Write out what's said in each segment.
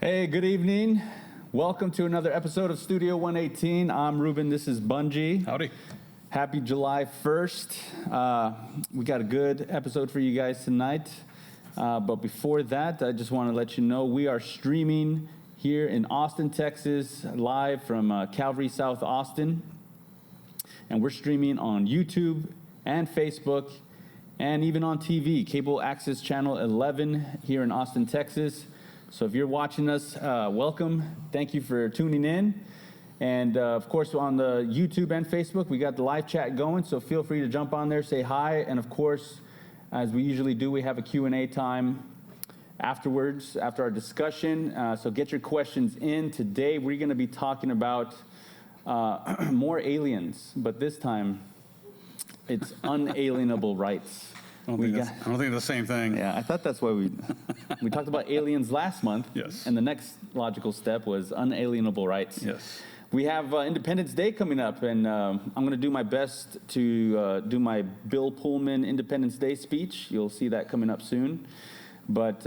Hey, good evening. Welcome to another episode of Studio 118. I'm Reuben. This is Bunjee. Howdy. Happy July 1st. We got a good episode for you guys tonight. But before that, I just want to let you know we are streaming here in Austin, Texas, live from Calvary South Austin. And we're streaming on YouTube and Facebook and even on TV, Cable Access Channel 11 here in Austin, Texas. So if you're watching us, welcome. Thank you for tuning in. And of course, on the YouTube and Facebook, we got the live chat going. So feel free to jump on there, say hi. And of course, as we usually do, we have a Q&A time afterwards, after our discussion. So get your questions in. Today, we're going to be talking about more aliens, but this time it's unalienable rights. I don't think it's the same thing. Yeah, I thought that's why we talked about aliens last month. Yes. And the next logical step was unalienable rights. Yes. We have Independence Day coming up, and I'm going to do my best to do my Bill Pullman Independence Day speech. You'll see that coming up soon. But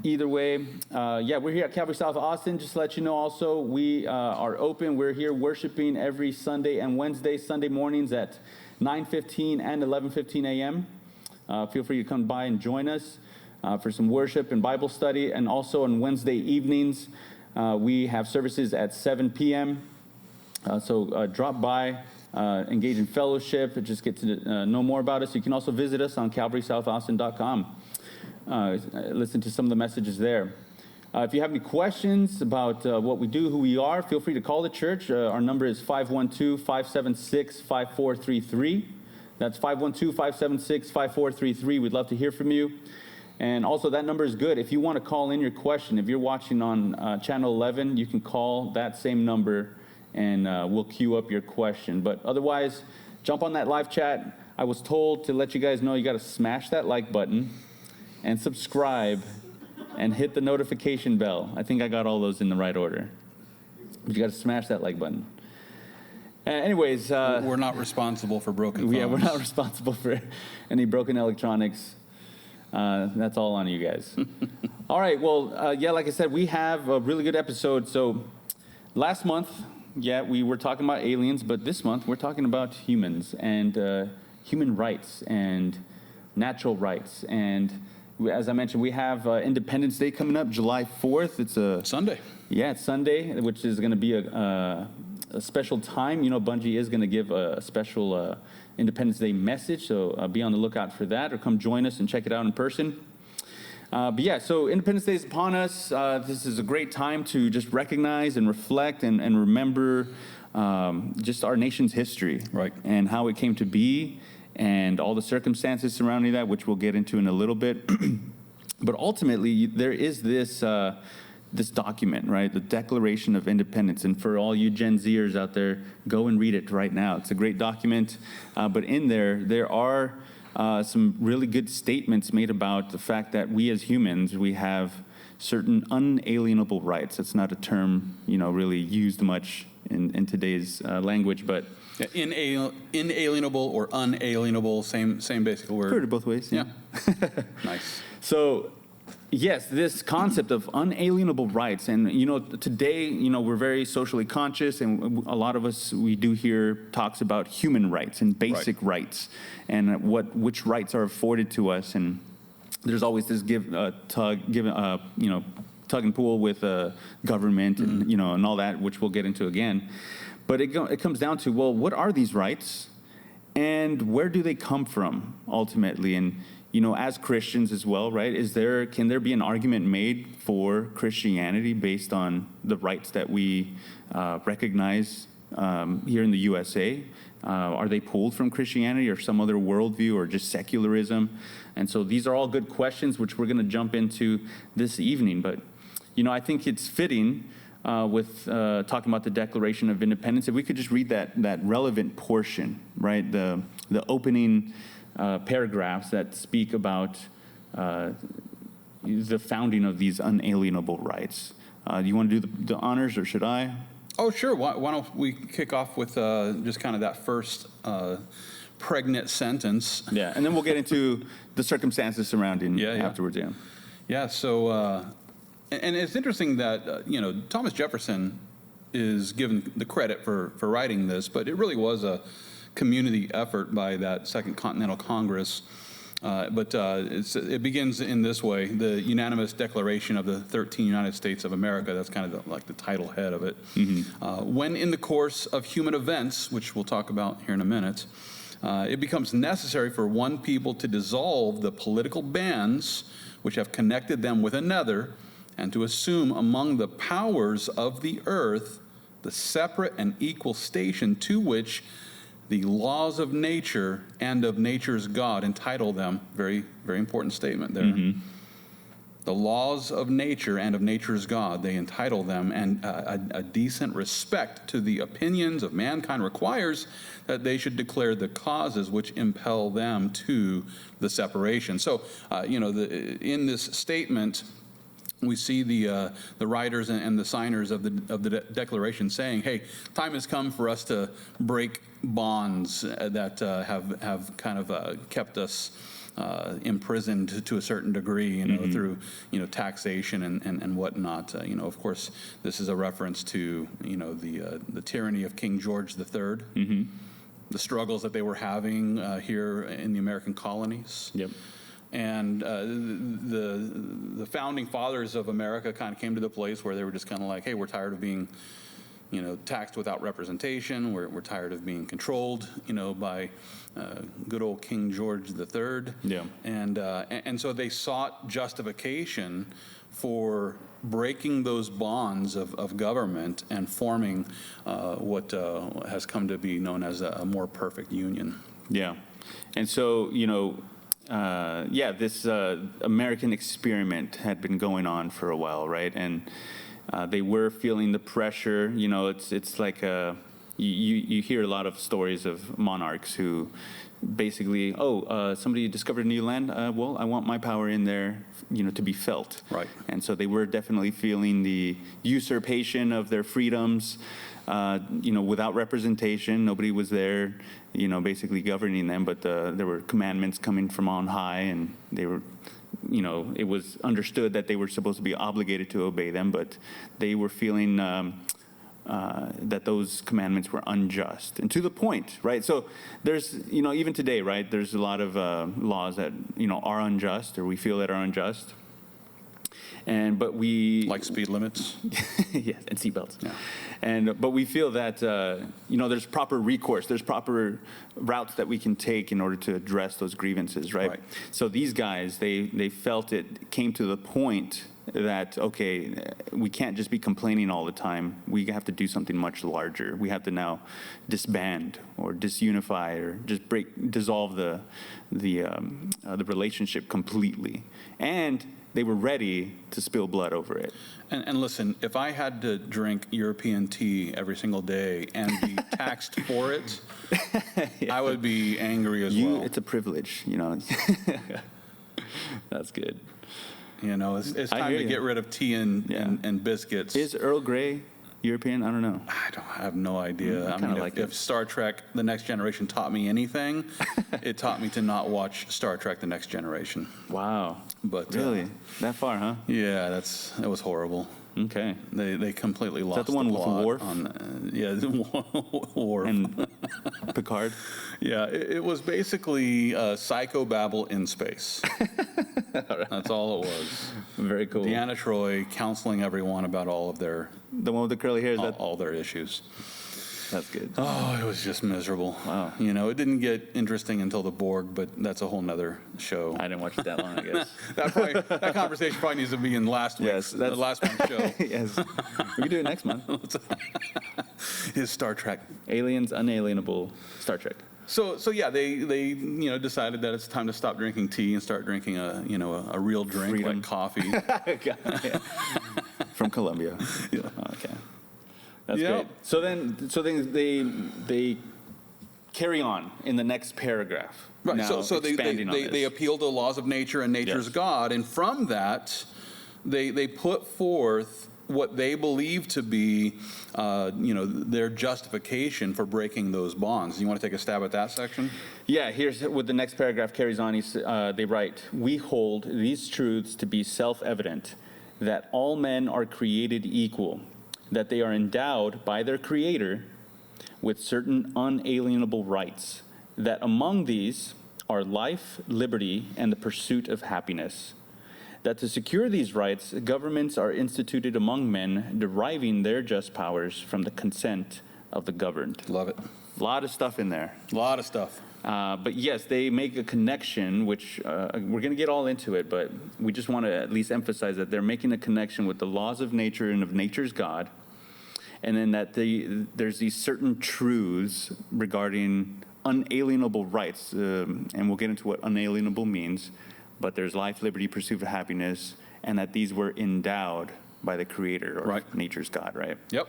either way, we're here at Calvary South Austin. Just to let you know also, we are open. We're here worshiping every Sunday and Wednesday, Sunday mornings at 9:15 and 11:15 a.m. Feel free to come by and join us for some worship and Bible study. And also on Wednesday evenings, we have services at 7 p.m. So drop by, engage in fellowship, and just get to know more about us. You can also visit us on calvarysouthAustin.com. Listen to some of the messages there. If you have any questions about what we do, who we are, feel free to call the church. Our number is 512-576-5433. That's 512-576-5433. We'd love to hear from you. And also, that number is good. If you want to call in your question, if you're watching on Channel 11, you can call that same number, and we'll queue up your question. But otherwise, jump on that live chat. I was told to let you guys know you got to smash that like button and subscribe and hit the notification bell. I think I got all those in the right order. But you got to smash that like button. Anyways. We're not responsible for broken phones. Yeah, we're not responsible for any broken electronics. That's all on you guys. All right, well, like I said, we have a really good episode. So last month, we were talking about aliens, but this month we're talking about humans and human rights and natural rights. And as I mentioned, we have Independence Day coming up, July 4th. It's a Sunday. Yeah, it's Sunday, which is going to be a special time. You know, Bunjee is going to give a special Independence Day message, so be on the lookout for that, or come join us and check it out in person. So Independence Day is upon us. This is a great time to just recognize and reflect and remember just our nation's history, right, and how it came to be, and all the circumstances surrounding that, which we'll get into in a little bit. But ultimately, there is this document, right? The Declaration of Independence. And for all you Gen Zers out there, go and read it right now. It's a great document. But in there are some really good statements made about the fact that we as humans, we have certain unalienable rights. That's not a term, really used much in today's language, but inalienable or unalienable, same basic word. Heard it both ways. Yeah. Nice. So, yes, this concept of unalienable rights, and today, we're very socially conscious, and a lot of us, we do hear talks about human rights and basic rights, and which rights are afforded to us, and there's always this tug and pull with government, and and all that, which we'll get into again. But it comes down to, well, what are these rights, and where do they come from ultimately? And as Christians as well, right? Can there be an argument made for Christianity based on the rights that we recognize here in the USA? Are they pulled from Christianity or some other worldview or just secularism? And so these are all good questions which we're going to jump into this evening. But I think it's fitting with talking about the Declaration of Independence, if we could just read that relevant portion, right? The opening paragraphs that speak about the founding of these unalienable rights. Do you want to do the honors, or should I? Oh, sure. Why don't we kick off with just kind of that first pregnant sentence? Yeah, and then we'll get into the circumstances surrounding afterwards. Yeah. So And it's interesting that, Thomas Jefferson is given the credit for writing this, but it really was a community effort by that Second Continental Congress. It begins in this way: the unanimous declaration of the 13 United States of America. That's kind of like the title head of it. When in the course of human events, which we'll talk about here in a minute, it becomes necessary for one people to dissolve the political bands which have connected them with another, and to assume among the powers of the earth the separate and equal station to which the laws of nature and of nature's God entitle them. Very, very important statement there. The laws of nature and of nature's God, they entitle them, and a decent respect to the opinions of mankind requires that they should declare the causes which impel them to the separation. So, in this statement, we see the writers and the signers of the Declaration saying, "Hey, time has come for us to break bonds that have kind of kept us imprisoned to a certain degree, through taxation and whatnot." Of course, this is a reference to the tyranny of King George III, the struggles that they were having here in the American colonies. Yep. And the founding fathers of America kind of came to the place where they were just kind of like, "Hey, we're tired of being, taxed without representation. We're tired of being controlled, by good old King George III." Yeah. And so they sought justification for breaking those bonds of government and forming what has come to be known as a more perfect union. Yeah. And so, this American experiment had been going on for a while, right? And they were feeling the pressure. It's like you hear a lot of stories of monarchs who basically, somebody discovered a new land. Well, I want my power in there, to be felt. Right. And so they were definitely feeling the usurpation of their freedoms. Without representation, nobody was there, basically governing them, but there were commandments coming from on high, and they were, it was understood that they were supposed to be obligated to obey them, but they were feeling that those commandments were unjust, and to the point, right? So there's, even today, right, there's a lot of laws that, are unjust, or we feel that are unjust. But we Like speed limits. yes, and seatbelts. Yeah. But we feel that there's proper recourse, there's proper routes that we can take in order to address those grievances, right? So these guys, they felt it came to the point that, okay, we can't just be complaining all the time. We have to do something much larger. We have to now disband or disunify or just dissolve the relationship completely. And they were ready to spill blood over it. And listen, if I had to drink European tea every single day and be taxed for it, I would be angry as well. It's a privilege, That's good. It's time to get rid of tea and biscuits. Is Earl Grey European? I don't know. I have no idea. If Star Trek The Next Generation taught me anything, it taught me to not watch Star Trek The Next Generation. Wow. But really? That far, huh? Yeah, that was horrible. Okay. They completely lost the plot. Is that the one with Worf? Worf. And Picard? Yeah, it was basically psychobabble in space. That's all it was. Very cool. Deanna Troi counseling everyone about all of their... The one with the curly hair? All their issues. That's good. Oh, it was just miserable. Wow. It didn't get interesting until the Borg, but that's a whole nother show. I didn't watch it that long, I guess. That conversation probably needs to be in last month's show. Yes. We can do it next month. Is Star Trek. Aliens, Unalienable, Star Trek. So yeah, they decided that it's time to stop drinking tea and start drinking a real drink. Freedom. Like coffee. From Colombia. Yeah. Okay. That's great. So then they carry on in the next paragraph. Right. Now, So they appeal to the laws of nature and nature's God, and from that, they put forth what they believe to be, their justification for breaking those bonds. You want to take a stab at that section? Yeah, here's what the next paragraph carries on. They write, "We hold these truths to be self-evident, that all men are created equal, that they are endowed by their Creator with certain unalienable rights, that among these are life, liberty, and the pursuit of happiness. That to secure these rights, governments are instituted among men, deriving their just powers from the consent of the governed. Love it. A lot of stuff in there. A lot of stuff. But yes, they make a connection, which we're going to get all into it, but we just want to at least emphasize that they're making a connection with the laws of nature and of nature's God, and then that there's these certain truths regarding unalienable rights, and we'll get into what unalienable means, but there's life, liberty, pursuit of happiness, and that these were endowed by the Creator, or Right. nature's God, right? Yep.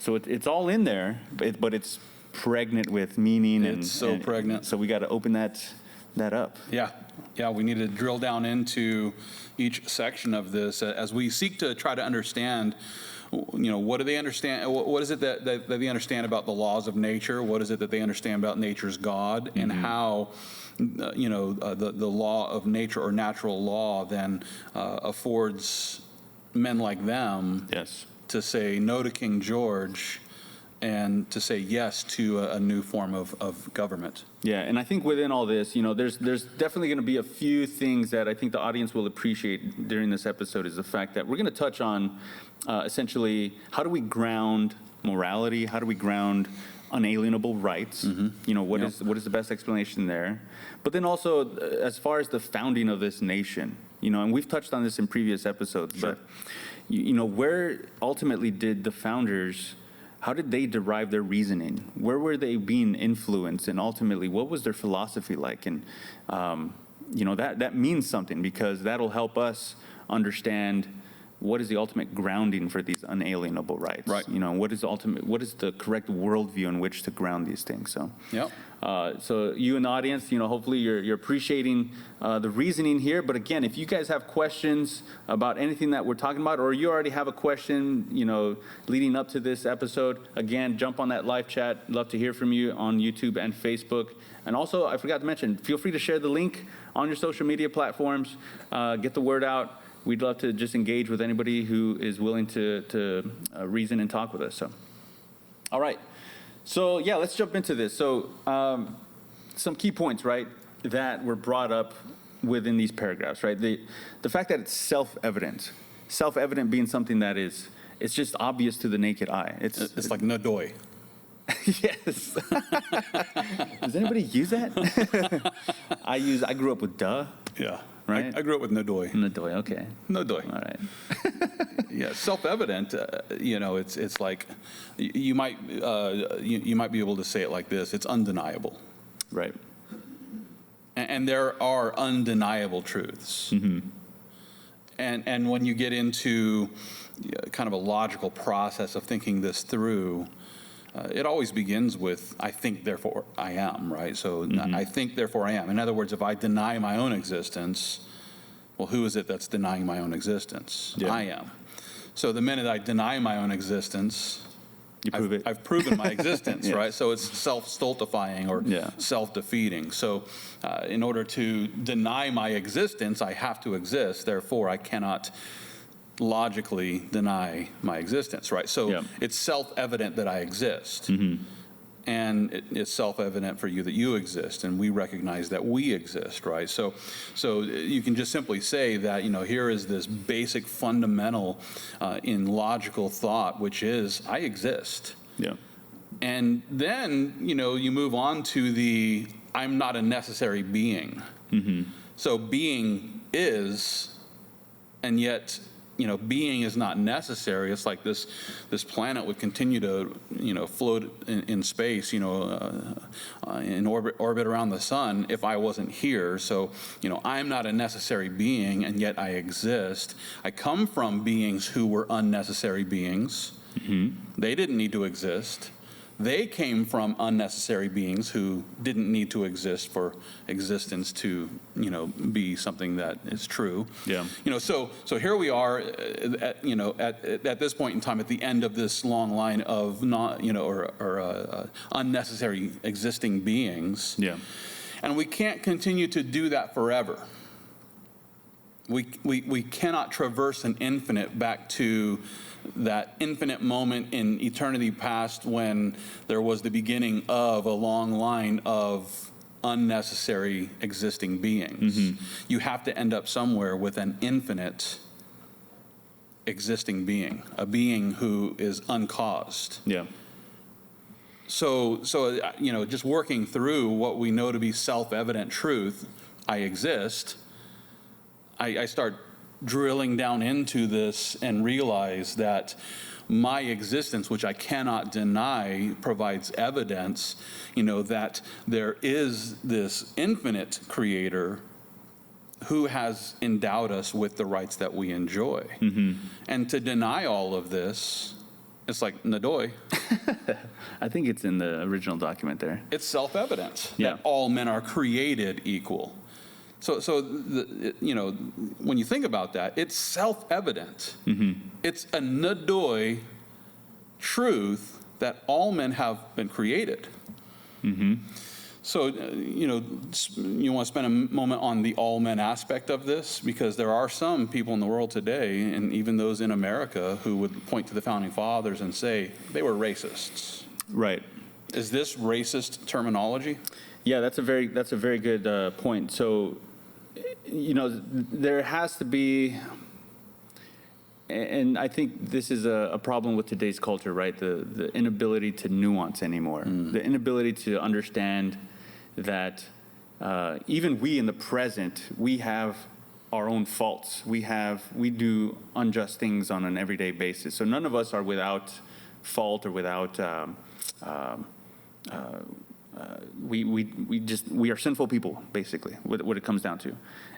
So it's all in there, but it's pregnant with meaning. It's so pregnant. So we got to open that up. Yeah. Yeah, we need to drill down into each section of this as we seek to try to understand, what do they understand? What is it that they understand about the laws of nature? What is it that they understand about nature's God? And how, the law of nature or natural law then affords men like them Yes. to say no to King George and to say yes to a new form of government. Yeah, and I think within all this, there's definitely going to be a few things that I think the audience will appreciate during this episode, is the fact that we're going to touch on essentially how do we ground morality, how do we ground unalienable rights, what is the best explanation there, but then also as far as the founding of this nation, and we've touched on this in previous episodes, Sure. but where ultimately did the founders, how did they derive their reasoning? Where were they being influenced? And ultimately, what was their philosophy like? And, that means something, because that'll help us understand what is the ultimate grounding for these unalienable rights. Right. What is the correct worldview in which to ground these things? So, Yep. so you in the audience, hopefully you're appreciating the reasoning here. But again, if you guys have questions about anything that we're talking about, or you already have a question, leading up to this episode, again, jump on that live chat. Love to hear from you on YouTube and Facebook. And also, I forgot to mention, feel free to share the link on your social media platforms. Get the word out. We'd love to just engage with anybody who is willing to reason and talk with us. So, all right. So, yeah, let's jump into this. So, some key points, right, that were brought up within these paragraphs, right? The fact that it's self-evident being something that it's just obvious to the naked eye. It's like no doy. Yes. Does anybody use that? I grew up with duh. Yeah. Right? I grew up with no doy. No doy, okay. No doy. All right. Yeah, self-evident. It's like you might be able to say it like this. It's undeniable, Right. and there are undeniable truths. Mm-hmm. And when you get into kind of a logical process of thinking this through, it always begins with I think, therefore I am. Right. So I think, therefore I am. In other words, if I deny my own existence, well, who is it that's denying my own existence? Yeah. I am. So the minute I deny my own existence, You prove it. I've proven my existence, Yes. right? So it's self-stultifying or Yeah. self-defeating. So in order to deny my existence, I have to exist. Therefore, I cannot logically deny my existence, right? So Yeah. it's self-evident that I exist. Mm-hmm. And it's self-evident for you that you exist, and we recognize that we exist, right? So you can just simply say that, here is this basic fundamental in logical thought, which is, I exist. Yeah. And then, you move on to the, I'm not a necessary being. Mm-hmm. So being is, and yet, being is not necessary. It's like this planet would continue to, float in space, in orbit around the sun if I wasn't here. So, I'm not a necessary being, and yet I exist. I come from beings who were unnecessary beings. Mm-hmm. They didn't need to exist. They came from unnecessary beings who didn't need to exist for existence to, be something that is true. Yeah. So here we are, at this point in time, at the end of this long line of unnecessary existing beings. Yeah. And we can't continue to do that forever. We cannot traverse an infinite back to that infinite moment in eternity past when there was the beginning of a long line of unnecessary existing beings. You have to end up somewhere with an infinite existing being, a being who is uncaused. Yeah. So just working through what we know to be self-evident truth, I exist, I start drilling down into this and realize that my existence, which I cannot deny, provides evidence, that there is this infinite creator who has endowed us with the rights that we enjoy. And to deny all of this, it's like Nadoy. I think it's in the original document there. It's self-evident Yeah. that all men are created equal. So when you think about that, it's self-evident. It's a Nadoy truth that all men have been created. So, you want to spend a moment on the all men aspect of this, because there are some people in the world today, and even those in America, who would point to the founding fathers and say they were racists. Right. Is this racist terminology? Yeah, that's a very good point. So, there has to be, and I think this is a problem with today's culture, right? The inability to nuance anymore, the inability to understand that even we in the present, we have our own faults. We do unjust things on an everyday basis. So none of us are without fault or without. We are sinful people, basically, what it comes down to.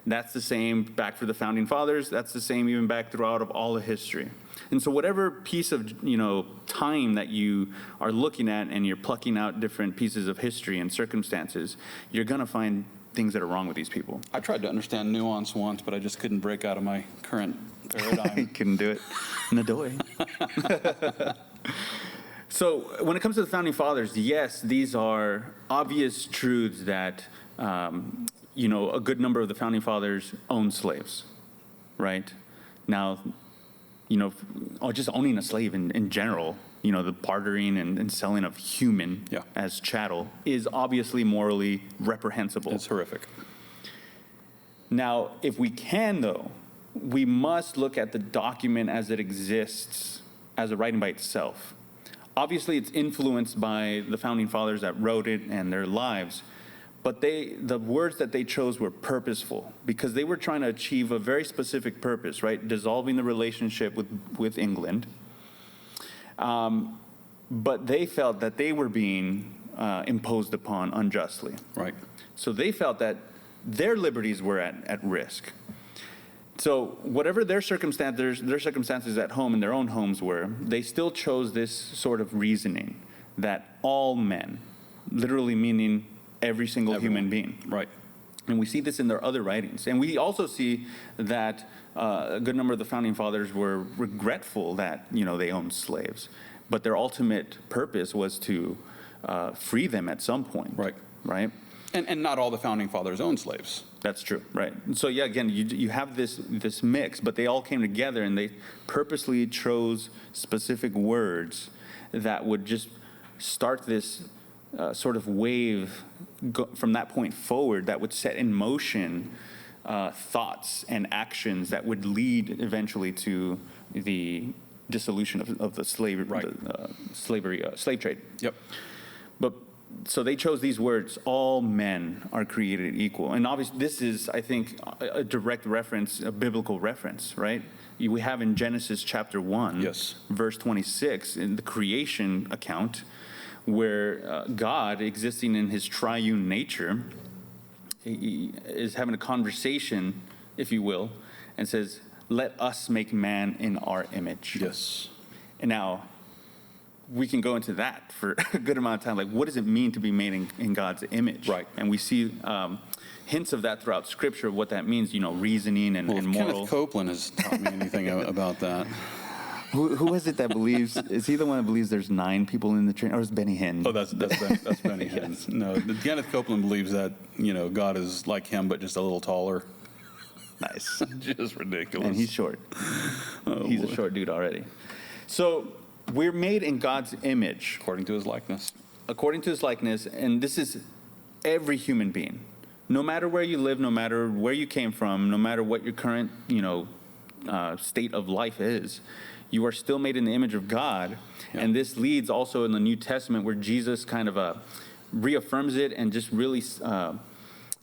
That's the same back for the founding fathers. That's the same even back throughout of all of history. And so whatever piece of time that you are looking at and you're plucking out different pieces of history and circumstances, you're gonna find things that are wrong with these people. I tried to understand nuance once, but I just couldn't break out of my current paradigm. Couldn't do it. Nadoy. So when it comes to the founding fathers, yes, these are obvious truths that, a good number of the founding fathers owned slaves, right? Now, just owning a slave in general, the bartering and selling of human as chattel is obviously morally reprehensible. It's horrific. Now, if we can, though, we must look at the document as it exists as a writing by itself. Obviously, it's influenced by the founding fathers that wrote it and their lives, but the words that they chose were purposeful because they were trying to achieve a very specific purpose, right? Dissolving the relationship with England. But they felt that they were being imposed upon unjustly. Right. So they felt that their liberties were at risk. So whatever their circumstances at home in their own homes were, they still chose this sort of reasoning that all men, literally meaning every single human being. Right. And we see this in their other writings. And we also see that a good number of the founding fathers were regretful that, they owned slaves. But their ultimate purpose was to free them at some point. Right. Right? And not all the founding fathers owned slaves. That's true, right? So yeah, again, you have this mix, but they all came together and they purposely chose specific words that would just start this sort of wave from that point forward that would set in motion thoughts and actions that would lead eventually to the dissolution of the slave trade. Yep. But so they chose these words, all men are created equal. And obviously this is, I think, a direct reference, a biblical reference, right? We have in Genesis chapter 1, verse 26, in the creation account, where God, existing in his triune nature, he is having a conversation, if you will, and says, let us make man in our image. Yes. And now, we can go into that for a good amount of time. Like, what does it mean to be made in God's image? Right. And we see hints of that throughout Scripture, what that means, reasoning and moral. Kenneth Copeland has taught me anything about that. Who is it that believes? Is he the one that believes there's 9 people in the Trinity, or is Benny Hinn? Oh, that's Benny Hinn. Yes. No, Kenneth Copeland believes that God is like him, but just a little taller. Nice. Just ridiculous. And he's short. He's a short dude already. So we're made in God's image. According to his likeness. According to his likeness, and this is every human being. No matter where you live, no matter where you came from, no matter what your current, state of life is, you are still made in the image of God. Yeah. And this leads also in the New Testament where Jesus kind of reaffirms it and just really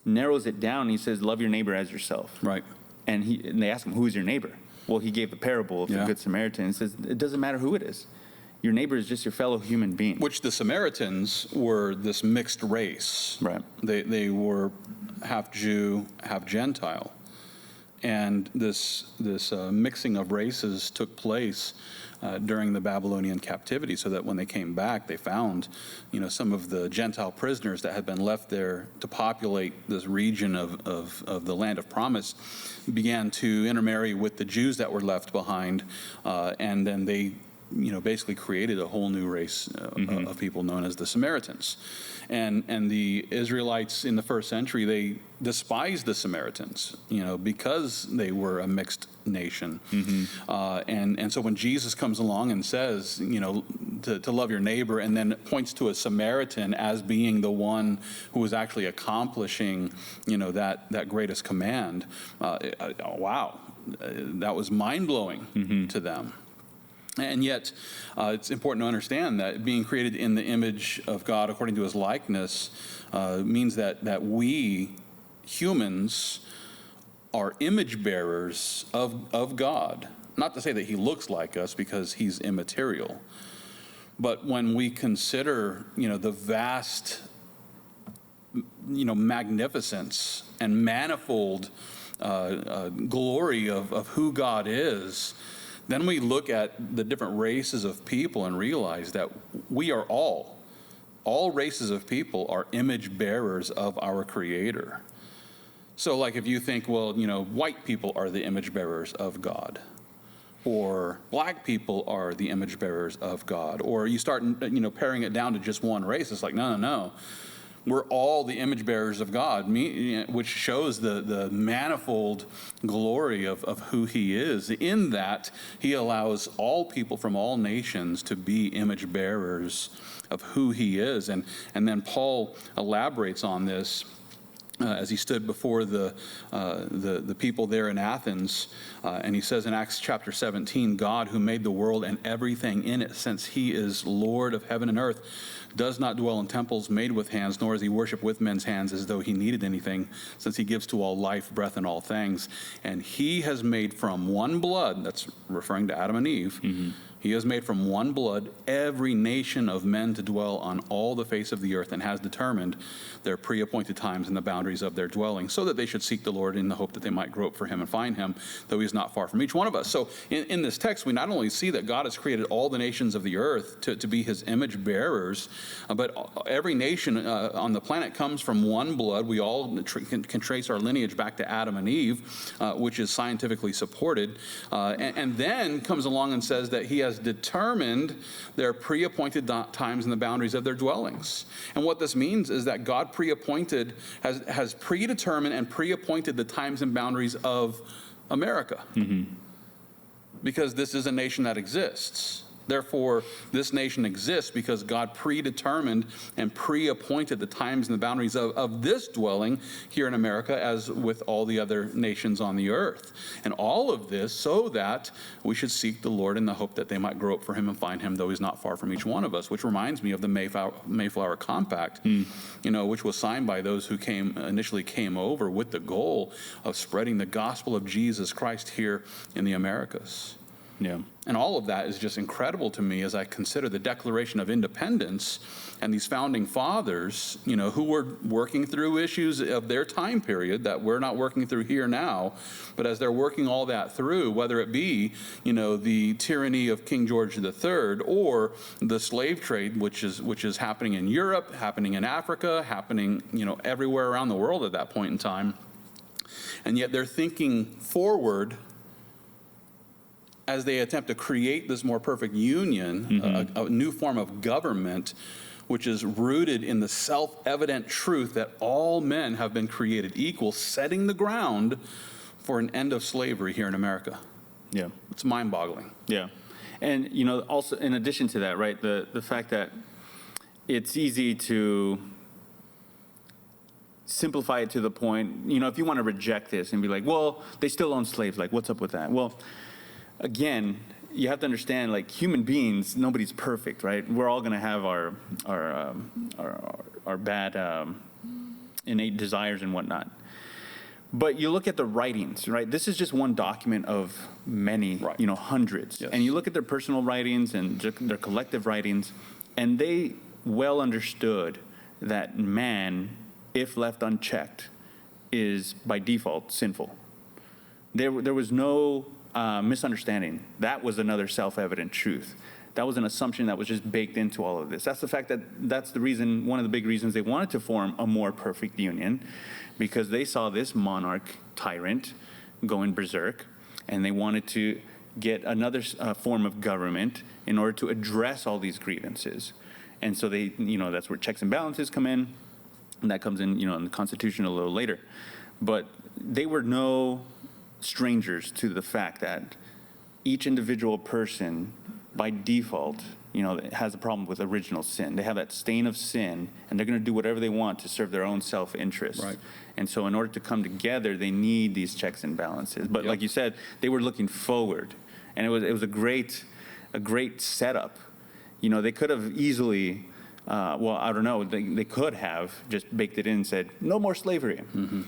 narrows it down. He says, love your neighbor as yourself. Right. And they ask him, who is your neighbor? Well, he gave the parable of the Good Samaritan and says, it doesn't matter who it is. Your neighbor is just your fellow human being. Which the Samaritans were this mixed race. Right. They were half Jew, half Gentile. And this mixing of races took place during the Babylonian captivity, so that when they came back, they found, some of the Gentile prisoners that had been left there to populate this region of the land of promise began to intermarry with the Jews that were left behind, and then they basically created a whole new race of people known as the Samaritans. And the Israelites in the first century, they despised the Samaritans, because they were a mixed nation. And so when Jesus comes along and says, to love your neighbor, and then points to a Samaritan as being the one who was actually accomplishing, that greatest command, wow, that was mind-blowing to them. And yet, it's important to understand that being created in the image of God according to his likeness means that we, humans, are image bearers of God. Not to say that he looks like us, because he's immaterial. But when we consider, the vast, magnificence and manifold glory of who God is, then we look at the different races of people and realize that we are all races of people are image bearers of our Creator. So like if you think, well, white people are the image bearers of God, or black people are the image bearers of God, or you start, paring it down to just one race, it's like, no. We're all the image bearers of God, which shows the manifold glory of who he is, in that he allows all people from all nations to be image bearers of who he is. And then Paul elaborates on this as he stood before the people there in Athens, and he says in Acts chapter 17, God, who made the world and everything in it, since he is Lord of heaven and earth, does not dwell in temples made with hands, nor is he worshipped with men's hands as though he needed anything, since he gives to all life, breath, and all things. And he has made from one blood, that's referring to Adam and Eve, he has made from one blood every nation of men to dwell on all the face of the earth, and has determined their pre-appointed times and the boundaries of their dwelling, so that they should seek the Lord in the hope that they might grope for him and find him, though he is not far from each one of us. So in this text, we not only see that God has created all the nations of the earth to be his image bearers, but every nation on the planet comes from one blood. We all can trace our lineage back to Adam and Eve, which is scientifically supported, and then comes along and says that he has determined their pre-appointed times and the boundaries of their dwellings. And what this means is that God has predetermined and pre-appointed the times and boundaries of America. Because this is a nation that exists. Therefore, this nation exists because God predetermined and pre-appointed the times and the boundaries of this dwelling here in America, as with all the other nations on the earth. And all of this so that we should seek the Lord in the hope that they might grope for him and find him, though he's not far from each one of us, which reminds me of the Mayflower Compact, which was signed by those who initially came over with the goal of spreading the gospel of Jesus Christ here in the Americas. Yeah. And all of that is just incredible to me as I consider the Declaration of Independence and these founding fathers, who were working through issues of their time period that we're not working through here now. But as they're working all that through, whether it be, the tyranny of King George III, or the slave trade, which is happening in Europe, happening in Africa, happening, everywhere around the world at that point in time. And yet they're thinking forward as they attempt to create this more perfect union, a new form of government, which is rooted in the self-evident truth that all men have been created equal, setting the ground for an end of slavery here in America. Yeah. It's mind-boggling. Yeah. And, also in addition to that, right, the fact that it's easy to simplify it to the point, if you want to reject this and be like, well, they still own slaves, like, what's up with that? Well, again, you have to understand, like, human beings, nobody's perfect, right? We're all going to have our bad innate desires and whatnot. But you look at the writings, right? This is just one document of many, Right. Hundreds. Yes. And you look at their personal writings and their collective writings, and they well understood that man, if left unchecked, is by default sinful. There was no misunderstanding. That was another self-evident truth. That was an assumption that was just baked into all of this. That's the fact that that's the reason, one of the big reasons they wanted to form a more perfect union, because they saw this monarch tyrant going berserk, and they wanted to get another form of government in order to address all these grievances. And so they, that's where checks and balances come in, and that comes in, in the Constitution a little later. But they were no strangers to the fact that each individual person, by default, has a problem with original sin. They have that stain of sin, and they're going to do whatever they want to serve their own self-interest. Right. And so in order to come together, they need these checks and balances. But Yep. like you said, they were looking forward, and it was a great setup. They could have easily, I don't know, they could have just baked it in and said, no more slavery. Mm-hmm.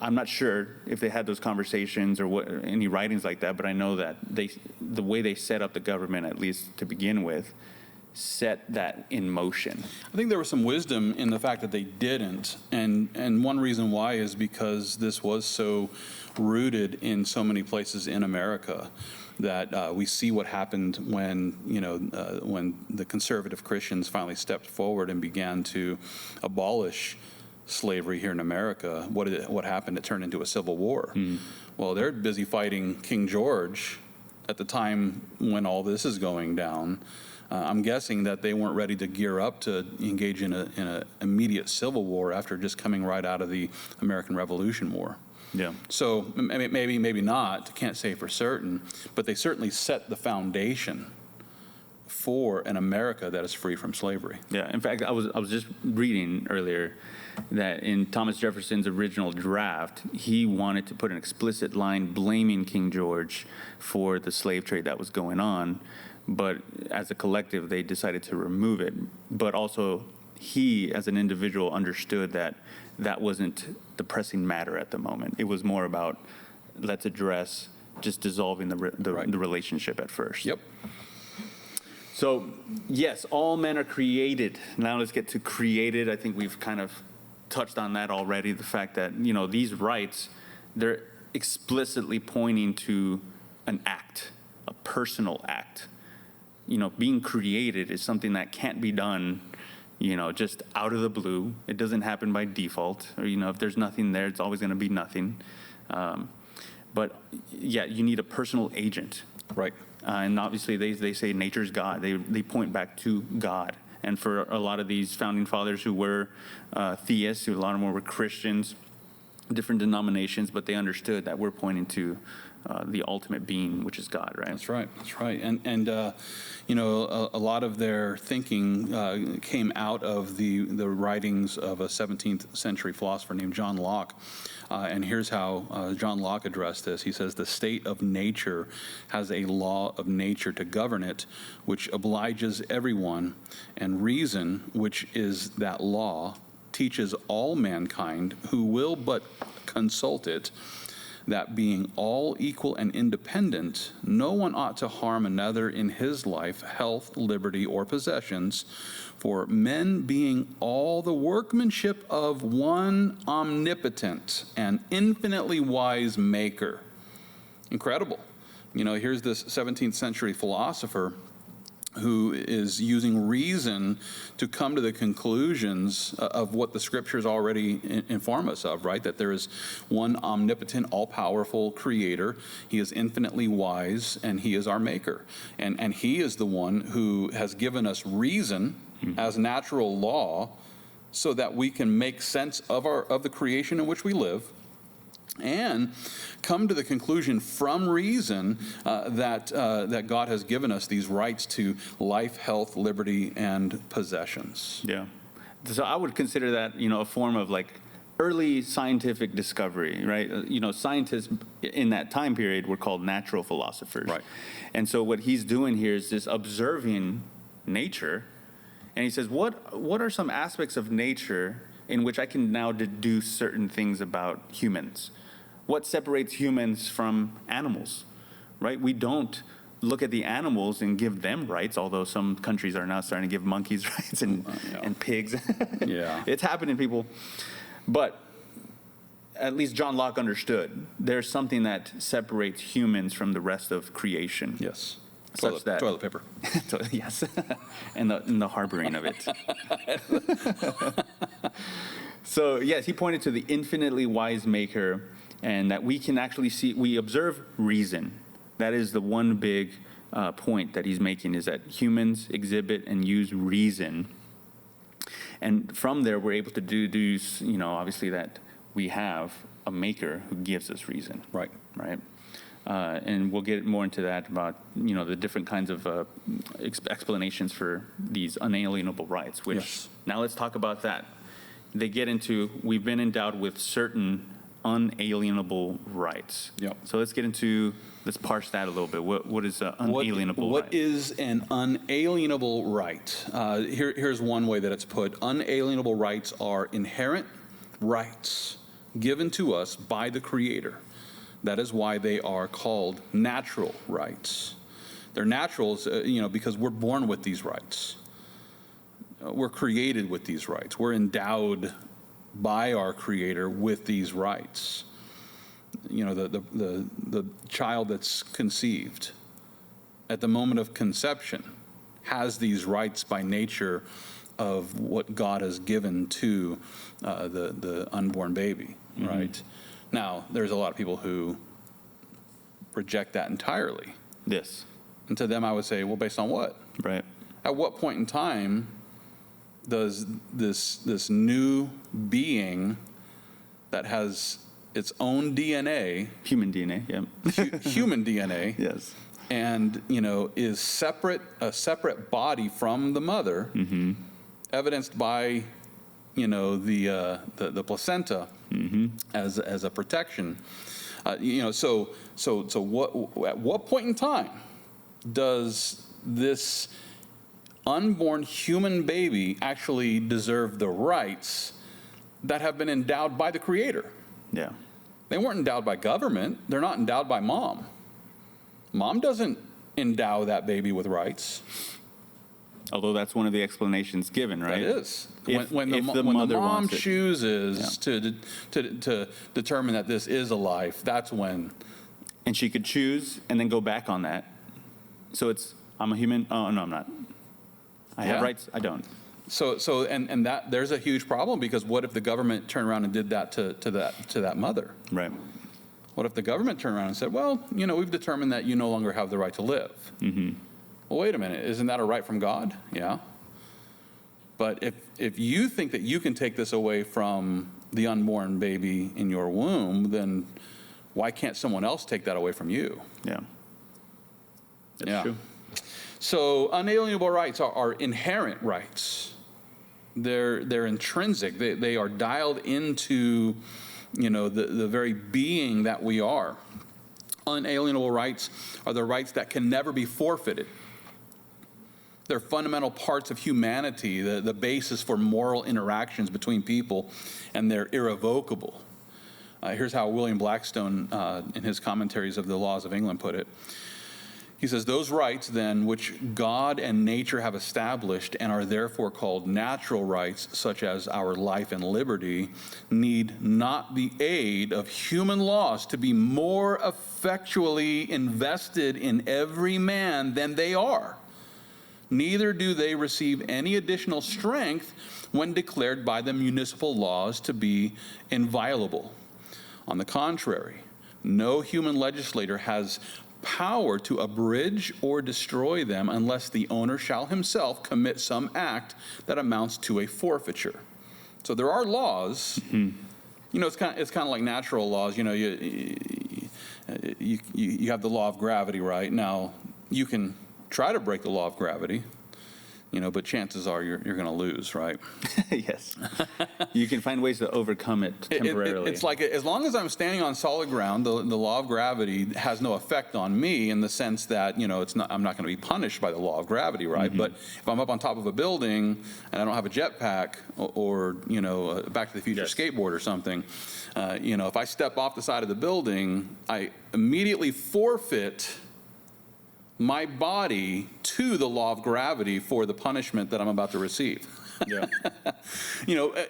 I'm not sure if they had those conversations or any writings like that, but I know that the way they set up the government, at least to begin with, set that in motion. I think there was some wisdom in the fact that they didn't, and one reason why is because this was so rooted in so many places in America that we see what happened when the conservative Christians finally stepped forward and began to abolish slavery here in America. What happened? It turned into a civil war. Well, they're busy fighting King George at the time when all this is going down. I'm guessing that they weren't ready to gear up to engage in an immediate civil war after just coming right out of the American Revolution War. Yeah. So maybe not, can't say for certain, but they certainly set the foundation for an America that is free from slavery. Yeah. In fact, I was just reading earlier that in Thomas Jefferson's original draft, he wanted to put an explicit line blaming King George for the slave trade that was going on, but as a collective, they decided to remove it. But also, he, as an individual, understood that that wasn't the pressing matter at the moment. It was more about, let's address just dissolving the relationship at first. Yep. So, yes, all men are created. Now let's get to created. I think we've kind of touched on that already, the fact that, these rights, they're explicitly pointing to an act, a personal act. Being created is something that can't be done, just out of the blue. It doesn't happen by default. Or, if there's nothing there, it's always going to be nothing. But, yeah, you need a personal agent. Right. And obviously, they say nature's God. They point back to God. And for a lot of these founding fathers who were theists, a lot of them were Christians, different denominations, but they understood that we're pointing to the ultimate being, which is God, right? That's right. That's right. And a lot of their thinking came out of the writings of a 17th century philosopher named John Locke. And here's how John Locke addressed this. He says, "The state of nature has a law of nature to govern it, which obliges everyone, and reason, which is that law, teaches all mankind who will but consult it, that being all equal and independent, no one ought to harm another in his life, health, liberty, or possessions, for men being all the workmanship of one omnipotent and infinitely wise maker." Incredible. Here's this 17th century philosopher who is using reason to come to the conclusions of what the scriptures already inform us of, right? That there is one omnipotent, all-powerful creator. He is infinitely wise, and he is our maker. And he is the one who has given us reason as natural law so that we can make sense of the creation in which we live, and come to the conclusion from reason that God has given us these rights to life, health, liberty, and possessions. Yeah. So I would consider that, a form of like early scientific discovery, right? Scientists in that time period were called natural philosophers. Right. And so what he's doing here is just observing nature. And he says, what are some aspects of nature in which I can now deduce certain things about humans? What separates humans from animals, right? We don't look at the animals and give them rights, although some countries are now starting to give monkeys rights and pigs. Yeah. It's happening, people. But at least John Locke understood there's something that separates humans from the rest of creation. Yes. Toilet paper. Yes, and the harboring of it. So yes, he pointed to the infinitely wise maker, and that we can actually we observe reason. That is the one big point that he's making, is that humans exhibit and use reason. And from there, we're able to deduce, obviously, that we have a maker who gives us reason. Right. Right. And we'll get more into that about, the different kinds of explanations for these unalienable rights, which Yes. Now let's talk about that. They get into, we've been endowed with certain unalienable rights. Yep. So let's parse that a little bit. What is an unalienable right? What is an unalienable right? Here's one way that it's put. Unalienable rights are inherent rights given to us by the Creator. That is why they are called natural rights. They're naturals, because we're born with these rights. We're created with these rights. We're endowed by our Creator with these rights. The child that's conceived at the moment of conception has these rights by nature of what God has given to the unborn baby, right? Now, there's a lot of people who reject that entirely. Yes. And to them, I would say, well, based on what? Right. At what point in time does this new being that has its own DNA, Human DNA, yeah. human DNA, Yes. and is a separate body from the mother, evidenced by the placenta as a protection. So at what point in time does this unborn human baby actually deserve the rights that have been endowed by the Creator? Yeah. They weren't endowed by government. They're not endowed by mom. Mom doesn't endow that baby with rights. Although that's one of the explanations given, right? That is. When If the the mother mom wants it. chooses to determine that this is a life, that's when. And she could choose and then go back on that. So I'm a human. Oh, no, I'm not. I have Yeah. rights. I don't. So that there's a huge problem, because what if the government turned around and did that to that mother? Right. What if the government turned around and said, well, we've determined that you no longer have the right to live? Well, wait a minute, isn't that a right from God? Yeah. But if you think that you can take this away from the unborn baby in your womb, then why can't someone else take that away from you? Yeah. That's Yeah. true. So unalienable rights are inherent rights. They're intrinsic. They are dialed into, the very being that we are. Unalienable rights are the rights that can never be forfeited. They're fundamental parts of humanity, the basis for moral interactions between people, and they're irrevocable. Here's how William Blackstone, in his commentaries of the Laws of England, put it. He says, those rights, then, which God and nature have established and are therefore called natural rights, such as our life and liberty, need not the aid of human laws to be more effectually invested in every man than they are. Neither do they receive any additional strength when declared by the municipal laws to be inviolable. On the contrary, no human legislator has power to abridge or destroy them unless the owner shall himself commit some act that amounts to a forfeiture. So there are laws, it's kind of like natural laws. You have the law of gravity, right? Now, you can try to break the law of gravity, but chances are you're going to lose, right? Yes. You can find ways to overcome it temporarily. It's like, as long as I'm standing on solid ground, the law of gravity has no effect on me in the sense that, I'm not going to be punished by the law of gravity, right? Mm-hmm. But if I'm up on top of a building and I don't have a jetpack or a Back to the Future skateboard or something, if I step off the side of the building, I immediately forfeit my body to the law of gravity for the punishment that I'm about to receive. Yeah.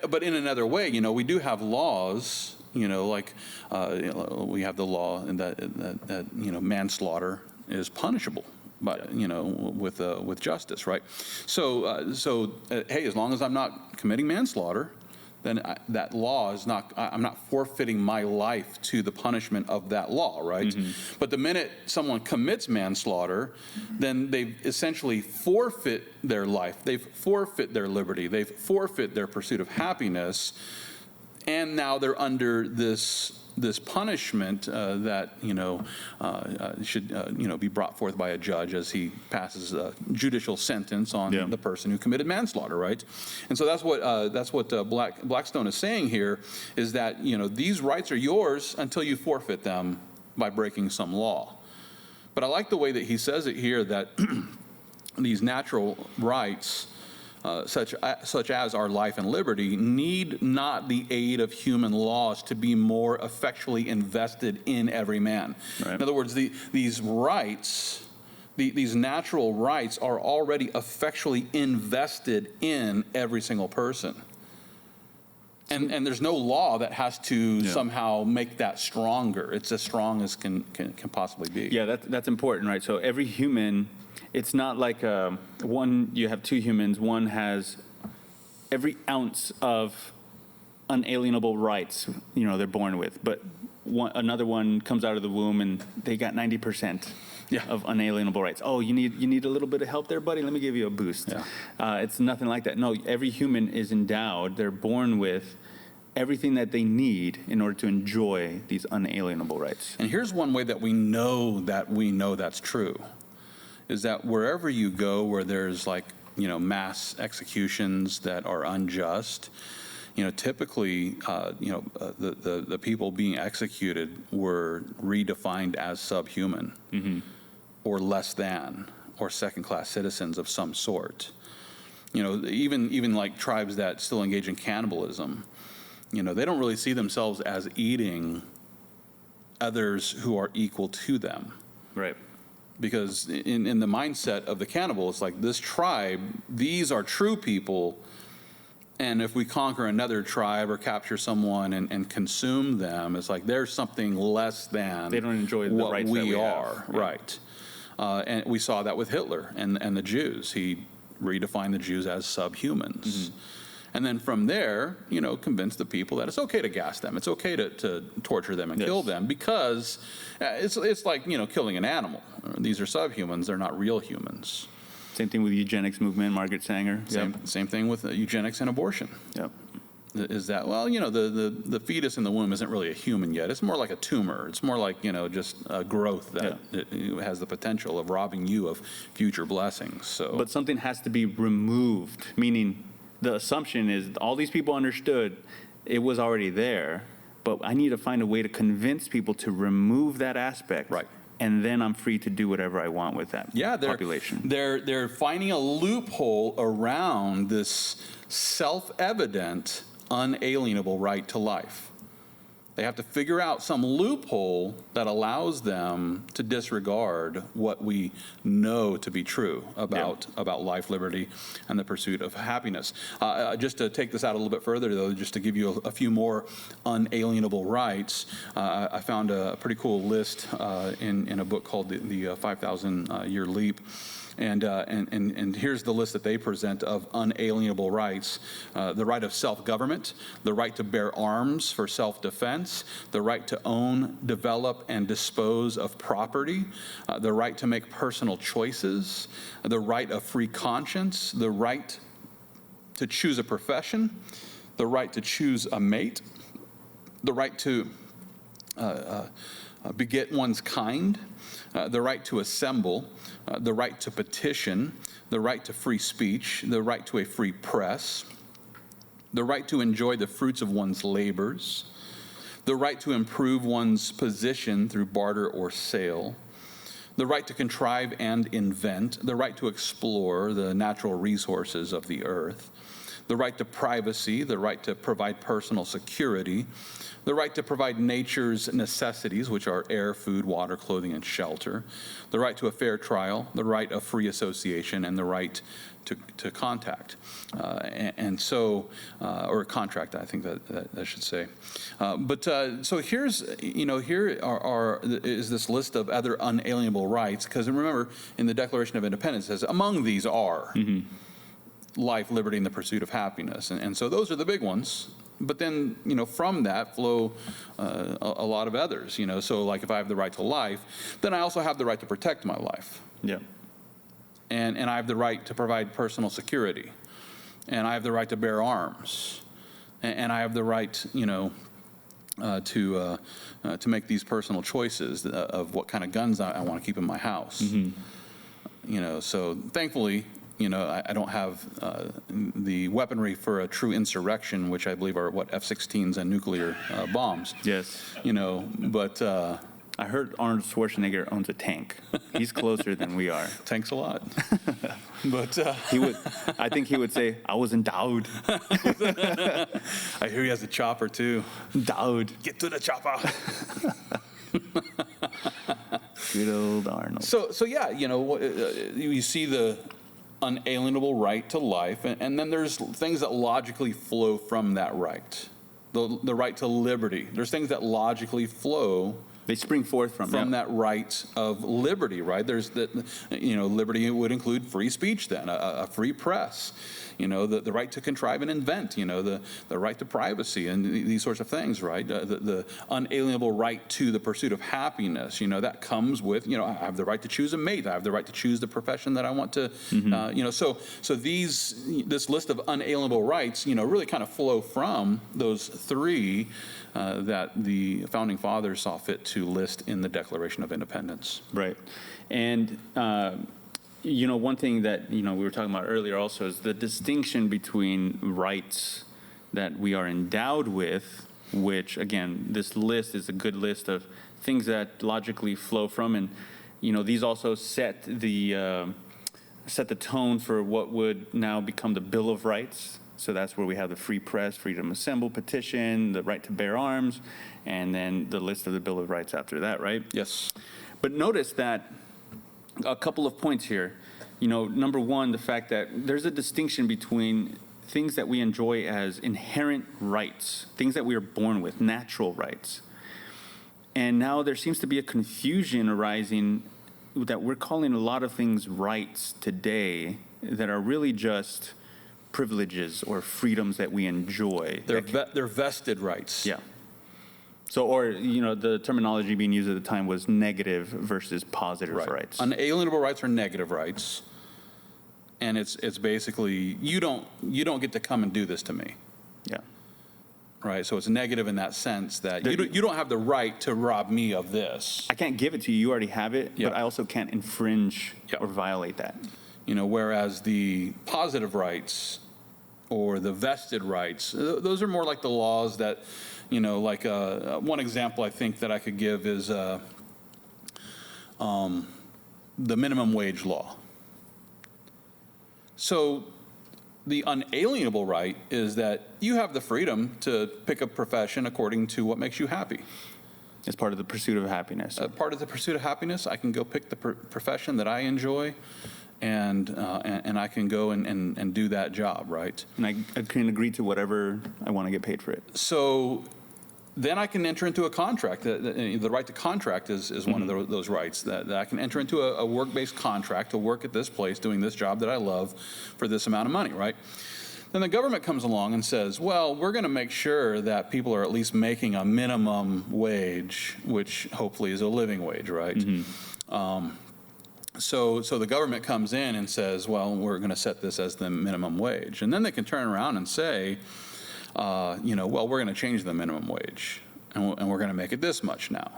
But in another way, we do have laws, like we have the law that manslaughter is punishable, but with justice, right? So hey, as long as I'm not committing manslaughter, then that law is not, I'm not forfeiting my life to the punishment of that law, right? Mm-hmm. But the minute someone commits manslaughter, then they essentially forfeit their life. They've forfeit their liberty. They've forfeit their pursuit of happiness. And now they're under this punishment that should be brought forth by a judge as he passes a judicial sentence on the person who committed manslaughter, right? And so that's what Blackstone is saying here, is that these rights are yours until you forfeit them by breaking some law. But I like the way that he says it here, that these natural rights, such as our life and liberty, need not the aid of human laws to be more effectually invested in every man. Right. In other words, these rights, these natural rights, are already effectually invested in every single person. And there's no law that has to somehow make that stronger. It's as strong as can possibly be. Yeah, that's important, right? So every human, it's not like you have two humans, one has every ounce of unalienable rights, they're born with, but another one comes out of the womb and they got 90% of unalienable rights. Oh, you need a little bit of help there, buddy? Let me give you a boost. Yeah. It's nothing like that. No, every human is endowed, they're born with everything that they need in order to enjoy these unalienable rights. And here's one way that we know that's true, is that wherever you go where there's mass executions that are unjust, typically the people being executed were redefined as subhuman, mm-hmm. or less than, or second-class citizens of some sort. Even like tribes that still engage in cannibalism, they don't really see themselves as eating others who are equal to them. Right. Because in the mindset of the cannibal, it's like, this tribe, these are true people, and if we conquer another tribe or capture someone and consume them, it's like there's something less than they don't enjoy the what rights we that we are. have. Right. And we saw that with Hitler and the Jews. He redefined the Jews as subhumans. Mm-hmm. And then from there, convince the people that it's okay to gas them. It's okay to torture them and kill them, because it's like, killing an animal. These are subhumans. They're not real humans. Same thing with the eugenics movement, Margaret Sanger. Same thing with eugenics and abortion. Yep. Is that, the fetus in the womb isn't really a human yet. It's more like a tumor. It's more like, just a growth that has the potential of robbing you of future blessings. So, but something has to be removed, meaning the assumption is all these people understood it was already there, but I need to find a way to convince people to remove that aspect. Right. And then I'm free to do whatever I want with that population. They're finding a loophole around this self-evident, unalienable right to life. They have to figure out some loophole that allows them to disregard what we know to be true about life, liberty, and the pursuit of happiness. Just to take this out a little bit further, though, just to give you a few more unalienable rights, I found a pretty cool list in a book called the 5,000 Year Leap. And here's the list that they present of unalienable rights: the right of self-government, the right to bear arms for self-defense, the right to own, develop, and dispose of property, the right to make personal choices, the right of free conscience, the right to choose a profession, the right to choose a mate, the right to beget one's kind, the right to assemble, the right to petition, the right to free speech, the right to a free press, the right to enjoy the fruits of one's labors, the right to improve one's position through barter or sale, the right to contrive and invent, the right to explore the natural resources of the earth, the right to privacy, the right to provide personal security, the right to provide nature's necessities, which are air, food, water, clothing, and shelter, the right to a fair trial, the right of free association, and the right to contact. Or contract, I think that I should say. So here's, here is this list of other unalienable rights, because remember, in the Declaration of Independence, it says, among these are life, liberty, and the pursuit of happiness. And so those are the big ones. But then, from that flow a lot of others, So like if I have the right to life, then I also have the right to protect my life. Yeah. And I have the right to provide personal security. And I have the right to bear arms. And I have the right, to make these personal choices of what kind of guns I want to keep in my house. So thankfully, I don't have the weaponry for a true insurrection, which I believe are F-16s and nuclear bombs. Yes. But I heard Arnold Schwarzenegger owns a tank. He's closer than we are. Thanks a lot. But I think he would say, I was endowed. I hear he has a chopper too. Endowed. Get to the chopper. Good old Arnold. So yeah, you see the unalienable right to life, and then there's things that logically flow from that right. The right to liberty. There's things that logically flow. They spring forth from that right of liberty, right? There's liberty would include free speech then, a free press, the right to contrive and invent, the right to privacy and these sorts of things, right? The unalienable right to the pursuit of happiness, that comes with, I have the right to choose a mate. I have the right to choose the profession that I want to, so this list of unalienable rights, really kind of flow from those three that the founding fathers saw fit to list in the Declaration of Independence. Right. And, one thing that, we were talking about earlier also is the distinction between rights that we are endowed with, which, again, this list is a good list of things that logically flow from. And, these also set the tone for what would now become the Bill of Rights. So that's where we have the free press, freedom to assemble, petition, the right to bear arms, and then the list of the Bill of Rights after that, right? Yes. But notice that a couple of points here. Number one, the fact that there's a distinction between things that we enjoy as inherent rights, things that we are born with, natural rights. And now there seems to be a confusion arising that we're calling a lot of things rights today that are really just privileges or freedoms that we enjoy. They're vested rights. Yeah. So, or, the terminology being used at the time was negative versus positive rights. Unalienable rights are negative rights. And it's basically, you don't get to come and do this to me. Yeah. Right? So it's negative in that sense that you don't have the right to rob me of this. I can't give it to you. You already have it. Yeah. But I also can't infringe or violate that. Whereas the positive rights or the vested rights, those are more like the laws that, like one example I think that I could give is the minimum wage law. So the unalienable right is that you have the freedom to pick a profession according to what makes you happy. As part of the pursuit of happiness. Part of the pursuit of happiness, I can go pick the profession that I enjoy. And I can go and do that job, right? And I can agree to whatever I want to get paid for it. So then I can enter into a contract. The right to contract is one of those rights, that I can enter into a work-based contract to work at this place doing this job that I love for this amount of money, right? Then the government comes along and says, well, we're going to make sure that people are at least making a minimum wage, which hopefully is a living wage, right? So the government comes in and says, well, we're going to set this as the minimum wage. And then they can turn around and say, well, we're going to change the minimum wage. and we're going to make it this much now,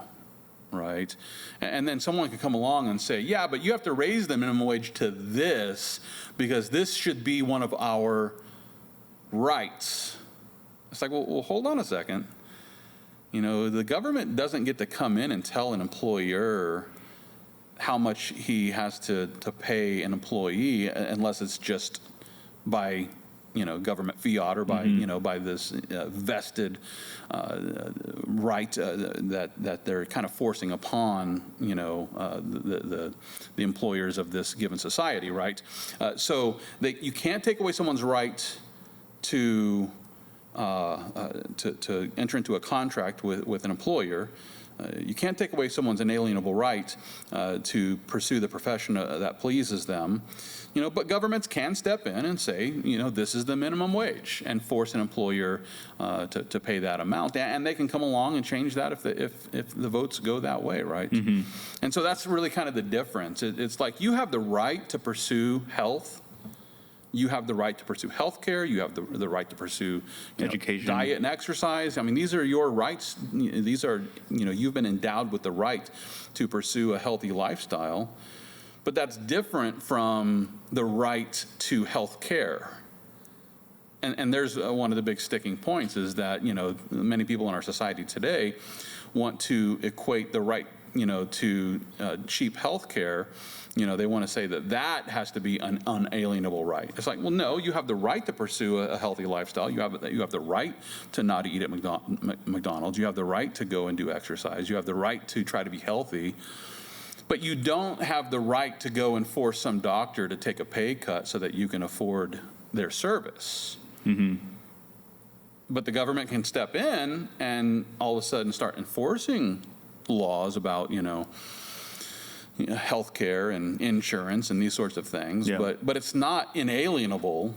right? And then someone could come along and say, yeah, but you have to raise the minimum wage to this because this should be one of our rights. It's like, well, hold on a second. You know, the government doesn't get to come in and tell an employer how much he has to pay an employee unless it's just by, you know, government fiat or by, you know, by this vested right that they're kind of forcing upon, you know, the employers of this given society, right? So you can't take away someone's right to enter into a contract with an employer. You can't take away someone's inalienable right to pursue the profession that pleases them. You know, but governments can step in and say, you know, this is the minimum wage, and force an employer to pay that amount. And they can come along and change that if the votes go that way, right? And so that's really kind of the difference. It's like you have the right to pursue health. You have the right to pursue health care. You have the right to pursue education, diet and exercise. I mean, these are your rights. These are, you know, you've been endowed with the right to pursue a healthy lifestyle. But that's different from the right to health care. And there's one of the big sticking points is that, you know, many people in our society today want to equate the right, you know, to cheap health care. You know, they want to say that has to be an unalienable right. It's like, well, no, you have the right to pursue a healthy lifestyle. You have the right to not eat at McDonald's. You have the right to go and do exercise. You have the right to try to be healthy. But you don't have the right to go and force some doctor to take a pay cut so that you can afford their service. But the government can step in and all of a sudden start enforcing laws about, you know, health care and insurance and these sorts of things. Yeah. But it's not inalienable.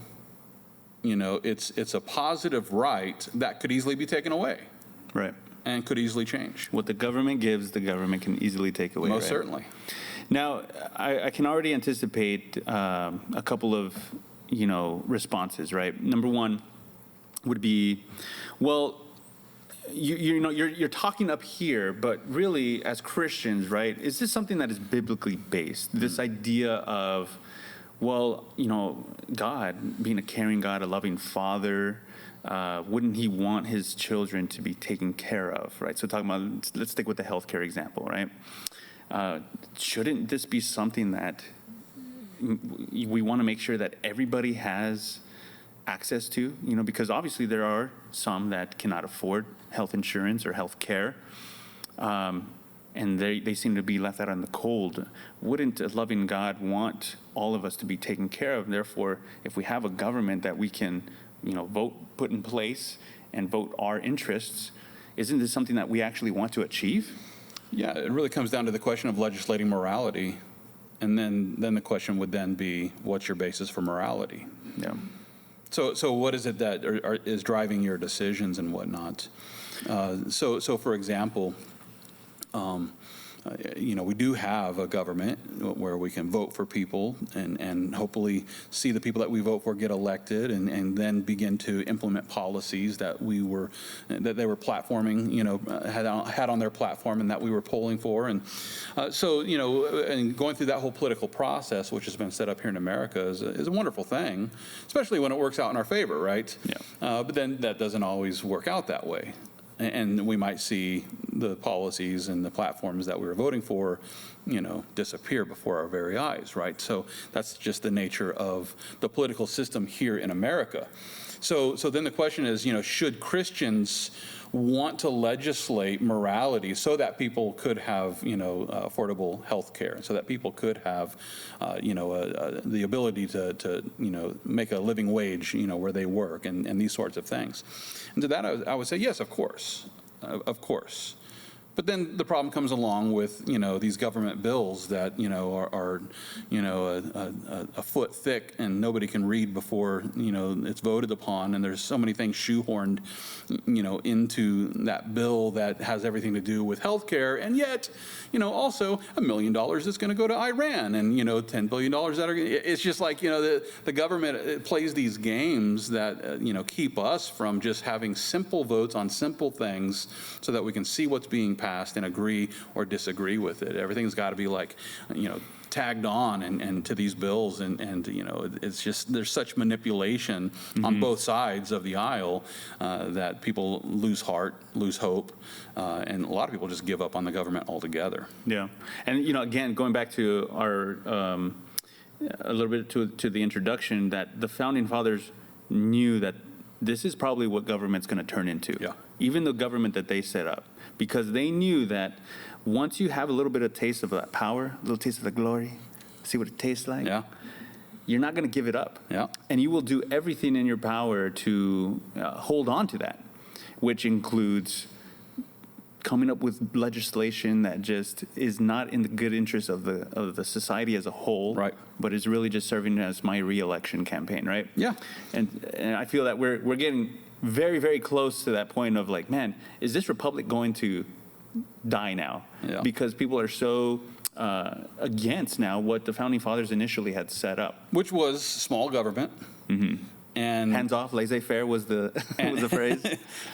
You know, it's a positive right that could easily be taken away. Right. And could easily change. What the government gives, the government can easily take away. Most right? certainly. Now, I can already anticipate a couple of, you know, responses, right? Number one would be, well, you're talking up here, but really as Christians, right, is this something that is biblically based? This idea of, well, you know, God being a caring God, a loving Father, wouldn't he want his children to be taken care of, right? So talking about, let's stick with the healthcare example, right? Shouldn't this be something that we want to make sure that everybody has access to, you know, because obviously there are some that cannot afford health insurance or health care, and they seem to be left out in the cold. Wouldn't a loving God want all of us to be taken care of? Therefore, if we have a government that we can, you know, put in place and vote our interests, isn't this something that we actually want to achieve? Yeah, it really comes down to the question of legislating morality. And then the question would then be, what's your basis for morality? Yeah. So what is it that is driving your decisions and whatnot? So for example, you know, we do have a government where we can vote for people and hopefully see the people that we vote for get elected and then begin to implement policies that they were platforming, you know, had on their platform and that we were polling for. And so, you know, and going through that whole political process, which has been set up here in America, is a wonderful thing, especially when it works out in our favor, right? Yeah. But then that doesn't always work out that way. And we might see the policies and the platforms that we were voting for, you know, disappear before our very eyes, right? So that's just the nature of the political system here in America. So then the question is, you know, should Christians want to legislate morality so that people could have, you know, affordable health care, so that people could have, you know, the ability to, you know, make a living wage, you know, where they work and these sorts of things. And to that, I would say, yes, of course. But then the problem comes along with, these government bills that, are a foot thick and nobody can read before, it's voted upon. And there's so many things shoehorned, into that bill that has everything to do with healthcare. And yet, also $1 million is going to go to Iran and, $10 billion that are, it's just like, the government plays these games that, keep us from just having simple votes on simple things so that we can see what's being passed and agree or disagree with it. Everything's got to be like, tagged on and to these bills, and it's just, there's such manipulation on both sides of the aisle that people lose heart, lose hope, and a lot of people just give up on the government altogether. Yeah, and again, going back to our a little bit to the introduction, that the founding fathers knew that this is probably what government's going to turn into. Yeah. Even the government that they set up, because they knew that once you have a little bit of taste of that power, a little taste of the glory, see what it tastes like. Yeah. You're not going to give it up. Yeah. And you will do everything in your power to hold on to that, which includes coming up with legislation that just is not in the good interest of the society as a whole, right, but is really just serving as my re-election campaign, right? Yeah. And I feel that we're getting very, very close to that point of like, man, is this republic going to die now? Yeah. Because people are so against now what the founding fathers initially had set up, which was small government. Mm-hmm. And hands off, laissez-faire was the was the phrase,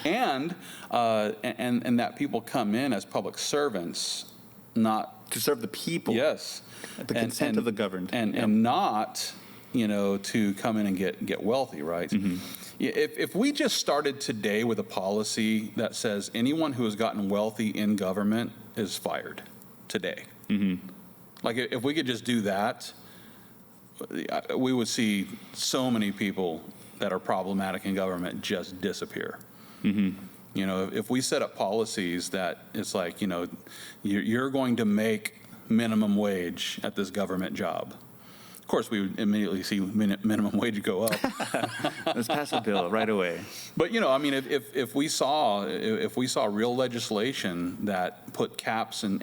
and that people come in as public servants, not to serve the people. Yes, at the consent of the governed, and not to come in and get wealthy, right? Mm-hmm. If we just started today with a policy that says anyone who has gotten wealthy in government is fired today, mm-hmm. like if we could just do that, we would see so many people that are problematic in government just disappear. Mm-hmm. If we set up policies that it's like, you're going to make minimum wage at this government job. Of course, we would immediately see minimum wage go up. Let's pass a bill right away. But if we saw real legislation that put caps and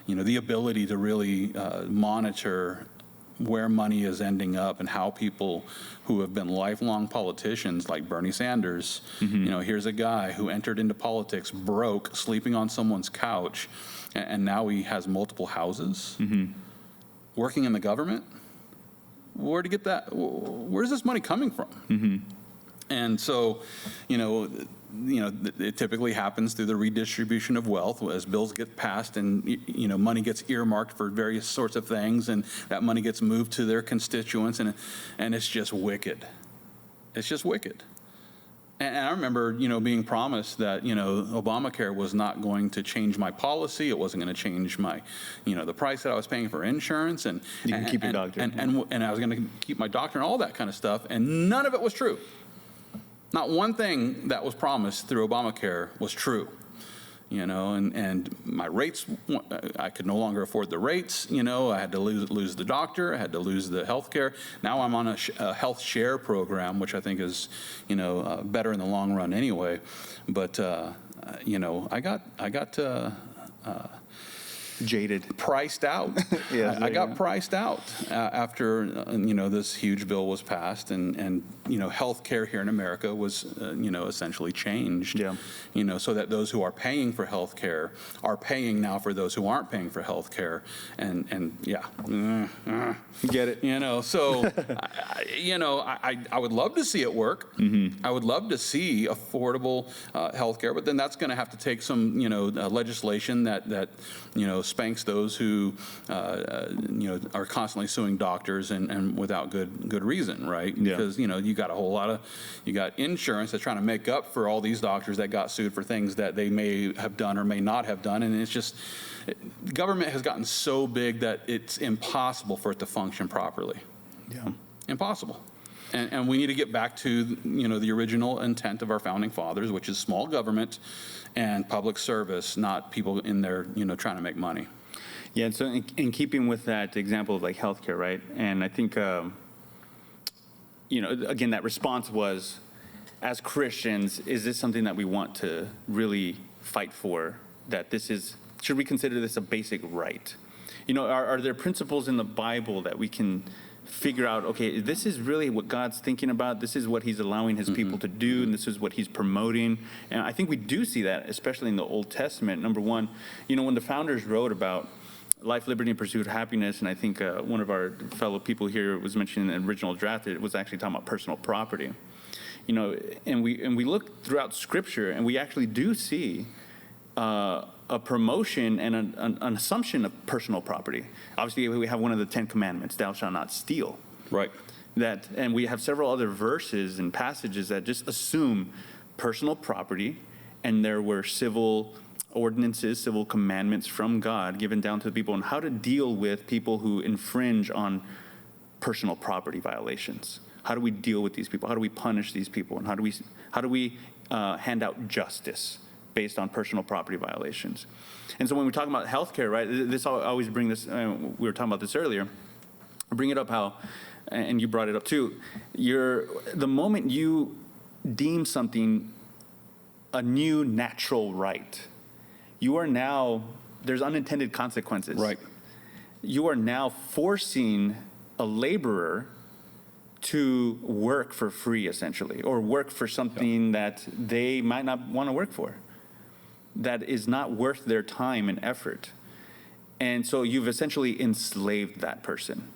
the ability to really monitor where money is ending up and how people who have been lifelong politicians like Bernie Sanders, mm-hmm. Here's a guy who entered into politics broke, sleeping on someone's couch, and now he has multiple houses, mm-hmm. working in the government. Where to get that? Where's this money coming from? Mm-hmm. And so, it typically happens through the redistribution of wealth as bills get passed and, money gets earmarked for various sorts of things, and that money gets moved to their constituents, and it's just wicked. It's just wicked. And I remember, being promised that, Obamacare was not going to change my policy. It wasn't going to change my, the price that I was paying for insurance. And you can keep your doctor. And I was going to keep my doctor and all that kind of stuff. And none of it was true. Not one thing that was promised through Obamacare was true. And my rates, I could no longer afford the rates, I had to lose the doctor, I had to lose the health care. Now I'm on a health share program, which I think is, better in the long run anyway. But, I got jaded, priced out. Yeah, I got priced out after this huge bill was passed, and health care here in America was essentially changed. Yeah. So that those who are paying for health care are paying now for those who aren't paying for health care, and yeah, get it. So I would love to see it work. Mm-hmm. I would love to see affordable health care, but then that's going to have to take some legislation that spanks those who are constantly suing doctors and without good reason, right? Yeah. Because you got insurance that's trying to make up for all these doctors that got sued for things that they may have done or may not have done, and it's just government has gotten so big that it's impossible for it to function properly. Yeah, impossible. And we need to get back to the original intent of our founding fathers, which is small government and public service, not people in there trying to make money. Yeah, and so in keeping with that example of like healthcare, right? And I think again that response was, as Christians, is this something that we want to really fight for? That this is, should we consider this a basic right? You know, are there principles in the Bible that we can figure out, okay, this is really what God's thinking about, this is what he's allowing his people to do, and this is what he's promoting? And I think we do see that, especially in the Old Testament. Number one, you know, when the founders wrote about life, liberty, and pursuit of happiness, and I think one of our fellow people here was mentioning in the original draft, it was actually talking about personal property. You know, and we look throughout Scripture, and we actually do see a promotion and an assumption of personal property. Obviously, we have one of the 10 commandments, thou shalt not steal. Right. That, and we have several other verses and passages that just assume personal property, and there were civil ordinances, civil commandments from God given down to the people on how to deal with people who infringe on personal property violations. How do we deal with these people? How do we punish these people? And how do we hand out justice based on personal property violations? And so when we talk about healthcare, right, this I always bring this, we were talking about this earlier, I bring it up how, and you brought it up too, the moment you deem something a new natural right, you are now, there's unintended consequences. Right. You are now forcing a laborer to work for free, essentially, or work for something that they might not want to work for, that is not worth their time and effort. And so you've essentially enslaved that person.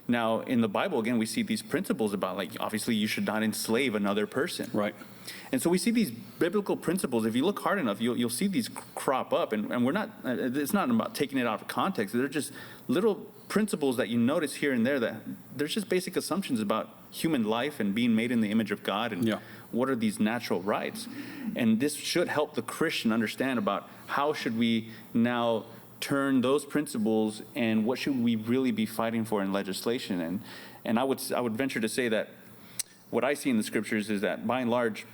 Now, in the Bible, again, we see these principles about, like, obviously you should not enslave another person. Right. And so we see these biblical principles. If you look hard enough, you'll see these crop up. And we're not, it's not about taking it out of context. They're just little principles that you notice here and there, that there's just basic assumptions about human life and being made in the image of God, and what are these natural rights. And this should help the Christian understand about how should we now turn those principles and what should we really be fighting for in legislation. And I would venture to say that what I see in the Scriptures is that, by and large,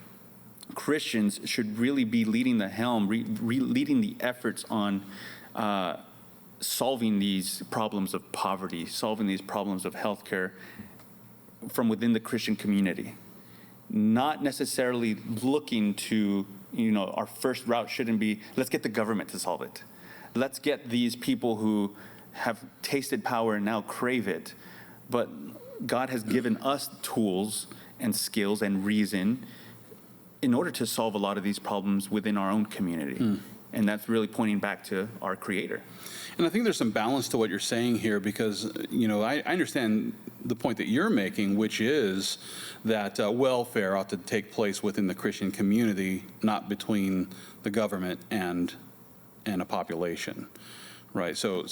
Christians should really be leading the helm, leading the efforts on solving these problems of poverty, solving these problems of healthcare from within the Christian community. Not necessarily looking to, you know, our first route shouldn't be, let's get the government to solve it. Let's get these people who have tasted power and now crave it. But God has given us tools and skills and reason in order to solve a lot of these problems within our own community. And that's really pointing back to our Creator. And I think there's some balance to what you're saying here, because, you know, I understand the point that you're making, which is that welfare ought to take place within the Christian community, not between the government and a population. Right. So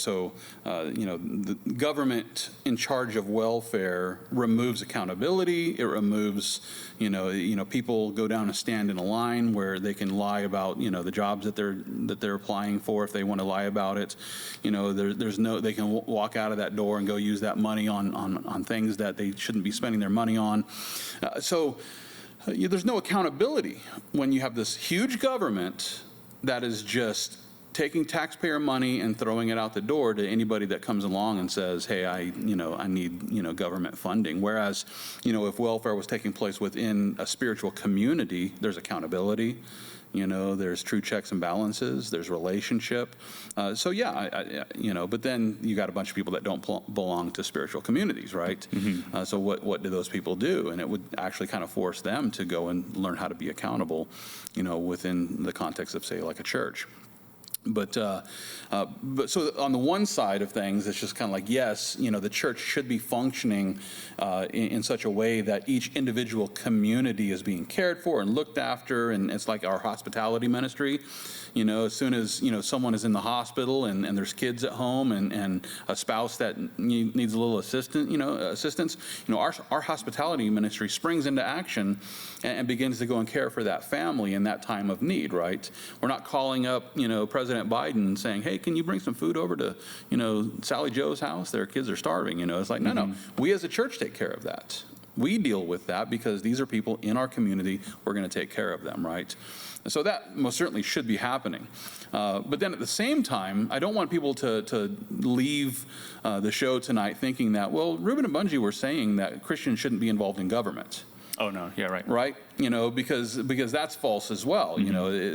you know, the government in charge of welfare removes accountability. It removes, you know, people go down and stand in a line where they can lie about, you know, the jobs that they're applying for, if they want to lie about it. You know, there's no, they can walk out of that door and go use that money on things that they shouldn't be spending their money on. There's no accountability when you have this huge government that is just taking taxpayer money and throwing it out the door to anybody that comes along and says, hey, I need, you know, government funding. Whereas, you know, if welfare was taking place within a spiritual community, there's accountability, you know, there's true checks and balances, there's relationship. You know, but then you got a bunch of people that don't belong to spiritual communities, right? So what do those people do? And it would actually kind of force them to go and learn how to be accountable, you know, within the context of, say, like a church. But so on the one side of things, it's just kind of like, yes, you know, the church should be functioning in such a way that each individual community is being cared for and looked after, and it's like our hospitality ministry. You know, as soon as, you know, someone is in the hospital and there's kids at home and a spouse that needs a little assistance, you know, our hospitality ministry springs into action and begins to go and care for that family in that time of need, right? We're not calling up, you know, President Biden and saying, hey, can you bring some food over to, you know, Sally Joe's house? Their kids are starving, you know. It's like, no, we as a church take care of that. We deal with that because these are people in our community. We're going to take care of them, right? So that most certainly should be happening. But then at the same time, I don't want people to leave the show tonight thinking that, well, Reuben and Bunjee were saying that Christians shouldn't be involved in government. Oh, no. Yeah, right. Right? Because that's false as well.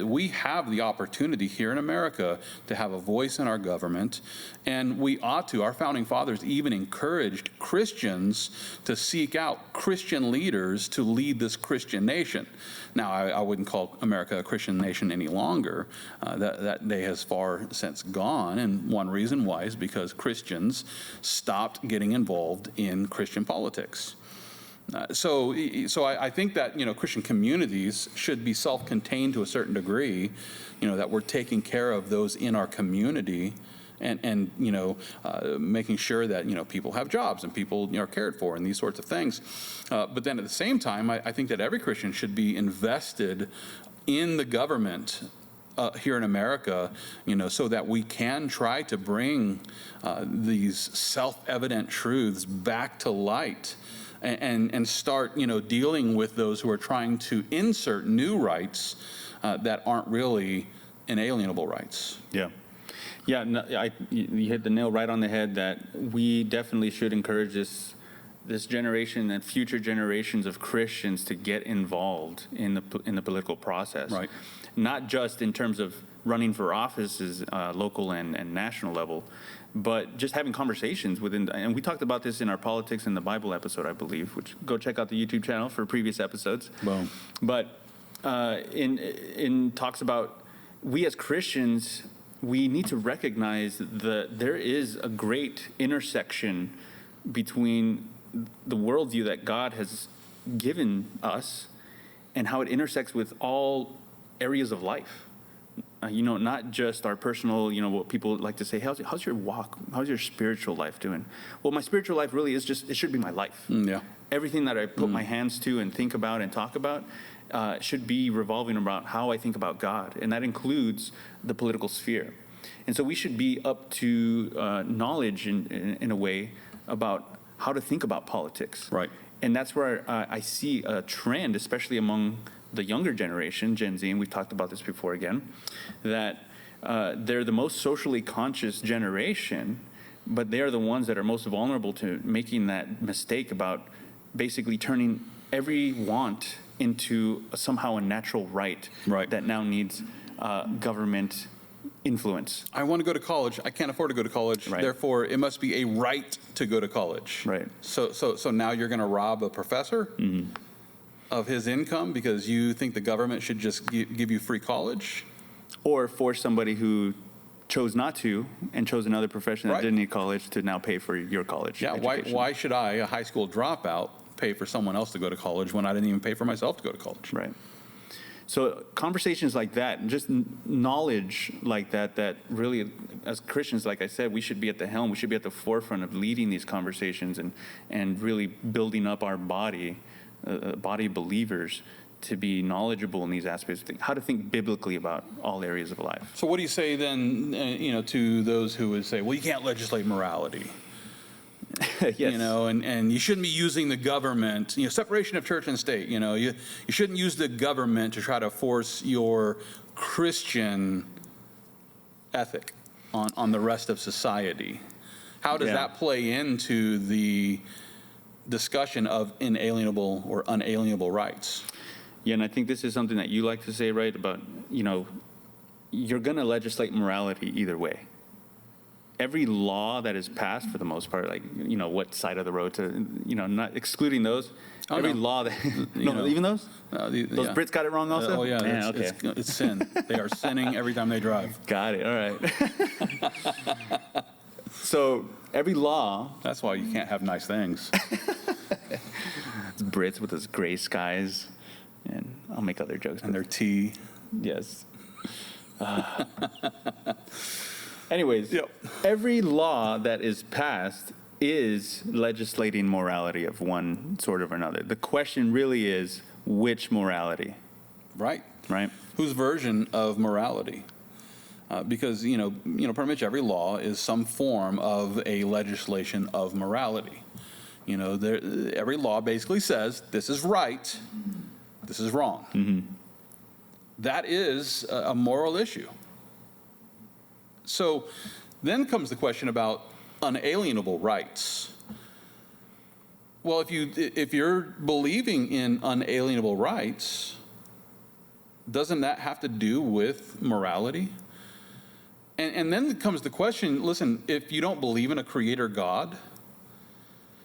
We have the opportunity here in America to have a voice in our government, and we ought to. Our founding fathers even encouraged Christians to seek out Christian leaders to lead this Christian nation. Now, I wouldn't call America a Christian nation any longer. That day has far since gone, and one reason why is because Christians stopped getting involved in Christian politics. So I think that, Christian communities should be self-contained to a certain degree, that we're taking care of those in our community and making sure that, people have jobs and people are cared for and these sorts of things. But then at the same time, I think that every Christian should be invested in the government here in America, so that we can try to bring these self-evident truths back to light. And start, dealing with those who are trying to insert new rights that aren't really inalienable rights. Yeah. Yeah, no, you hit the nail right on the head that we definitely should encourage this generation and future generations of Christians to get involved in the political process. Right. Not just in terms of running for offices, local and national level, but just having conversations within, and we talked about this in our Politics in the Bible episode, I believe, which go check out the YouTube channel for previous episodes. Boom. But in talks about we as Christians, we need to recognize that there is a great intersection between the worldview that God has given us and how it intersects with all areas of life. Not just our personal, what people like to say, how's your walk? How's your spiritual life doing? Well, my spiritual life really is it should be my life. Yeah. Everything that I put my hands to and think about and talk about should be revolving around how I think about God. And that includes the political sphere. And so we should be up to knowledge in a way about how to think about politics. Right. And that's where I see a trend, especially among the younger generation, Gen Z, and we've talked about this before again, that they're the most socially conscious generation, but they are the ones that are most vulnerable to making that mistake about basically turning every want into somehow a natural right. Right. That now needs government influence. I want to go to college. I can't afford to go to college. Right. Therefore, it must be a right to go to college. Right. So now you're going to rob a professor of his income because you think the government should just give you free college? Or force somebody who chose not to and chose another profession that Right. didn't need college to now pay for your college education. Why should I, a high school dropout, pay for someone else to go to college when I didn't even pay for myself to go to college? Right. So conversations like that, just knowledge like that really, as Christians, like I said, we should be at the helm. We should be at the forefront of leading these conversations and really building up our body of believers to be knowledgeable in these aspects, how to think biblically about all areas of life. So what do you say then, to those who would say, well, you can't legislate morality? Yes. And you shouldn't be using the government, separation of church and state, you shouldn't use the government to try to force your Christian ethic on the rest of society. How does that play into the discussion of inalienable or unalienable rights? Yeah, and I think this is something that you like to say, right, about, you're going to legislate morality either way. Every law that is passed, for the most part, like, what side of the road to, not excluding those, law that, even those? Those Brits got it wrong also? Man, okay. It's sin. They are sinning every time they drive. Got it, all right. So every law. That's why you can't have nice things. It's Brits with those gray skies, and I'll make other jokes. And their tea. Yes. Anyways, every law that is passed is legislating morality of one sort or another. The question really is, which morality? Right. Right. Whose version of morality? Because, pretty much every law is some form of a legislation of morality. Every law basically says, this is right, this is wrong. Mm-hmm. That is a moral issue. So then comes the question about unalienable rights. Well, if you're believing in unalienable rights, doesn't that have to do with morality? And then comes the question, listen, if you don't believe in a creator God,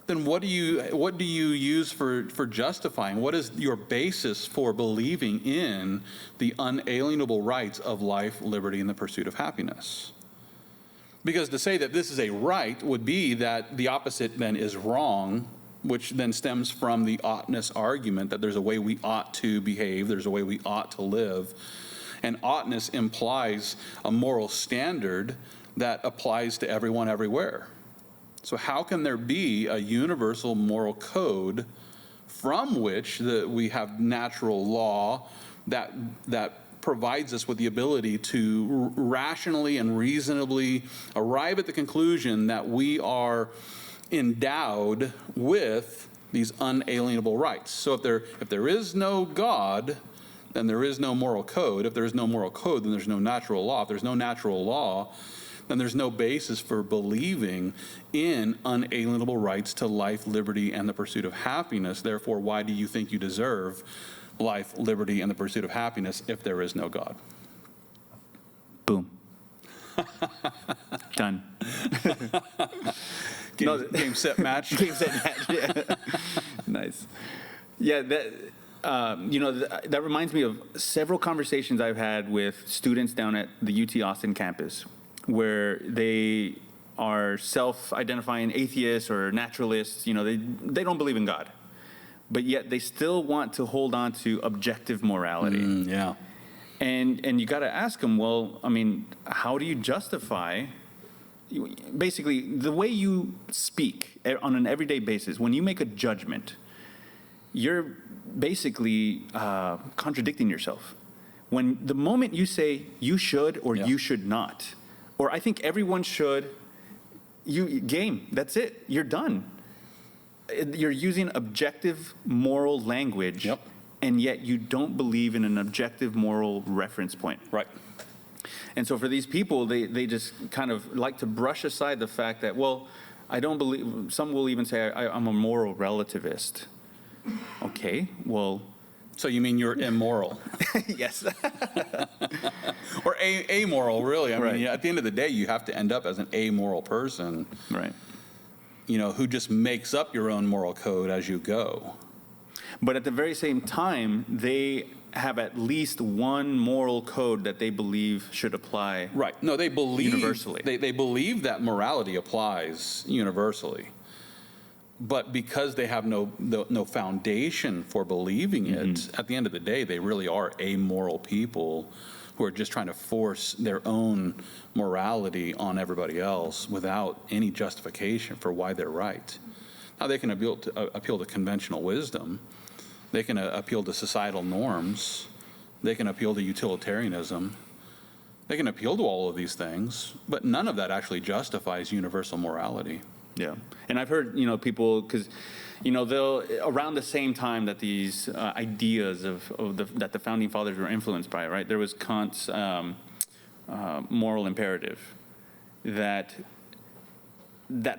then what do you use for justifying? What is your basis for believing in the unalienable rights of life, liberty, and the pursuit of happiness? Because to say that this is a right would be that the opposite then is wrong, which then stems from the oughtness argument that there's a way we ought to behave, there's a way we ought to live. And oughtness implies a moral standard that applies to everyone everywhere. So how can there be a universal moral code from which we have natural law that provides us with the ability to rationally and reasonably arrive at the conclusion that we are endowed with these unalienable rights? So if there is no God, then there is no moral code. If there is no moral code, then there's no natural law. If there's no natural law, then there's no basis for believing in unalienable rights to life, liberty, and the pursuit of happiness. Therefore, why do you think you deserve life, liberty, and the pursuit of happiness if there is no God? Boom. Done. Game, set, match. Game, set, match. Yeah. Nice. Yeah, that reminds me of several conversations I've had with students down at the UT Austin campus, where they are self-identifying atheists or naturalists. They don't believe in God, but yet they still want to hold on to objective morality. Yeah. And you got to ask them, well, I mean, how do you justify, basically, the way you speak on an everyday basis, when you make a judgment, you're basically contradicting yourself. When the moment you say you should or you should not, or I think everyone should, game, that's it, you're done. You're using objective moral language, and yet you don't believe in an objective moral reference point. Right. And so for these people, they just kind of like to brush aside the fact that, well, I don't believe, some will even say I'm a moral relativist. Okay, well. So you mean you're immoral? Yes. Or amoral, really. I Right. mean, at the end of the day, you have to end up as an amoral person. Right. Who just makes up your own moral code as you go. But at the very same time, they have at least one moral code that they believe should apply. Right. No, they believe universally. They believe that morality applies universally. But because they have no foundation for believing it, at the end of the day, they really are amoral people who are just trying to force their own morality on everybody else without any justification for why they're right. Now, they can appeal to conventional wisdom. They can appeal to societal norms. They can appeal to utilitarianism. They can appeal to all of these things, but none of that actually justifies universal morality. Yeah, and I've heard, people, because, they'll, around the same time that these ideas that the founding fathers were influenced by, right? There was Kant's moral imperative that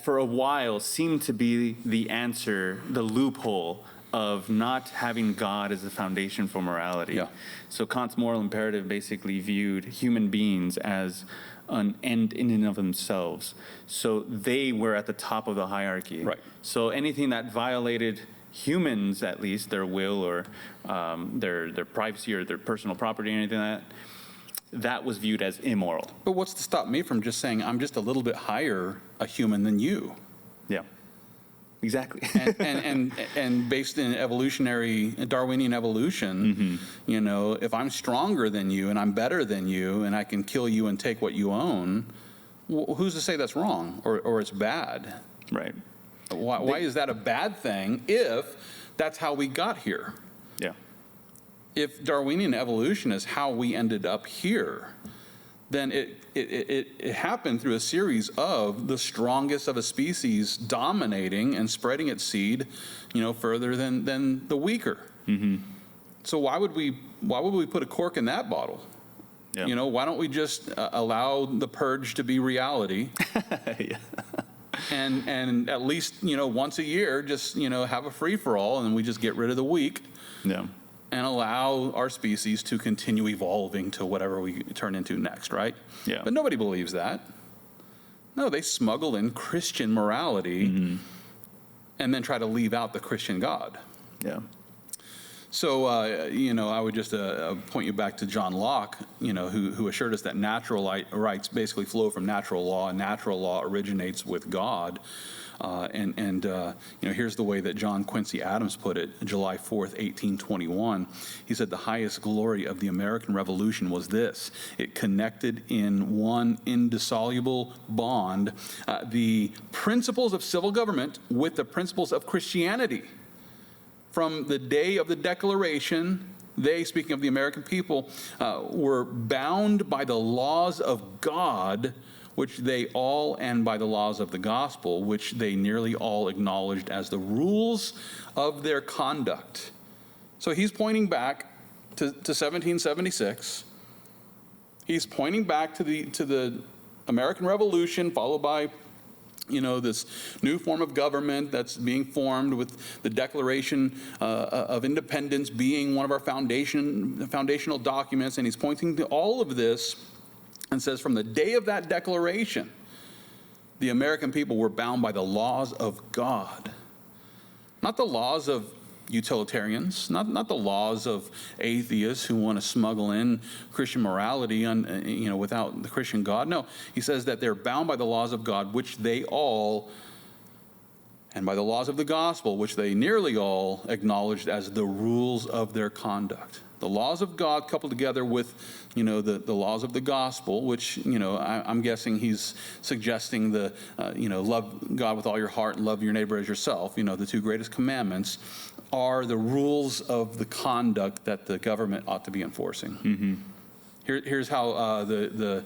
for a while seemed to be the answer, the loophole of not having God as the foundation for morality. Yeah. So Kant's moral imperative basically viewed human beings as an end in and of themselves. So they were at the top of the hierarchy. Right. So anything that violated humans, at least, their will or their privacy or their personal property or anything like that was viewed as immoral. But what's to stop me from just saying I'm just a little bit higher a human than you? Yeah. Exactly. and based in Darwinian evolution, if I'm stronger than you and I'm better than you and I can kill you and take what you own, who's to say that's wrong or it's bad? Right. Why is that a bad thing if that's how we got here? Yeah. If Darwinian evolution is how we ended up here, then it happened through a series of the strongest of a species dominating and spreading its seed, further than the weaker. Mm-hmm. So why would we put a cork in that bottle? Yeah. Why don't we just allow the purge to be reality? Yeah. and at least, once a year, just, have a free-for-all, and we just get rid of the weak. Yeah. And allow our species to continue evolving to whatever we turn into next, right? Yeah. But nobody believes that. No, they smuggle in Christian morality and then try to leave out the Christian God. Yeah. So, I would just point you back to John Locke, who assured us that natural rights basically flow from natural law, and natural law originates with God. Here's the way that John Quincy Adams put it, July 4th, 1821. He said, "The highest glory of the American Revolution was this: it connected in one indissoluble bond the principles of civil government with the principles of Christianity. From the day of the Declaration, they," speaking of the American people, "were bound by the laws of God, which they all, and by the laws of the gospel, which they nearly all acknowledged as the rules of their conduct." So he's pointing back to 1776. He's pointing back to the American Revolution, followed by this new form of government that's being formed, with the Declaration of Independence being one of our foundational documents. And he's pointing to all of this and says, from the day of that declaration, the American people were bound by the laws of God, not the laws of utilitarians, not the laws of atheists who want to smuggle in Christian morality without the Christian God. No, he says that they're bound by the laws of God, which they all, and by the laws of the gospel, which they nearly all acknowledged as the rules of their conduct. The laws of God coupled together with, the laws of the gospel, which, I'm guessing he's suggesting love God with all your heart and love your neighbor as yourself, the two greatest commandments, are the rules of the conduct that the government ought to be enforcing. Mm-hmm. Here's how the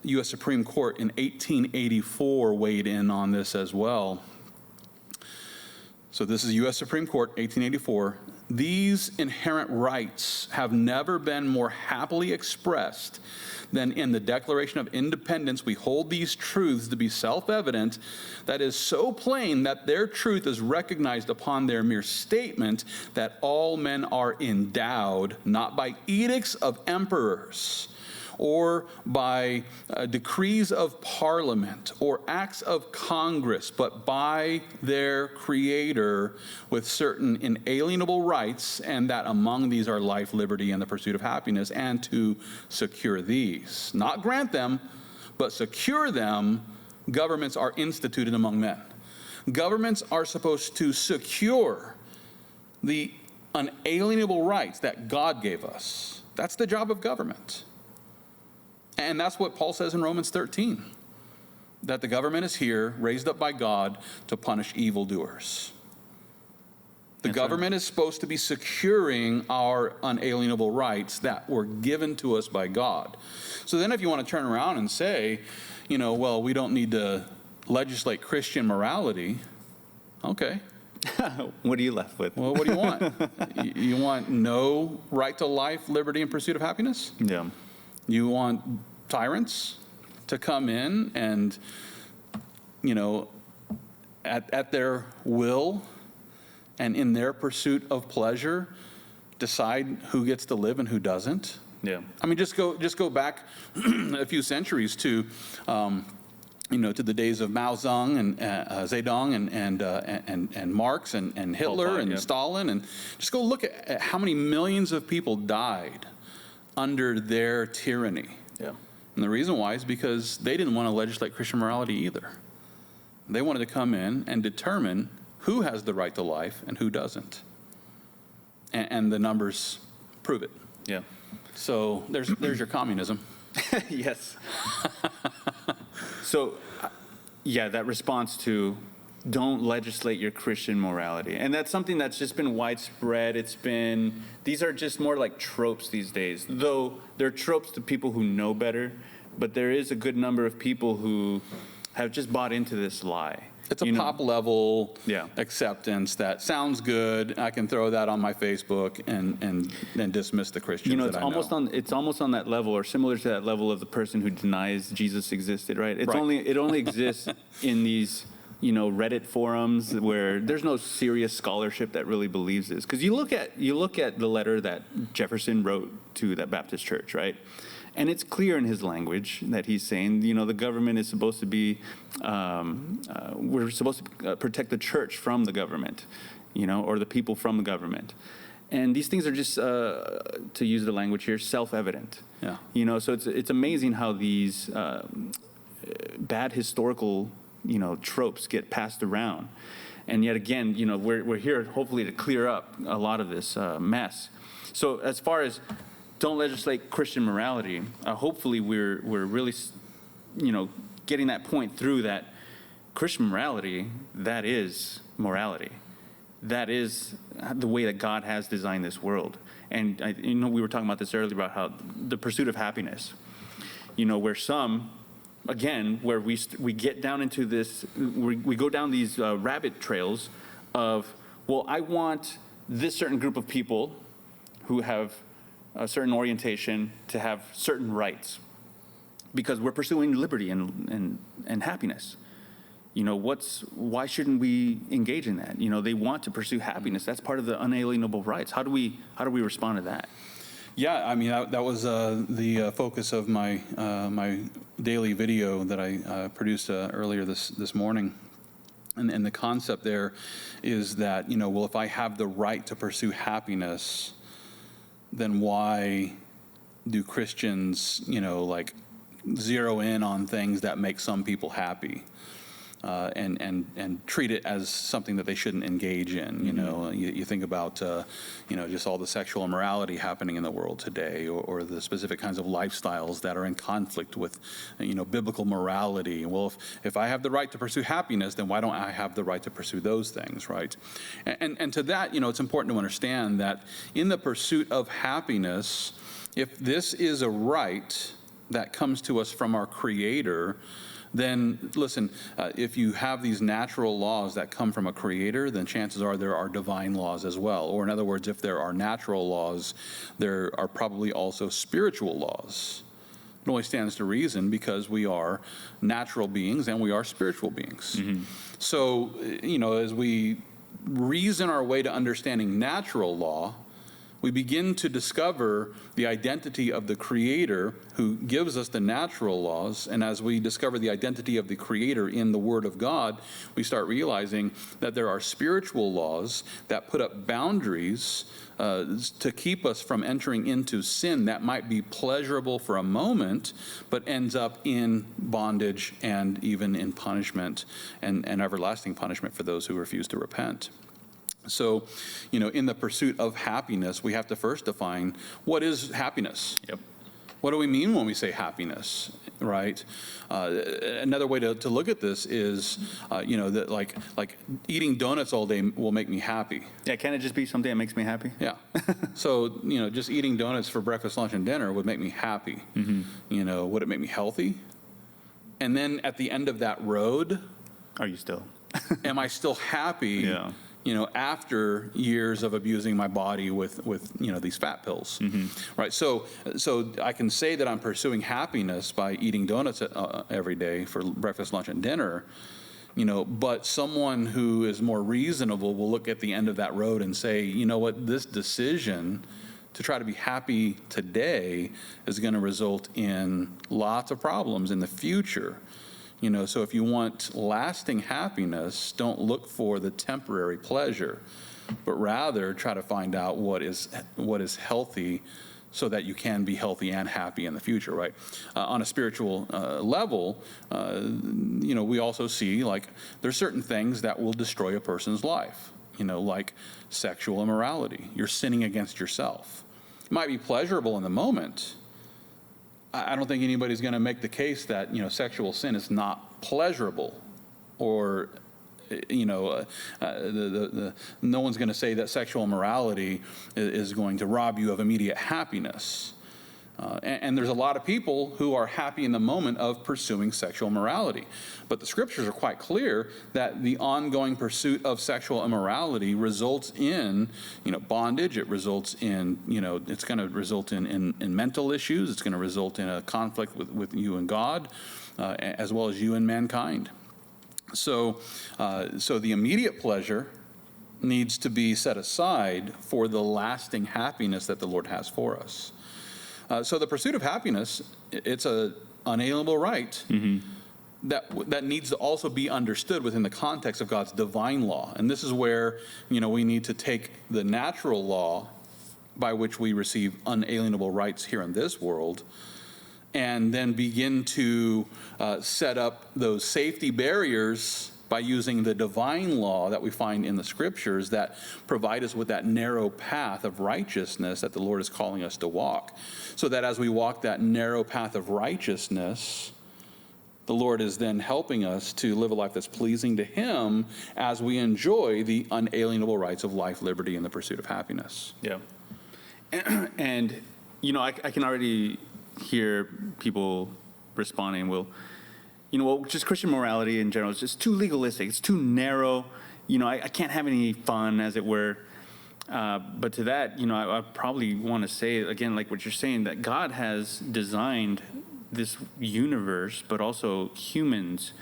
U.S. Supreme Court in 1884 weighed in on this as well. So this is U.S. Supreme Court, 1884. "These inherent rights have never been more happily expressed than in the Declaration of Independence. We hold these truths to be self-evident, that is so plain that their truth is recognized upon their mere statement, that all men are endowed, not by edicts of emperors, or by decrees of Parliament or acts of Congress, but by their Creator with certain inalienable rights, and that among these are life, liberty, and the pursuit of happiness, and to secure these, not grant them, but secure them, governments are instituted among men." Governments are supposed to secure the unalienable rights that God gave us. That's the job of government. And that's what Paul says in Romans 13, that the government is here, raised up by God to punish evildoers. The government is supposed to be securing our unalienable rights that were given to us by God. So then if you want to turn around and say, well, we don't need to legislate Christian morality, okay. What are you left with? Well, what do you want? You want no right to life, liberty, and pursuit of happiness? Yeah. You want tyrants to come in and, at their will and in their pursuit of pleasure, decide who gets to live and who doesn't? Yeah. I mean, just go back a few centuries to the days of Mao Zedong and Zedong and Marx and Hitler and Stalin, and just go look at how many millions of people died under their tyranny. Yeah. And the reason why is because they didn't want to legislate Christian morality either. They wanted to come in and determine who has the right to life and who doesn't. And the numbers prove it. Yeah. So there's your communism. Yes. So, that response to don't legislate your Christian morality. And that's something that's just been widespread. These are just more like tropes these days, though they're tropes to people who know better, but there is a good number of people who have just bought into this lie. It's a pop level acceptance that sounds good. I can throw that on my Facebook and then dismiss the Christians it's almost on that level, or similar to that level of the person who denies Jesus existed, right? It only exists in these Reddit forums where there's no serious scholarship that really believes this. Because you look at the letter that Jefferson wrote to that Baptist church, right? And it's clear in his language that he's saying, the government is supposed to be, we're supposed to protect the church from the government, or the people from the government. And these things are just, to use the language here, self-evident. Yeah. So it's amazing how these bad historical, tropes get passed around. And yet again, we're here hopefully to clear up a lot of this mess. So as far as don't legislate Christian morality, hopefully we're really, getting that point through that Christian morality, that is morality. That is the way that God has designed this world. And we were talking about this earlier about how the pursuit of happiness, where some, again, where we get down into this, we go down these rabbit trails of, well, I want this certain group of people who have a certain orientation to have certain rights because we're pursuing liberty and happiness. Why shouldn't we engage in that? They want to pursue happiness. That's part of the unalienable rights. How do we respond to that? Yeah, I mean, that was the focus of my my daily video that I produced earlier this morning. And the concept there is that, well, if I have the right to pursue happiness, then why do Christians, zero in on things that make some people happy? And treat it as something that they shouldn't engage in. You think about, just all the sexual immorality happening in the world today, or the specific kinds of lifestyles that are in conflict with, biblical morality. Well, if I have the right to pursue happiness, then why don't I have the right to pursue those things, right? And to that, it's important to understand that in the pursuit of happiness, if this is a right that comes to us from our Creator, then listen, if you have these natural laws that come from a creator, then chances are there are divine laws as well. Or in other words, if there are natural laws, there are probably also spiritual laws. It only stands to reason because we are natural beings and we are spiritual beings. Mm-hmm. So, as we reason our way to understanding natural law, we begin to discover the identity of the Creator who gives us the natural laws. And as we discover the identity of the Creator in the Word of God, we start realizing that there are spiritual laws that put up boundaries to keep us from entering into sin that might be pleasurable for a moment, but ends up in bondage and even in punishment and everlasting punishment for those who refuse to repent. So, in the pursuit of happiness, we have to first define what is happiness. Yep. What do we mean when we say happiness, right? Another way to look at this is, that like eating donuts all day will make me happy. Yeah, can it just be something that makes me happy? Yeah. So, just eating donuts for breakfast, lunch, and dinner would make me happy. Mm-hmm. Would it make me healthy? And then at the end of that road, are you still? Am I still happy? Yeah. After years of abusing my body with these fat pills, mm-hmm. right? So I can say that I'm pursuing happiness by eating donuts every day for breakfast, lunch, and dinner, but someone who is more reasonable will look at the end of that road and say, this decision to try to be happy today is going to result in lots of problems in the future. So if you want lasting happiness, don't look for the temporary pleasure, but rather try to find out what is healthy so that you can be healthy and happy in the future, right? On a spiritual level, we also see there's certain things that will destroy a person's life, like sexual immorality. You're sinning against yourself. It might be pleasurable in the moment. I don't think anybody's going to make the case that, sexual sin is not pleasurable, or, no one's going to say that sexual immorality is going to rob you of immediate happiness. And there's a lot of people who are happy in the moment of pursuing sexual immorality. But the scriptures are quite clear that the ongoing pursuit of sexual immorality results in, bondage. It results in, it's going to result in mental issues. It's going to result in a conflict with you and God, as well as you and mankind. So the immediate pleasure needs to be set aside for the lasting happiness that the Lord has for us. So the pursuit of happiness, it's an unalienable right that needs to also be understood within the context of God's divine law. And this is where, we need to take the natural law by which we receive unalienable rights here in this world and then begin to set up those safety barriers by using the divine law that we find in the scriptures that provide us with that narrow path of righteousness that the Lord is calling us to walk. So that as we walk that narrow path of righteousness, the Lord is then helping us to live a life that's pleasing to Him as we enjoy the unalienable rights of life, liberty, and the pursuit of happiness. Yeah. And I can already hear people responding, just Christian morality in general is just too legalistic. It's too narrow. I can't have any fun, as it were. But to that, I probably want to say, again, like what you're saying, that God has designed this universe, but also humans,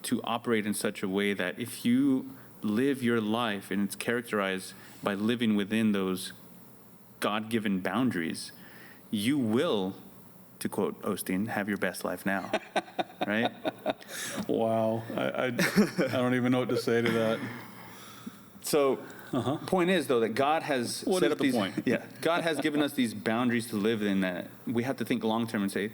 to operate in such a way that if you live your life and it's characterized by living within those God-given boundaries, you will, to quote Osteen, have your best life now, right? Wow. I don't even know what to say to that. So, point is, though, that God has What set is up the these. point? Yeah, God has given us these boundaries to live in that we have to think long term and say,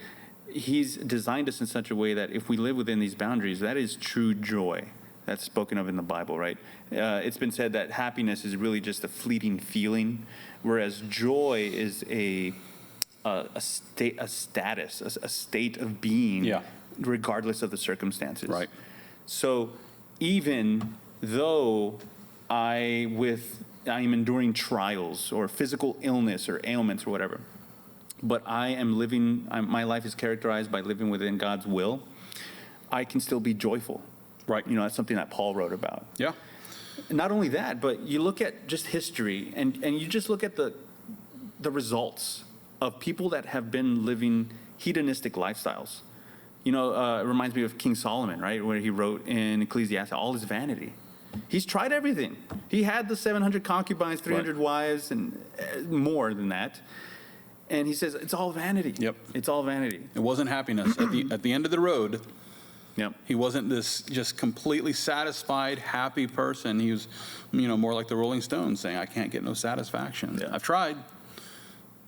He's designed us in such a way that if we live within these boundaries, that is true joy. That's spoken of in the Bible, right? It's been said that happiness is really just a fleeting feeling, whereas joy is a status, a state of being, regardless of the circumstances. Right. So even though I am enduring trials or physical illness or ailments or whatever, but I am living, my life is characterized by living within God's will, I can still be joyful. Right. That's something that Paul wrote about. Yeah. Not only that, but you look at just history and you just look at the results of people that have been living hedonistic lifestyles. It reminds me of King Solomon, right? Where he wrote in Ecclesiastes, all is vanity. He's tried everything. He had the 700 concubines, 300 wives, and more than that. And he says, it's all vanity. Yep. It's all vanity. It wasn't happiness. At the end of the road, Yep. he wasn't this just completely satisfied, happy person. He was, more like the Rolling Stones saying, I can't get no satisfaction. Yeah. I've tried,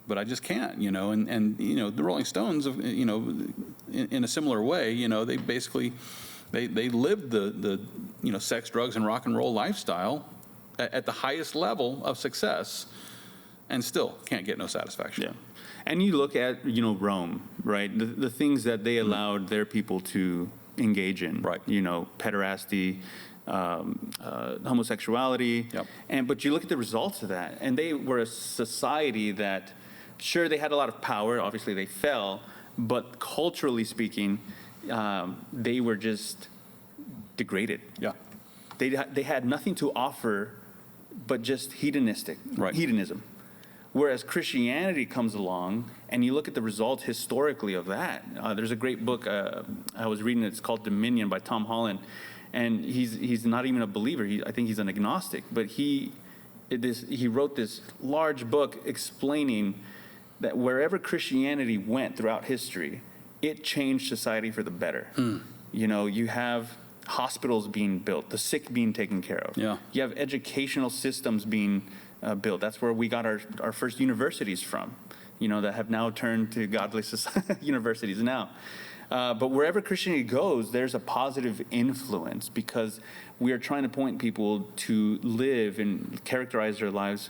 but I just can't, And the Rolling Stones, in a similar way, they basically, they lived the sex, drugs, and rock and roll lifestyle at the highest level of success and still can't get no satisfaction. Yeah. And you look at, Rome, right? The things that they allowed their people to engage in, Right. Pederasty, homosexuality. Yep. But you look at the results of that, and they were a society that, sure, they had a lot of power. Obviously, they fell, but culturally speaking, they were just degraded. Yeah. They had nothing to offer but just hedonism. Whereas Christianity comes along, and you look at the results historically of that. There's a great book I was reading. It's called Dominion by Tom Holland, and he's not even a believer. I think he's an agnostic, but he wrote this large book explaining that wherever Christianity went throughout history, it changed society for the better. You have hospitals being built, the sick being taken care of. Yeah. You have educational systems being built. That's where we got our first universities from, that have now turned to godly universities now. But wherever Christianity goes, there's a positive influence because we are trying to point people to live and characterize their lives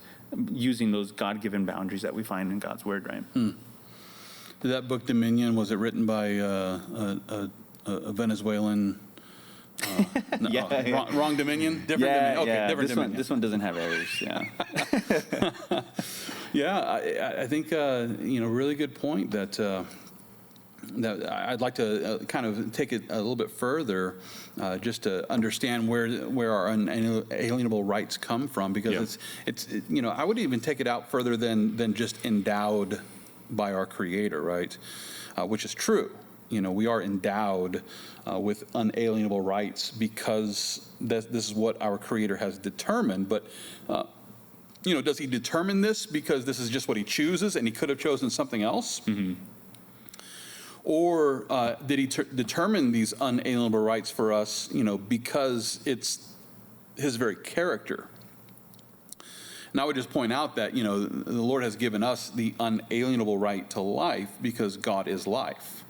using those God-given boundaries that we find in God's Word, right? That book, Dominion, was it written by a Venezuelan No, Yeah. wrong dominion? Different Yeah, dominion. Okay, yeah. different This dominion. one, this one doesn't have errors. Yeah. Yeah, I think, really good point that I'd like to kind of take it a little bit further, just to understand where our unalienable rights come from, because I would even take it out further than just endowed by our Creator, right? Which is true. We are endowed with unalienable rights because this is what our Creator has determined. But does He determine this because this is just what He chooses and He could have chosen something else? Mm-hmm. Or did He determine these unalienable rights for us, because it's His very character? And I would just point out that, the Lord has given us the unalienable right to life because God is life,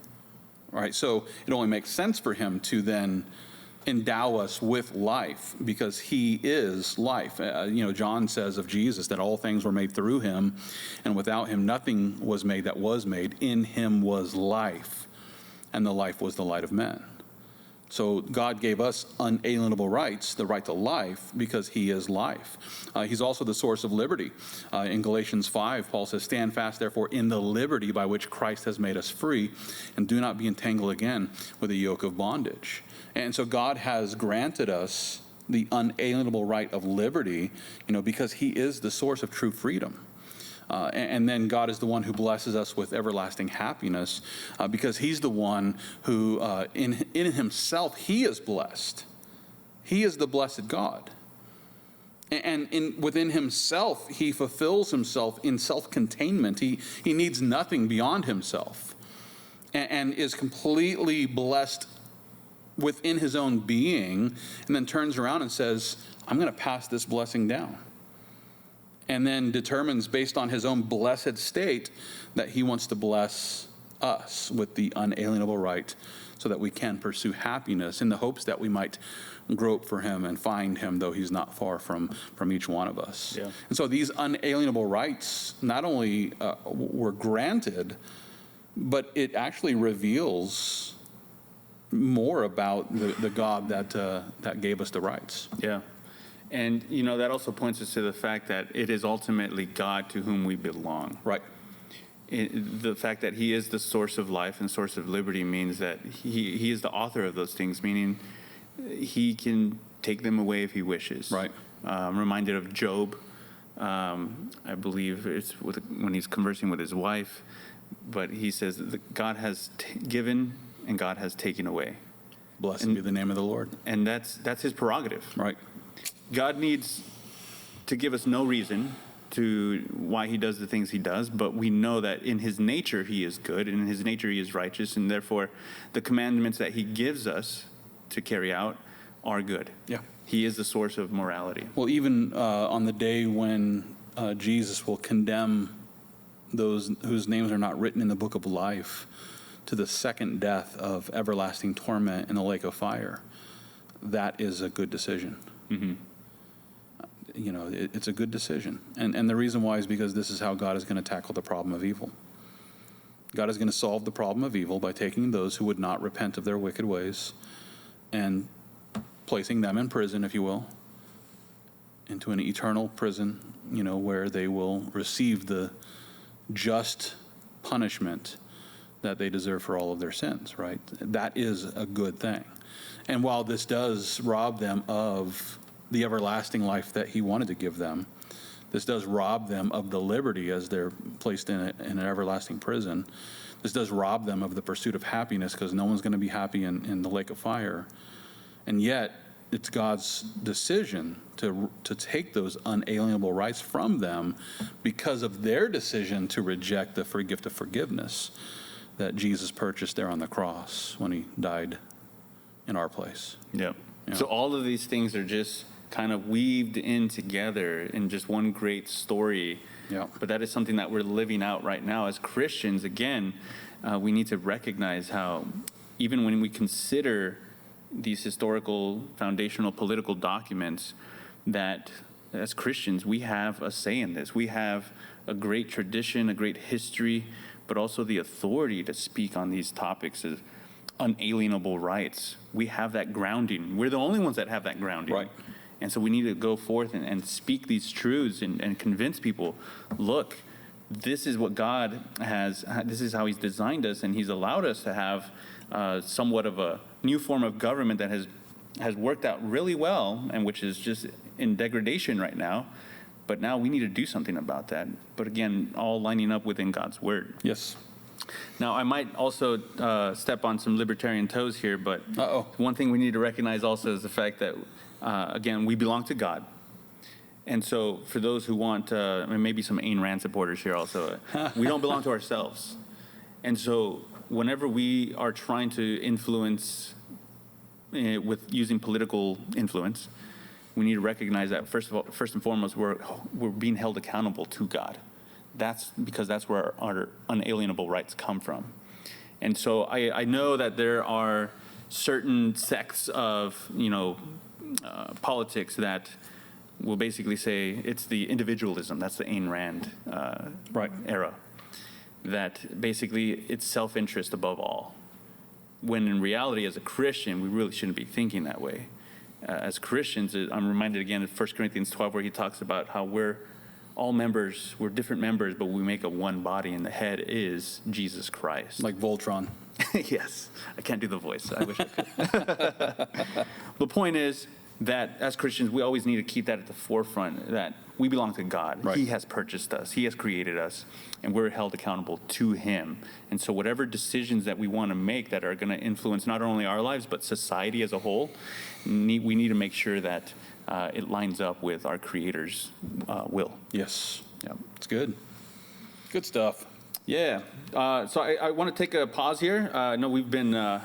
right? So it only makes sense for Him to then endow us with life because He is life. John says of Jesus that all things were made through Him, and without Him nothing was made that was made. In Him was life, and the life was the light of men. So God gave us unalienable rights, the right to life, because He is life. He's also the source of liberty. In Galatians 5, Paul says, "Stand fast, therefore, in the liberty by which Christ has made us free, and do not be entangled again with a yoke of bondage." And so God has granted us the unalienable right of liberty, because He is the source of true freedom. And then God is the one who blesses us with everlasting happiness, because He's the one who, in Himself, He is blessed. He is the blessed God. And within Himself, He fulfills Himself in self-containment. He needs nothing beyond Himself, and is completely blessed within His own being, and then turns around and says, I'm going to pass this blessing down. And then determines based on His own blessed state that He wants to bless us with the unalienable right so that we can pursue happiness in the hopes that we might grope for Him and find Him, though He's not far from each one of us. Yeah. And so these unalienable rights not only were granted, but it actually reveals more about the God that gave us the rights. Yeah. And, that also points us to the fact that it is ultimately God to whom we belong. Right. The fact that He is the source of life and source of liberty means that He is the author of those things, meaning He can take them away if He wishes. Right. I'm reminded of Job. I believe it's when he's conversing with his wife, but he says that God has given and God has taken away. Blessed be the name of the Lord. And that's His prerogative. Right. God needs to give us no reason to why He does the things He does, but we know that in His nature He is good, and in His nature He is righteous, and therefore the commandments that He gives us to carry out are good. Yeah. He is the source of morality. Well, even on the day when Jesus will condemn those whose names are not written in the book of life to the second death of everlasting torment in the lake of fire, that is a good decision. Mm-hmm. It's a good decision. And the reason why is because this is how God is going to tackle the problem of evil. God is going to solve the problem of evil by taking those who would not repent of their wicked ways and placing them in prison, if you will, into an eternal prison, where they will receive the just punishment that they deserve for all of their sins, right? That is a good thing. And while this does rob them of the everlasting life that He wanted to give them, this does rob them of the liberty as they're placed in an everlasting prison. This does rob them of the pursuit of happiness because no one's going to be happy in the lake of fire. And yet, it's God's decision to take those unalienable rights from them because of their decision to reject the free gift of forgiveness that Jesus purchased there on the cross when He died in our place. Yep. Yeah. So all of these things are just kind of weaved in together in just one great story. Yeah. But that is something that we're living out right now as Christians. Again, we need to recognize how even when we consider these historical, foundational, political documents, that as Christians, we have a say in this. We have a great tradition, a great history, but also the authority to speak on these topics unalienable rights. We have that grounding. We're the only ones that have that grounding. Right. And so we need to go forth and speak these truths and convince people, look, this is what God has, this is how he's designed us, and he's allowed us to have somewhat of a new form of government that has worked out really well, and which is just in degradation right now. But now we need to do something about that. But again, all lining up within God's word. Yes. Now, I might also step on some libertarian toes here, but one thing we need to recognize also is the fact that, again, we belong to God. And so for those who want, maybe some Ayn Rand supporters here also, we don't belong to ourselves. And so whenever we are trying to influence with using political influence, we need to recognize that first and foremost, we're being held accountable to God. That's because that's where our unalienable rights come from. And so I know that there are certain sects of politics that will basically say it's the individualism. That's the Ayn Rand era. That basically it's self-interest above all. When in reality, as a Christian, we really shouldn't be thinking that way. As Christians, I'm reminded again of 1 Corinthians 12, where he talks about how we're all members, we're different members, but we make a one body, and the head is Jesus Christ. Like Voltron. Yes. I can't do the voice. I wish I could. The point is that as Christians, we always need to keep that at the forefront, that we belong to God. Right. He has purchased us. He has created us, and we're held accountable to him. And so whatever decisions that we want to make that are going to influence not only our lives, but society as a whole, we need to make sure that it lines up with our Creator's will. Yes. Yeah. It's good. Good stuff. Yeah. So I want to take a pause here. I know we've been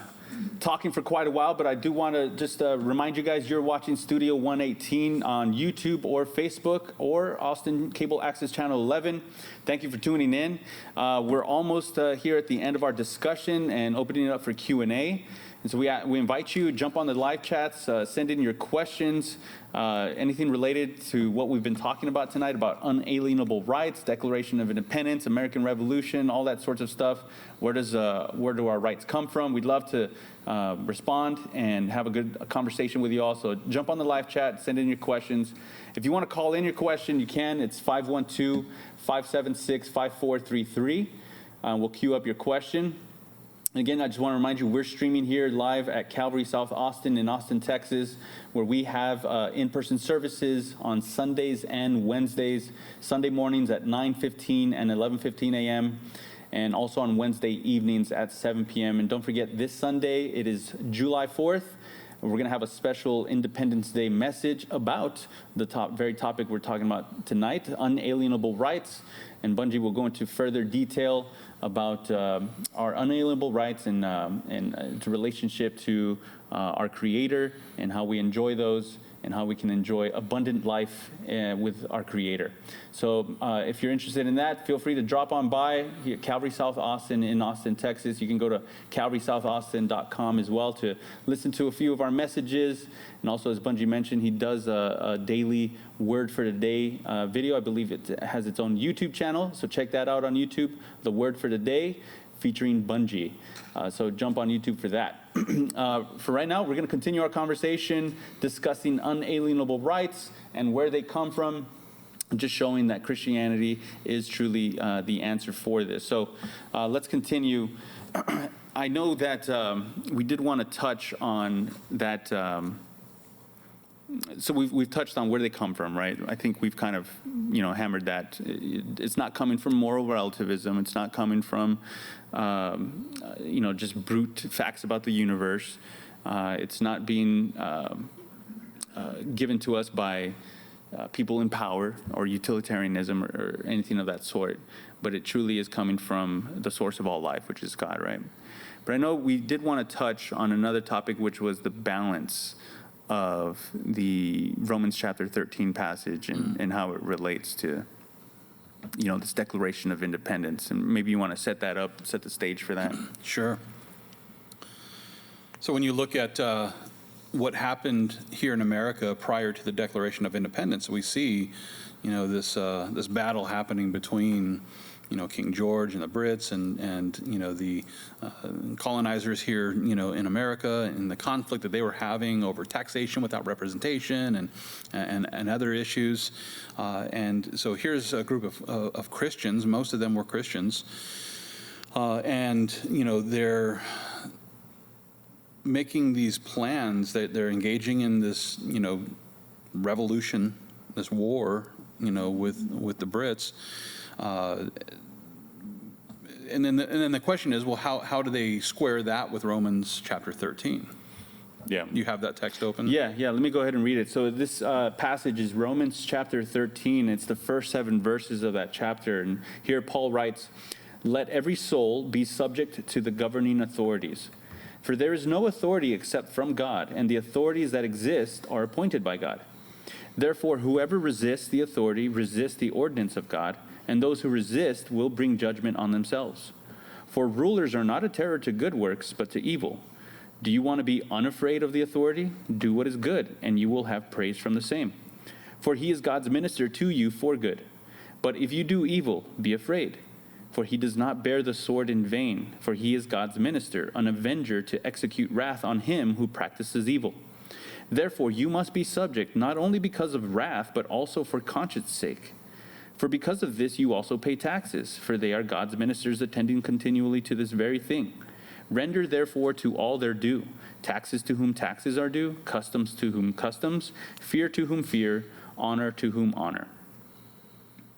talking for quite a while, but I do want to just remind you guys, you're watching Studio 118 on YouTube or Facebook or Austin Cable Access Channel 11. Thank you for tuning in. We're almost here at the end of our discussion and opening it up for Q&A. And so we invite you, jump on the live chats, send in your questions, anything related to what we've been talking about tonight, about unalienable rights, Declaration of Independence, American Revolution, all that sorts of stuff. Where do our rights come from? We'd love to respond and have a good conversation with you all. So jump on the live chat, send in your questions. If you want to call in your question, you can. It's 512-576-5433. We'll queue up your question. Again, I just want to remind you, we're streaming here live at Calvary South Austin in Austin, Texas, where we have in-person services on Sundays and Wednesdays, Sunday mornings at 9:15 and 11:15 a.m., and also on Wednesday evenings at 7 p.m. And don't forget, this Sunday, it is July 4th. We're going to have a special Independence Day message about the very topic we're talking about tonight, unalienable rights. And Bunjee will go into further detail about our unalienable rights and its relationship to our Creator and how we enjoy those and how we can enjoy abundant life with our Creator. So if you're interested in that, feel free to drop on by here at Calvary South Austin in Austin, Texas. You can go to calvarysouthAustin.com as well to listen to a few of our messages. And also, as Bunjee mentioned, he does a daily Word for the Day video. I believe it has its own YouTube channel, so check that out on YouTube, the Word for the Day, featuring Bunjee. So jump on YouTube for that. For right now, we're going to continue our conversation discussing unalienable rights and where they come from, just showing that Christianity is truly the answer for this. So let's continue. I know that we did want to touch on that. So we've touched on where they come from, right? I think we've kind of, hammered that. It's not coming from moral relativism. It's not coming from, just brute facts about the universe. It's not being given to us by people in power or utilitarianism or anything of that sort. But it truly is coming from the source of all life, which is God, right? But I know we did want to touch on another topic, which was the balance of the Romans chapter 13 passage and how it relates to, this Declaration of Independence. And maybe you want to set the stage for that. Sure. So when you look at what happened here in America prior to the Declaration of Independence, we see, this battle happening between King George and the Brits and the colonizers here, in America, and the conflict that they were having over taxation without representation and other issues. And so here's a group of Christians. Most of them were Christians. And they're making these plans, that they're engaging in this, revolution, this war, with the Brits. And then the question is, well, how do they square that with Romans chapter 13? Yeah. You have that text open? Yeah. Let me go ahead and read it. So this passage is Romans chapter 13. It's the first 7 verses of that chapter. And here Paul writes, "Let every soul be subject to the governing authorities. For there is no authority except from God, and the authorities that exist are appointed by God. Therefore, whoever resists the authority resists the ordinance of God, and those who resist will bring judgment on themselves. For rulers are not a terror to good works, but to evil. Do you want to be unafraid of the authority? Do what is good, and you will have praise from the same. For he is God's minister to you for good. But if you do evil, be afraid. For he does not bear the sword in vain, for he is God's minister, an avenger to execute wrath on him who practices evil. Therefore you must be subject, not only because of wrath, but also for conscience sake. For because of this you also pay taxes, for they are God's ministers attending continually to this very thing. Render therefore to all their due, taxes to whom taxes are due, customs to whom customs, fear to whom fear, honor to whom honor."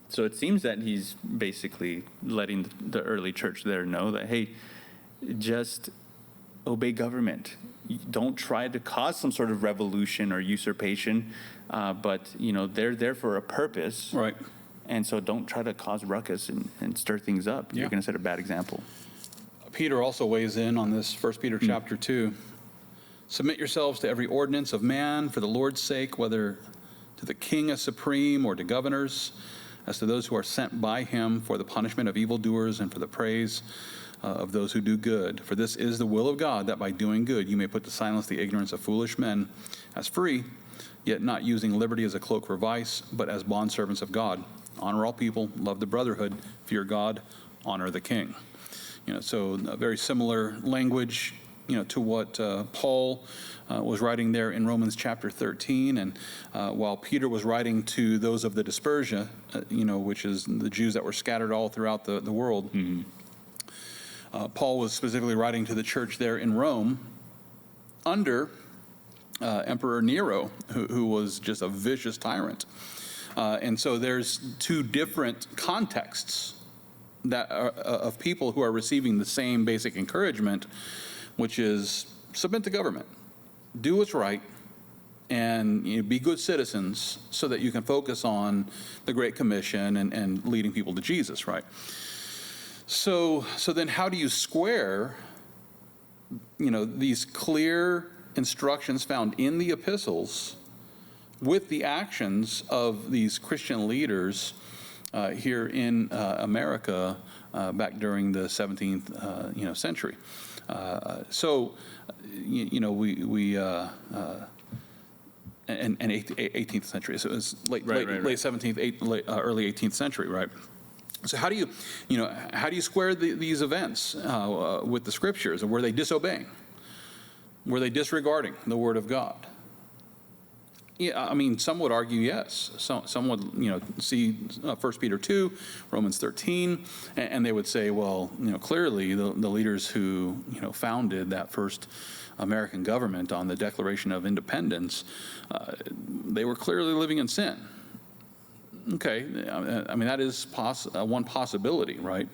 So it seems that he's basically letting the early church there know that, hey, just obey government. Don't try to cause some sort of revolution or usurpation, but they're there for a purpose. Right. And so don't try to cause ruckus and stir things up. Yeah. You're going to set a bad example. Peter also weighs in on this, 1 Peter chapter 2. "Submit yourselves to every ordinance of man for the Lord's sake, whether to the king as supreme or to governors, as to those who are sent by him for the punishment of evildoers and for the praise of those who do good. For this is the will of God, that by doing good you may put to silence the ignorance of foolish men, as free, yet not using liberty as a cloak for vice, but as bondservants of God. Honor all people, love the brotherhood, fear God, honor the king." So a very similar language, to what Paul was writing there in Romans chapter 13. And while Peter was writing to those of the dispersia, which is the Jews that were scattered all throughout the world, Paul was specifically writing to the church there in Rome under Emperor Nero, who was just a vicious tyrant. And so there's 2 different contexts that are, of people who are receiving the same basic encouragement, which is submit to government, do what's right, and be good citizens so that you can focus on the Great Commission and leading people to Jesus, right? So then how do you square, these clear instructions found in the epistles with the actions of these Christian leaders here in America back during the 17th century? And 18th century, so it was late 17th, early 18th century, right? So how do you square these events with the scriptures? Were they disobeying? Were they disregarding the word of God? Yeah, I mean, some would argue yes. Some would, see 1 Peter 2, Romans 13, and they would say, well, clearly the leaders who, founded that first American government on the Declaration of Independence, they were clearly living in sin. Okay, I mean, that is one possibility, right?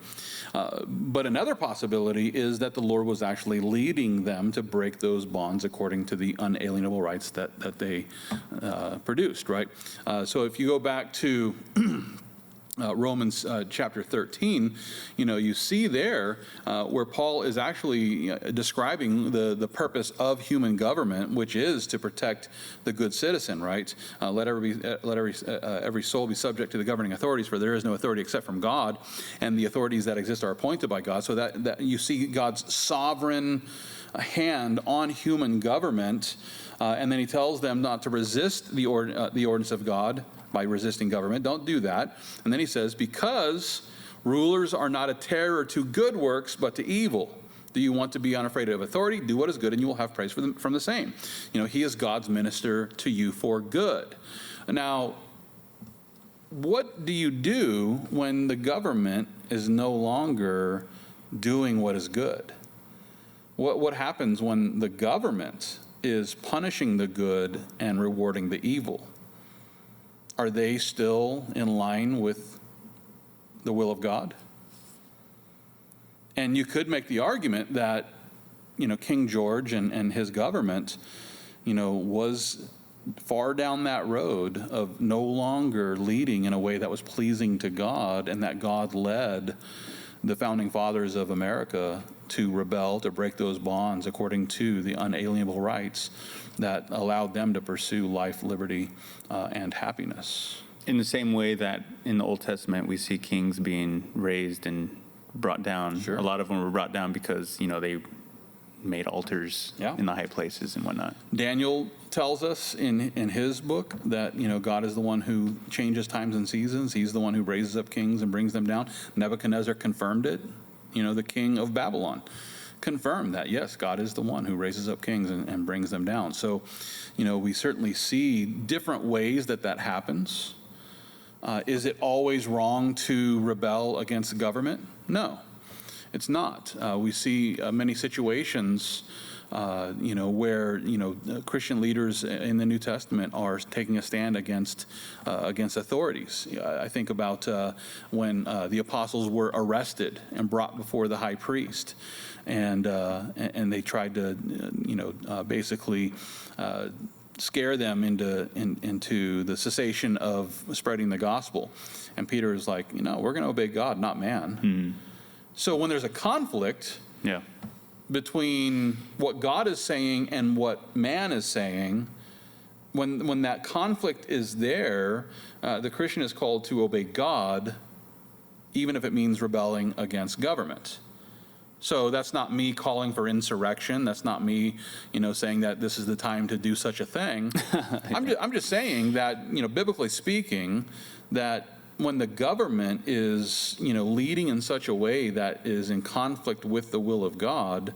But another possibility is that the Lord was actually leading them to break those bonds according to the unalienable rights that they produced, right? So if you go back to Romans chapter 13, you see there where Paul is actually describing the purpose of human government, which is to protect the good citizen, right? Let every soul be subject to the governing authorities, for there is no authority except from God, and the authorities that exist are appointed by God. So that you see God's sovereign hand on human government, and then he tells them not to resist the ordinance of God by resisting government. Don't do that. And then he says, because Rulers are not a terror to good works, but to evil. Do you want to be unafraid of authority? Do what is good, and you will have praise from the same. He is God's minister to you for good. Now, what do you do when the government is no longer doing what is good? What happens when the government is punishing the good and rewarding the evil? Are they still in line with the will of God? And you could make the argument that, King George and his government, was far down that road of no longer leading in a way that was pleasing to God, and that God led the founding fathers of America to rebel, to break those bonds according to the unalienable rights that allowed them to pursue life, liberty, and happiness. In the same way that in the Old Testament we see kings being raised and brought down. Sure. A lot of them were brought down because, they made altars Yeah. in the high places and whatnot. Daniel tells us in his book that, God is the one who changes times and seasons. He's the one who raises up kings and brings them down. Nebuchadnezzar confirmed it. The king of Babylon confirmed that, yes, God is the one who raises up kings and brings them down. So, we certainly see different ways that happens. Is it always wrong to rebel against the government? No, it's not. We see many situations, where Christian leaders in the New Testament are taking a stand against authorities. I think about when the apostles were arrested and brought before the high priest, and they tried to, basically scare them into the cessation of spreading the gospel. And Peter is like, we're going to obey God, not man. So when there's a conflict between what God is saying and what man is saying, when that conflict is there, the Christian is called to obey God, even if it means rebelling against government. So that's not me calling for insurrection. That's not me, saying that this is the time to do such a thing. I'm just saying that, biblically speaking, that when the government is, leading in such a way that is in conflict with the will of God,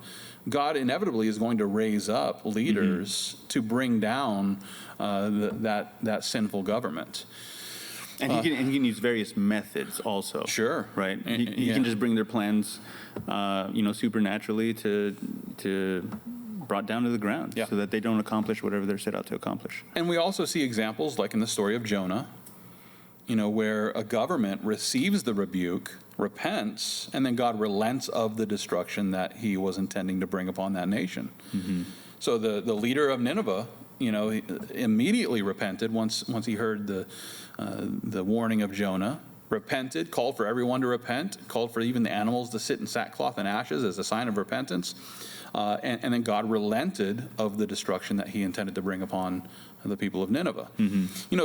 God inevitably is going to raise up leaders to bring down that sinful government. And he can use various methods also. Sure. Right? He can just bring their plans, supernaturally to brought down to the ground so that they don't accomplish whatever they're set out to accomplish. And we also see examples like in the story of Jonah, where a government receives the rebuke, repents, and then God relents of the destruction that he was intending to bring upon that nation. So the leader of Nineveh, he immediately repented once he heard the warning of Jonah, repented, called for everyone to repent, called for even the animals to sit in sackcloth and ashes as a sign of repentance. And then God relented of the destruction that he intended to bring upon the people of Nineveh.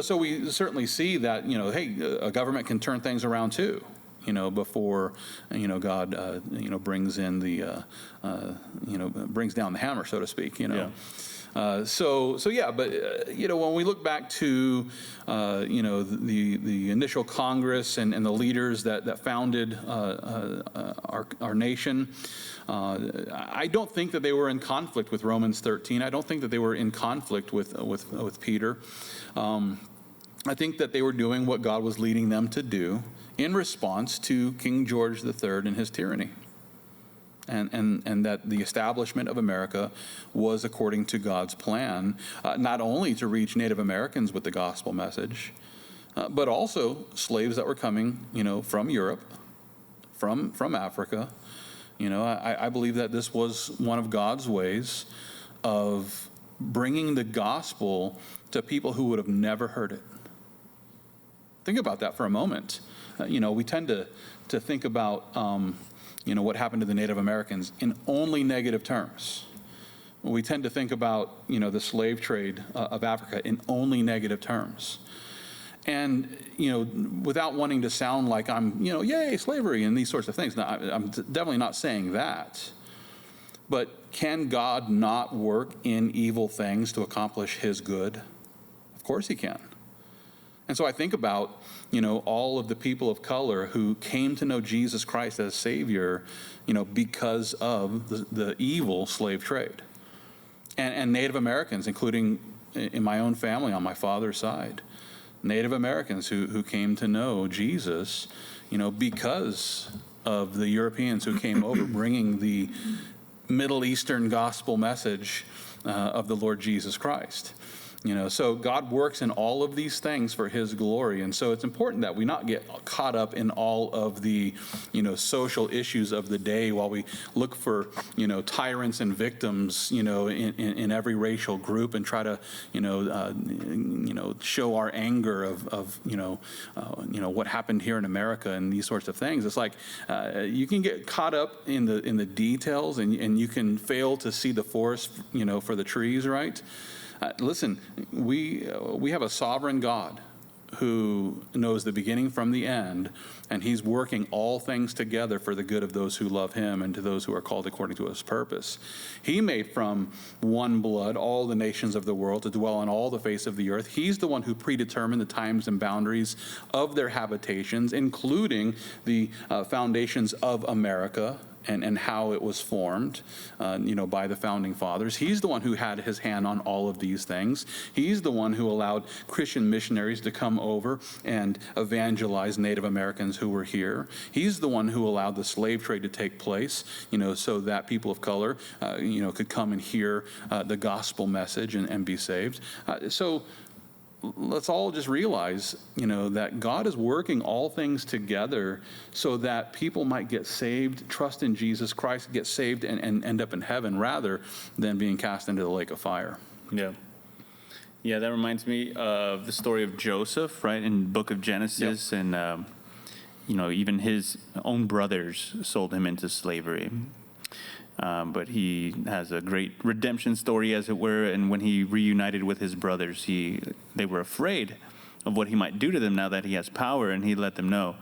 So we certainly see that, hey, a government can turn things around too, before, God, brings in the, brings down the hammer, so to speak, But when we look back to the initial Congress and the leaders that founded our nation, I don't think that they were in conflict with Romans 13. I don't think that they were in conflict with Peter. I think that they were doing what God was leading them to do in response to King George III and his tyranny. And that the establishment of America was according to God's plan, not only to reach Native Americans with the gospel message, but also slaves that were coming, from Europe, from Africa. I believe that this was one of God's ways of bringing the gospel to people who would have never heard it. Think about that for a moment. We tend to think about what happened to the Native Americans in only negative terms. We tend to think about, the slave trade of Africa in only negative terms. And, without wanting to sound like I'm, yay, slavery and these sorts of things. Now, I'm definitely not saying that. But can God not work in evil things to accomplish his good? Of course he can. And so I think about, all of the people of color who came to know Jesus Christ as Savior, because of the evil slave trade. And Native Americans, including in my own family on my father's side. Native Americans who came to know Jesus, because of the Europeans who came over bringing the Middle Eastern gospel message of the Lord Jesus Christ. So God works in all of these things for his glory. And so it's important that we not get caught up in all of the, social issues of the day while we look for, tyrants and victims, in every racial group and try to, show our anger of what happened here in America and these sorts of things. It's like you can get caught up in the details and you can fail to see the forest, for the trees, right? Listen, we have a sovereign God who knows the beginning from the end, and he's working all things together for the good of those who love him and to those who are called according to his purpose. He made from one blood all the nations of the world to dwell on all the face of the earth. He's the one who predetermined the times and boundaries of their habitations, including the foundations of America and how it was formed, by the founding fathers. He's the one who had his hand on all of these things. He's the one who allowed Christian missionaries to come over and evangelize Native Americans who were here. He's the one who allowed the slave trade to take place, so that people of color, could come and hear the gospel message and be saved. So let's all just realize, that God is working all things together so that people might get saved, trust in Jesus Christ, get saved, and end up in heaven rather than being cast into the lake of fire. Yeah. Yeah, that reminds me of the story of Joseph, right, in the book of Genesis. Yep. And, even his own brothers sold him into slavery. But he has a great redemption story, as it were, and when he reunited with his brothers, they were afraid of what he might do to them now that he has power, and he let them know,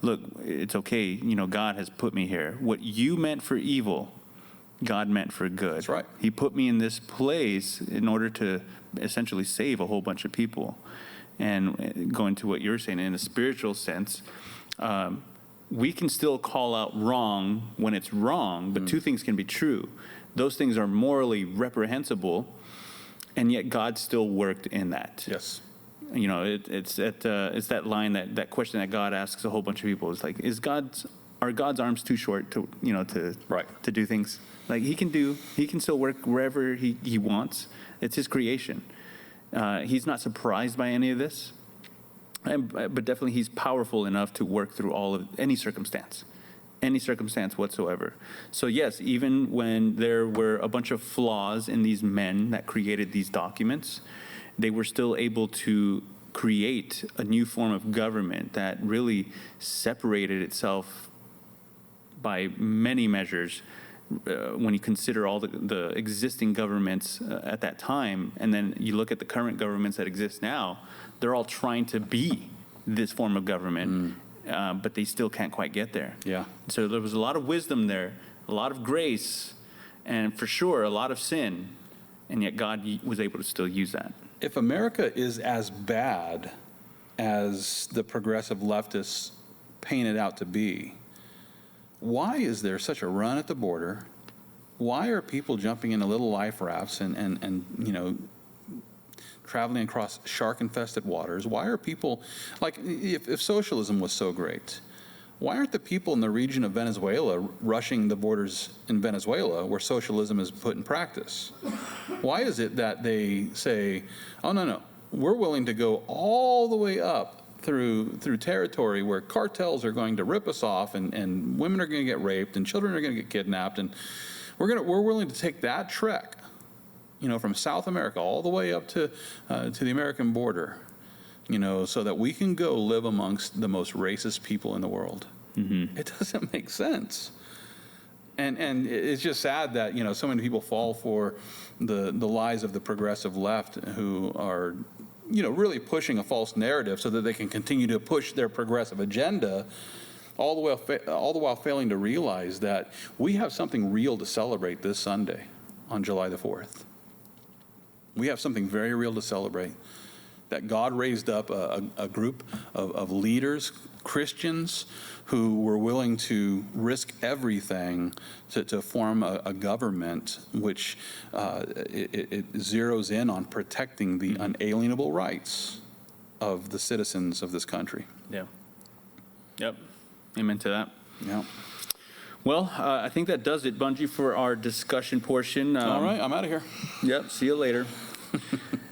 look, it's okay, God has put me here. What you meant for evil, God meant for good. That's right. He put me in this place in order to essentially save a whole bunch of people. And going to what you're saying, in a spiritual sense, we can still call out wrong when it's wrong, but two things can be true. Those things are morally reprehensible, and yet God still worked in that. Yes. It's that line, that question that God asks a whole bunch of people. It's like, are God's arms too short to to do things? Like he can still work wherever he wants. It's his creation. He's not surprised by any of this. But definitely he's powerful enough to work through any circumstance whatsoever. So yes, even when there were a bunch of flaws in these men that created these documents, they were still able to create a new form of government that really separated itself by many measures when you consider all the existing governments at that time, and then you look at the current governments that exist now, they're all trying to be this form of government, but they still can't quite get there. Yeah. So there was a lot of wisdom there, a lot of grace, and for sure a lot of sin, and yet God was able to still use that. If America is as bad as the progressive leftists paint it out to be, why is there such a run at the border? Why are people jumping into little life rafts and traveling across shark-infested waters? Why are people, like, if socialism was so great, why aren't the people in the region of Venezuela rushing the borders in Venezuela where socialism is put in practice? Why is it that they say, oh, no, we're willing to go all the way up through territory where cartels are going to rip us off and women are going to get raped and children are going to get kidnapped, and we're willing to take that trek, from South America all the way up to the American border, so that we can go live amongst the most racist people in the world. Mm-hmm. It doesn't make sense. And it's just sad that, so many people fall for the lies of the progressive left who are, really pushing a false narrative so that they can continue to push their progressive agenda, all the while failing to realize that we have something real to celebrate this Sunday on July the 4th. We have something very real to celebrate. that God raised up a group of leaders, Christians, who were willing to risk everything to form a government which it zeroes in on protecting the unalienable rights of the citizens of this country. Yeah. Yep. Amen to that. Yeah. Well, I think that does it, Bunjee, for our discussion portion. All right, I'm out of here. Yep. See you later.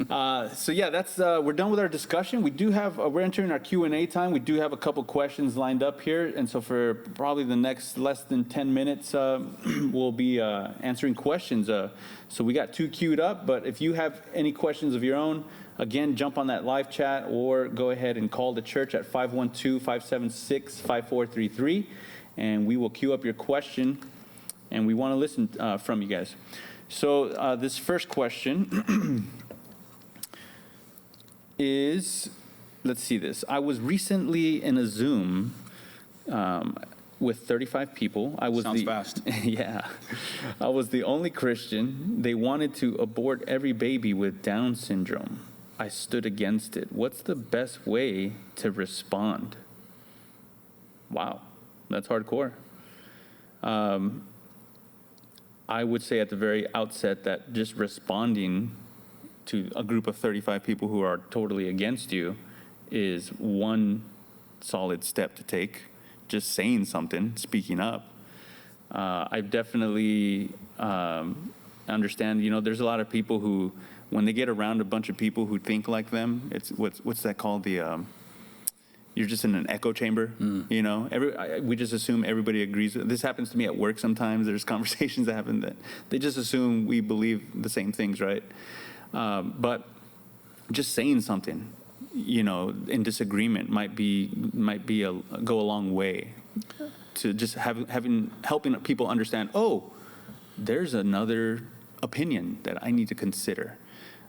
So yeah, that's we're done with our discussion. We do have we're entering our Q&A time. We do have a couple questions lined up here, and so for probably the next less than 10 minutes, we'll be answering questions. So we got 2 queued up, but if you have any questions of your own, again, jump on that live chat or go ahead and call the church at 512-576-5433, and we will queue up your question, and we want to listen from you guys. So this first question is, let's see this. I was recently in a Zoom with 35 people. Sounds fast. Yeah. I was the only Christian. They wanted to abort every baby with Down syndrome. I stood against it. What's the best way to respond? Wow, that's hardcore. I would say at the very outset that just responding to a group of 35 people who are totally against you is one solid step to take. Just saying something, speaking up. I definitely understand, there's a lot of people who, when they get around a bunch of people who think like them, it's what's that called? You're just in an echo chamber, we just assume everybody agrees. This happens to me at work sometimes. There's conversations that happen that they just assume we believe the same things, right? But just saying something, in disagreement might go a long way to just helping people understand, oh, there's another opinion that I need to consider.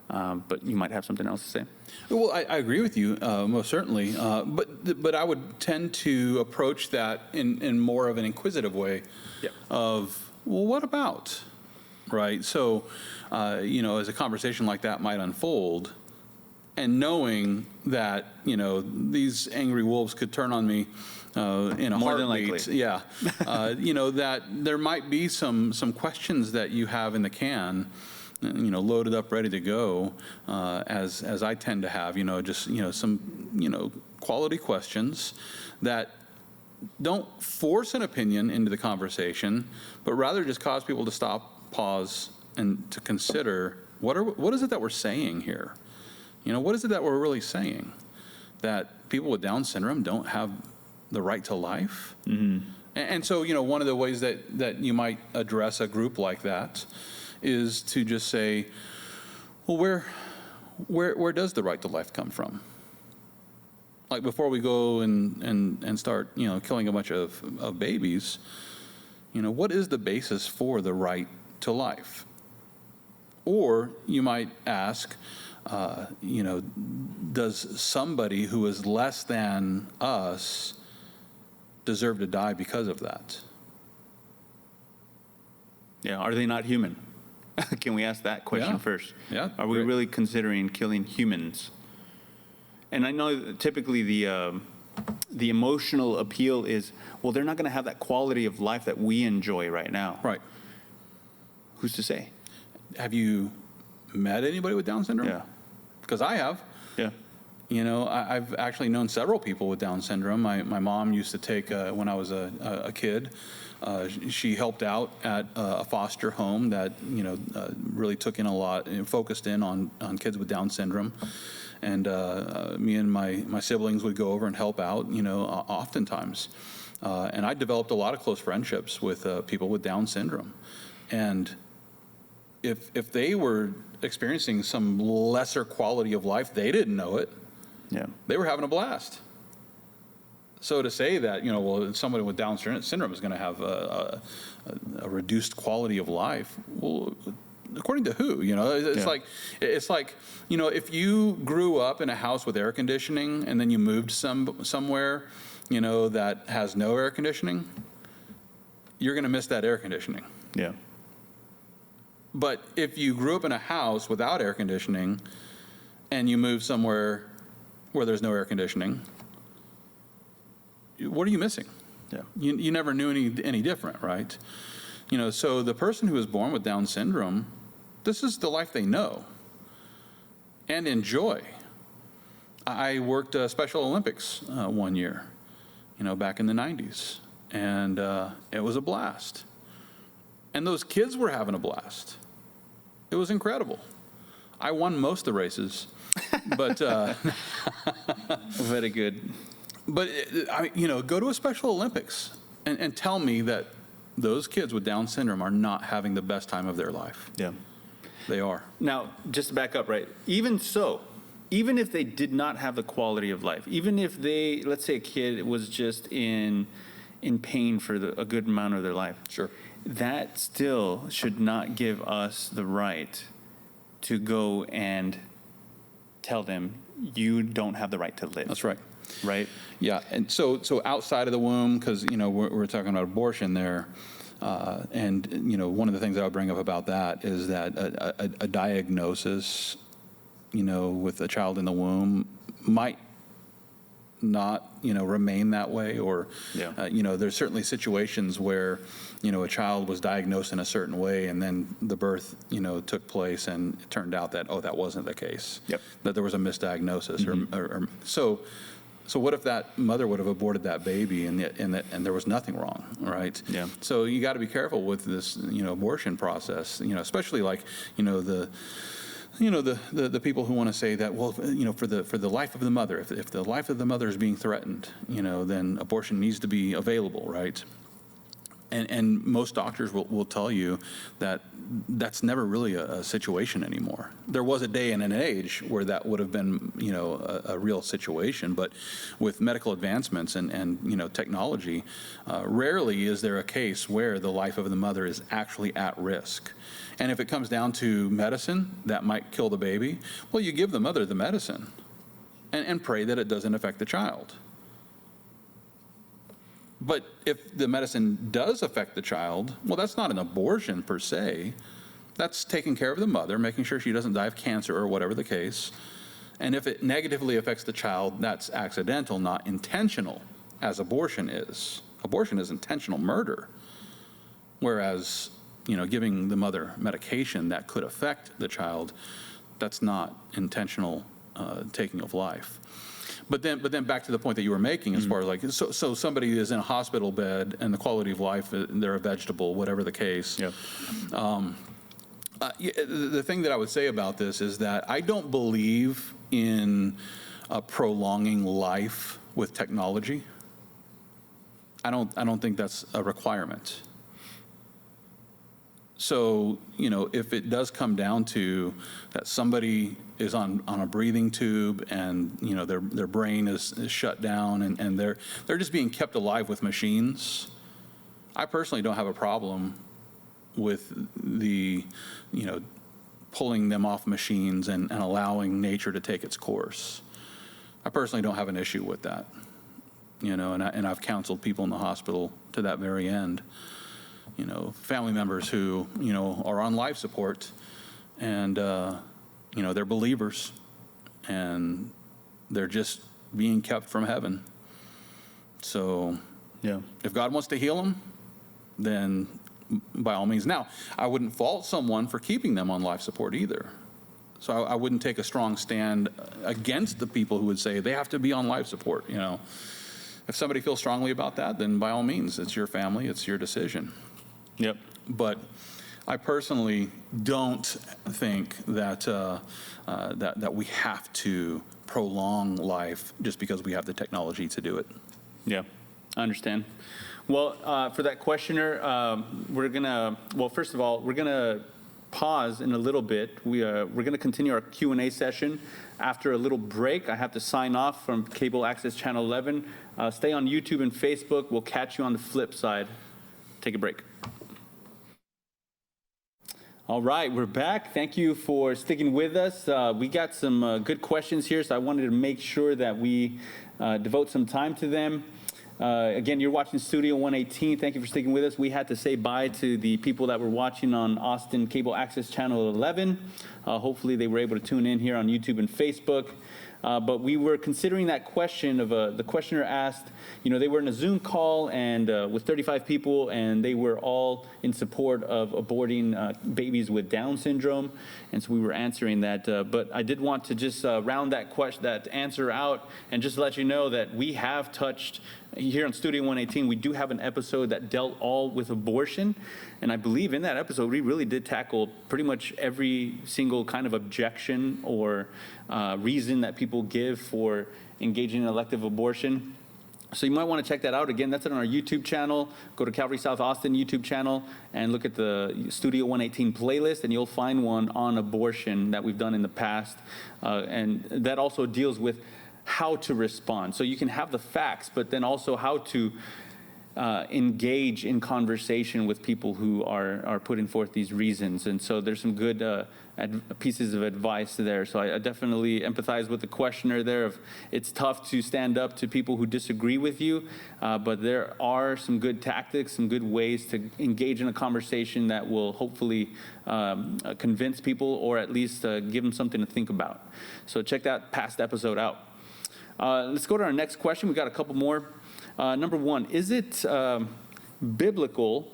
But you might have something else to say. Well, I agree with you, most certainly. But I would tend to approach that in more of an inquisitive way. Yeah. Of, well, what about? Right? So, as a conversation like that might unfold, and knowing that, these angry wolves could turn on me in a More than heartbeat. likely. Yeah. That there might be some questions that you have in the can, loaded up, ready to go, as I tend to have, some, quality questions that don't force an opinion into the conversation, but rather just cause people to stop, pause, and to consider what is it that we're saying here? What is it that we're really saying? That people with Down syndrome don't have the right to life? Mm-hmm. And so, one of the ways that you might address a group like that is to just say, well, where does the right to life come from? Like, before we go and start, killing a bunch of babies, what is the basis for the right to life? Or you might ask, does somebody who is less than us deserve to die because of that? Yeah, are they not human? Can we ask that question first? Yeah. Are we really considering killing humans? And I know typically the emotional appeal is, well, they're not going to have that quality of life that we enjoy right now. Right. Who's to say? Have you met anybody with Down syndrome? Yeah. Because I have. Yeah. I've actually known several people with Down syndrome. My mom used to take, when I was a kid, she helped out at a foster home that, really took in a lot and focused in on kids with Down syndrome. And me and my siblings would go over and help out, oftentimes. And I developed a lot of close friendships with people with Down syndrome. And if they were experiencing some lesser quality of life, they didn't know it. Yeah. They were having a blast. So to say that, well, somebody with Down syndrome is going to have a reduced quality of life, well, according to who? It's like if you grew up in a house with air conditioning and then you moved somewhere, that has no air conditioning, you're going to miss that air conditioning. Yeah. But if you grew up in a house without air conditioning and you move somewhere where there's no air conditioning, what are you missing? Yeah. You never knew any different, right? So the person who is born with Down syndrome, this is the life they know and enjoy. I worked Special Olympics one year, back in the 90s, and it was a blast. And those kids were having a blast. It was incredible. I won most of the races, but Very good. But go to a Special Olympics and tell me that those kids with Down syndrome are not having the best time of their life. Yeah. They are. Now, just to back up, right? Even so, even if they did not have the quality of life, even if they, let's say a kid was just in pain for a good amount of their life. Sure. That still should not give us the right to go and tell them you don't have the right to live. That's right. Right? Yeah, and so outside of the womb, because we're talking about abortion there, and one of the things I would bring up about that is that a diagnosis, with a child in the womb might not remain that way, or there's certainly situations where a child was diagnosed in a certain way, and then the birth took place, and it turned out that that wasn't the case. Yep. That there was a misdiagnosis, or so what if that mother would have aborted that baby and there was nothing wrong, right? Yeah. So you got to be careful with this, abortion process, especially like, the people who want to say that, well, for the life of the mother, if the life of the mother is being threatened, then abortion needs to be available, right? And most doctors will tell you that that's never really a situation anymore. There was a day and an age where that would have been, a real situation. But with medical advancements and technology, rarely is there a case where the life of the mother is actually at risk. And if it comes down to medicine that might kill the baby, well, you give the mother the medicine and pray that it doesn't affect the child. But if the medicine does affect the child, well, that's not an abortion per se. That's taking care of the mother, making sure she doesn't die of cancer or whatever the case. And if it negatively affects the child, that's accidental, not intentional, as abortion is. Abortion is intentional murder. Whereas, giving the mother medication that could affect the child, that's not intentional taking of life. But then back to the point that you were making, as far as like, so somebody is in a hospital bed and the quality of life, they're a vegetable, whatever the case. Yep. The thing that I would say about this is that I don't believe in prolonging life with technology. I don't think that's a requirement. So, if it does come down to that somebody is on a breathing tube and, their brain is shut down and they're just being kept alive with machines, I personally don't have a problem with the, pulling them off machines and allowing nature to take its course. I personally don't have an issue with that, and I've counseled people in the hospital to that very end. Family members who, are on life support and, they're believers and they're just being kept from heaven. So Yeah. if God wants to heal them, then by all means. Now, I wouldn't fault someone for keeping them on life support either. So I wouldn't take a strong stand against the people who would say they have to be on life support. If somebody feels strongly about that, then by all means, it's your family, it's your decision. Yep. But I personally don't think that that we have to prolong life just because we have the technology to do it. Yeah, I understand. Well, for that questioner, first of all, we're gonna pause in a little bit. We're gonna continue our Q&A session after a little break. I have to sign off from Cable Access Channel 11. Stay on YouTube and Facebook. We'll catch you on the flip side. Take a break. All right, we're back. Thank you for sticking with us. We got some good questions here, so I wanted to make sure that we devote some time to them. Again, you're watching Studio 118. Thank you for sticking with us. We had to say bye to the people that were watching on Austin Cable Access Channel 11. Hopefully they were able to tune in here on YouTube and Facebook. But we were considering that question of the questioner asked, they were in a Zoom call and with 35 people, and they were all in support of aborting babies with Down syndrome. And so we were answering that. But I did want to just round that answer out and just let you know that we have touched, here on Studio 118, we do have an episode that dealt all with abortion. And I believe in that episode, we really did tackle pretty much every single kind of objection or reason that people give for engaging in elective abortion. So you might want to check that out. Again, that's on our YouTube channel. Go to Calvary South Austin YouTube channel and look at the Studio 118 playlist, and you'll find one on abortion that we've done in the past. And that also deals with how to respond. So you can have the facts, but then also how to engage in conversation with people who are putting forth these reasons. And so there's some good pieces of advice there. So I definitely empathize with the questioner there of it's tough to stand up to people who disagree with you, but there are some good tactics, some good ways to engage in a conversation that will hopefully convince people or at least give them something to think about. So check that past episode out. Let's go to our next question. We got a couple more. Number one, is it biblical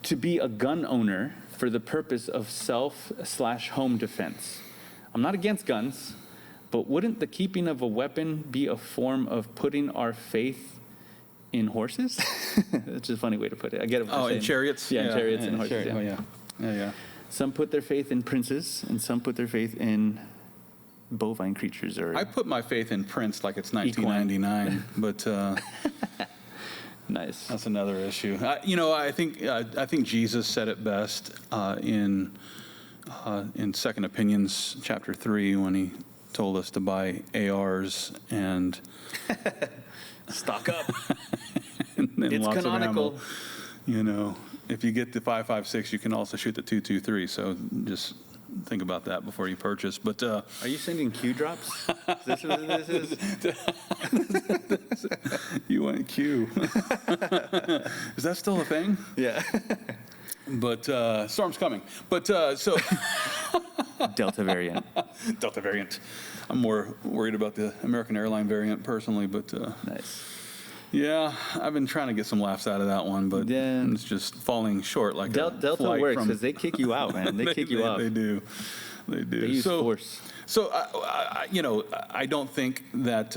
to be a gun owner for the purpose of self/home defense? I'm not against guns, but wouldn't the keeping of a weapon be a form of putting our faith in horses? That's just a funny way to put it. I get it. Oh, in chariots? Yeah, in chariots and horses. Oh, yeah. Yeah. Some put their faith in princes, and some put their faith in bovine creatures. Or I put my faith in Prince like it's 1999, but nice. That's another issue. I think Jesus said it best in Second Opinions chapter 3 when he told us to buy ARs and stock up. and it's lots canonical. Of ammo. If you get the 5.56, you can also shoot the 2.23. So just think about that before you purchase. But are you sending Q drops? Is this what this is? You went Q. Is that still a thing? Yeah. But storm's coming. But so Delta variant. Delta variant. I'm more worried about the American airline variant personally. But nice. Yeah, I've been trying to get some laughs out of that one, but it's just falling short. Like Delta works because they kick you out, man. They kick you out. They do. They use force. So I don't think that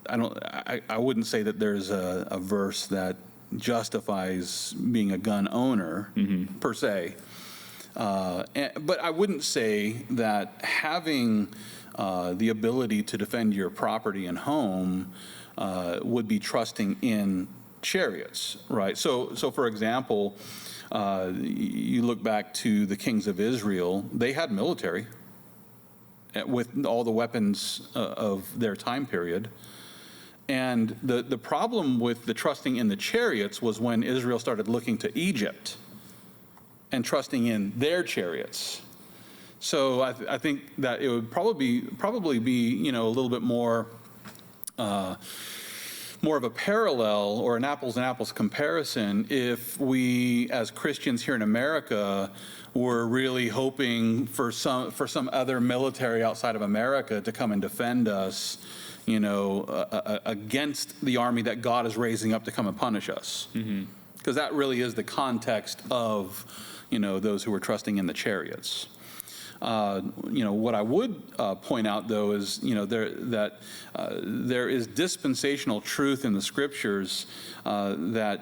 I wouldn't say that there's a verse that justifies being a gun owner per se, but I wouldn't say that having the ability to defend your property and home would be trusting in chariots, right? So for example, you look back to the kings of Israel, they had military with all the weapons of their time period. And the problem with the trusting in the chariots was when Israel started looking to Egypt and trusting in their chariots. So I think that it would probably be a little bit more of a parallel or an apples and apples comparison if we as Christians here in America were really hoping for some other military outside of America to come and defend us, against the army that God is raising up to come and punish us. Because that really is the context of, those who are trusting in the chariots. What I would point out, though, is there is dispensational truth in the scriptures that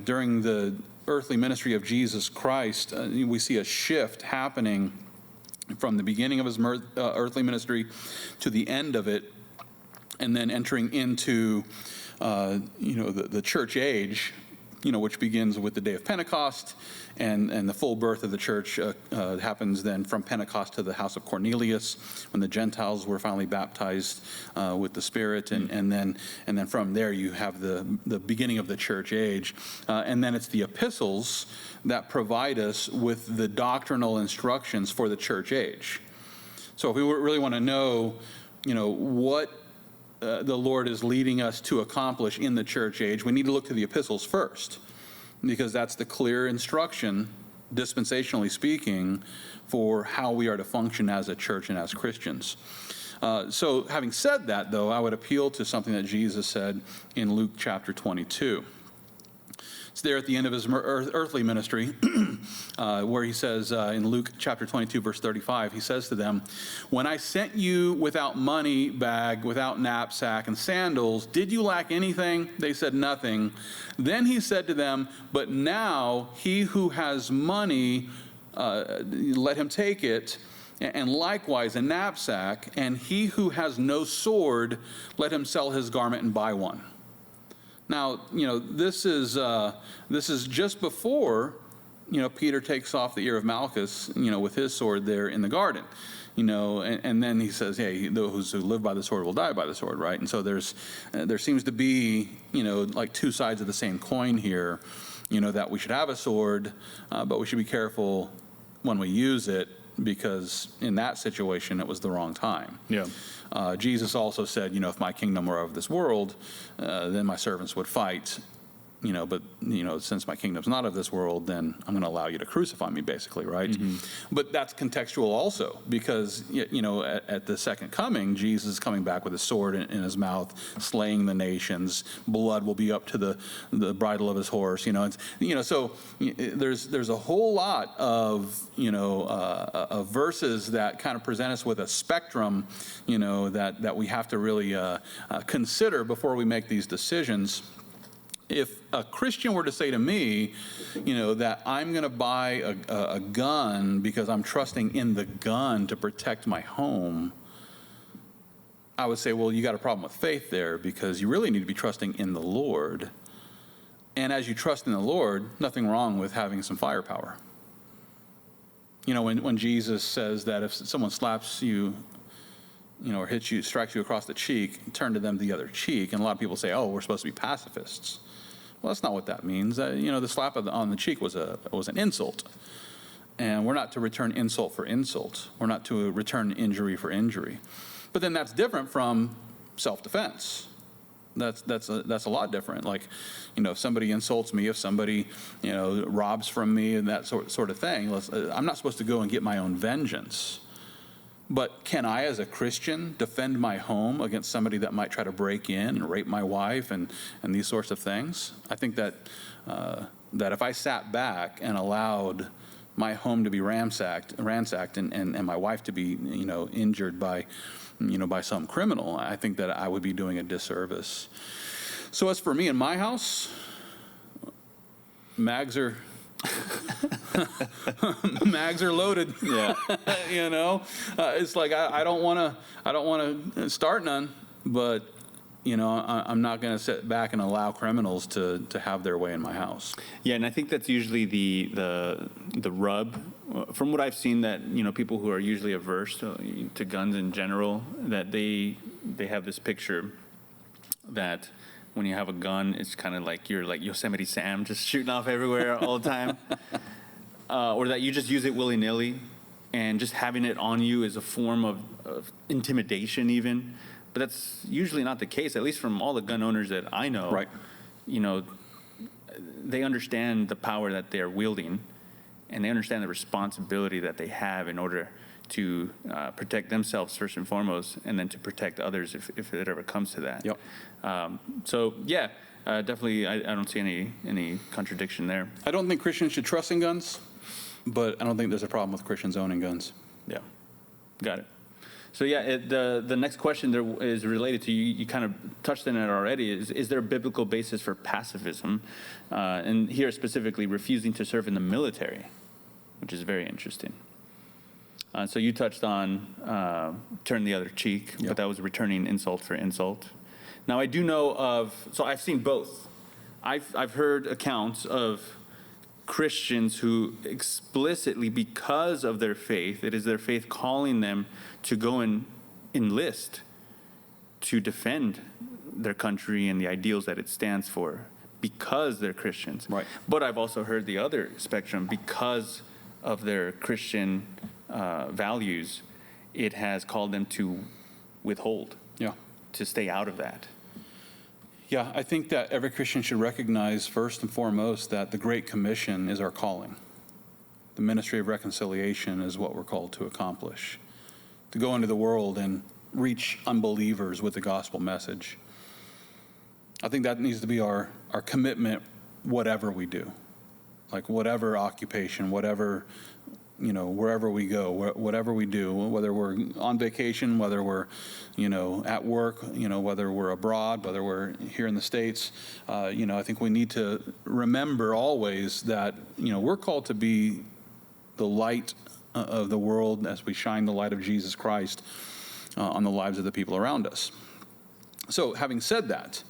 during the earthly ministry of Jesus Christ, we see a shift happening from the beginning of his earthly ministry to the end of it, and then entering into the church age, which begins with the day of Pentecost, and the full birth of the church happens then from Pentecost to the house of Cornelius, when the Gentiles were finally baptized with the Spirit, and then from there you have the beginning of the church age, and then it's the epistles that provide us with the doctrinal instructions for the church age. So if we really want to know, what the Lord is leading us to accomplish in the church age, we need to look to the epistles first, because that's the clear instruction, dispensationally speaking, for how we are to function as a church and as Christians. So having said that, though, I would appeal to something that Jesus said in Luke chapter 22. It's there at the end of his earthly ministry, where he says in Luke chapter 22, verse 35, he says to them, "When I sent you without money bag, without knapsack, and sandals, did you lack anything?" They said, "Nothing." Then he said to them, "But now he who has money, let him take it, and likewise a knapsack, and he who has no sword, let him sell his garment and buy one." Now, this is just before, Peter takes off the ear of Malchus, with his sword there in the garden, and then he says, "Hey, those who live by the sword will die by the sword," right? And so there seems to be, like two sides of the same coin here, that we should have a sword, but we should be careful when we use it, because in that situation, it was the wrong time. Yeah. Jesus also said, if my kingdom were of this world, then my servants would fight, but, since my kingdom's not of this world, then I'm going to allow you to crucify me, basically, right? Mm-hmm. But that's contextual also, because, at the second coming, Jesus is coming back with a sword in his mouth, slaying the nations. Blood will be up to the bridle of his horse, so there's a whole lot of, of verses that kind of present us with a spectrum, that we have to really consider before we make these decisions. If a Christian were to say to me, that I'm going to buy a gun because I'm trusting in the gun to protect my home, I would say, well, you got a problem with faith there, because you really need to be trusting in the Lord. And as you trust in the Lord, nothing wrong with having some firepower. When Jesus says that if someone slaps you, or hits you, strikes you across the cheek, turn to them the other cheek. And a lot of people say, oh, we're supposed to be pacifists. Well, that's not what that means. The slap on the cheek was an insult. And we're not to return insult for insult. We're not to return injury for injury. But then that's different from self-defense. That's a lot different. Like, if somebody insults me, if somebody, robs from me and that sort of thing, I'm not supposed to go and get my own vengeance. But can I, as a Christian, defend my home against somebody that might try to break in and rape my wife and these sorts of things? I think that if I sat back and allowed my home to be ransacked and my wife to be, injured by some criminal, I think that I would be doing a disservice. So as for me in my house, mags are loaded. Yeah. It's like I don't want to start none, but I'm not going to sit back and allow criminals to have their way in my house. Yeah, and I think that's usually the rub. From what I've seen, that people who are usually averse to guns in general, that they have this picture that when you have a gun, it's kind of like you're like Yosemite Sam, just shooting off everywhere all the time. Or that you just use it willy-nilly, and just having it on you is a form of intimidation even. But that's usually not the case, at least from all the gun owners that I know. Right. They understand the power that they're wielding, and they understand the responsibility that they have in order to protect themselves first and foremost, and then to protect others if it ever comes to that. Yep. Definitely, I don't see any contradiction there. I don't think Christians should trust in guns, but I don't think there's a problem with Christians owning guns. Yeah, got it. So the next question there is related to, you kind of touched on it already, is there a biblical basis for pacifism? And here specifically, refusing to serve in the military, which is very interesting. So you touched on turn the other cheek, Yep. But that was returning insult for insult. Now I do know so I've seen both. I've heard accounts of Christians who explicitly, because of their faith, it is their faith calling them to go and enlist to defend their country and the ideals that it stands for, because they're Christians. Right. But I've also heard the other spectrum, because of their Christian values, it has called them to withhold. Yeah. to stay out of that? Yeah, I think that every Christian should recognize first and foremost that the Great Commission is our calling. The ministry of reconciliation is what we're called to accomplish, to go into the world and reach unbelievers with the gospel message. I think that needs to be our commitment, whatever we do, like whatever occupation, whatever, wherever we go, whatever we do, whether we're on vacation, whether we're, at work, whether we're abroad, whether we're here in the States, I think we need to remember always that, we're called to be the light of the world as we shine the light of Jesus Christ on the lives of the people around us. So having said that,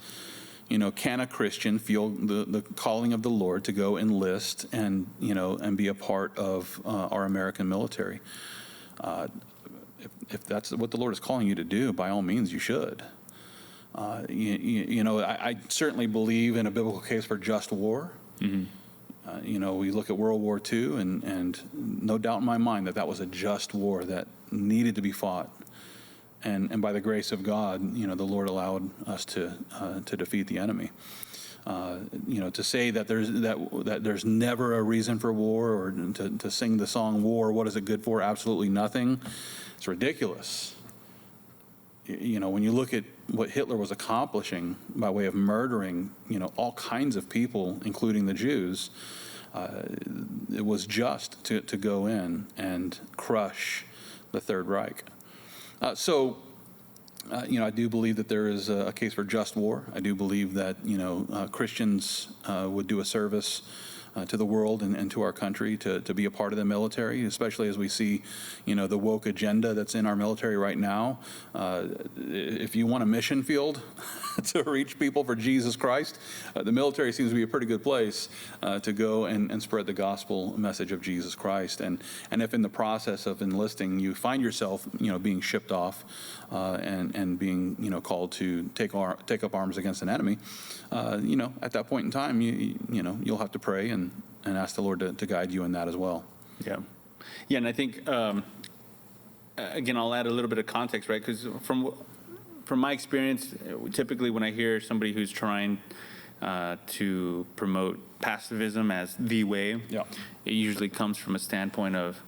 can a Christian feel the calling of the Lord to go enlist and be a part of our American military? If that's what the Lord is calling you to do, by all means, you should. I certainly believe in a biblical case for just war. Mm-hmm. We look at World War II, and no doubt in my mind that was a just war that needed to be fought. And by the grace of God, the Lord allowed us to defeat the enemy. To say that there's never a reason for war, or to sing the song "War, what is it good for? Absolutely nothing." It's ridiculous. When you look at what Hitler was accomplishing by way of murdering, all kinds of people, including the Jews, it was just to go in and crush the Third Reich. I do believe that there is a case for just war. I do believe that, Christians would do a service to the world and to our country to be a part of the military, especially as we see, the woke agenda that's in our military right now. If you want a mission field to reach people for Jesus Christ, the military seems to be a pretty good place to go and spread the gospel message of Jesus Christ. And if in the process of enlisting you find yourself, being shipped off and being, called to take up arms against an enemy, at that point in time, you'll have to pray and ask the Lord to guide you in that as well. Yeah. Yeah, and I think, again, I'll add a little bit of context, right? Because from my experience, typically when I hear somebody who's trying to promote pacifism as the way, yeah, it usually comes from a standpoint of,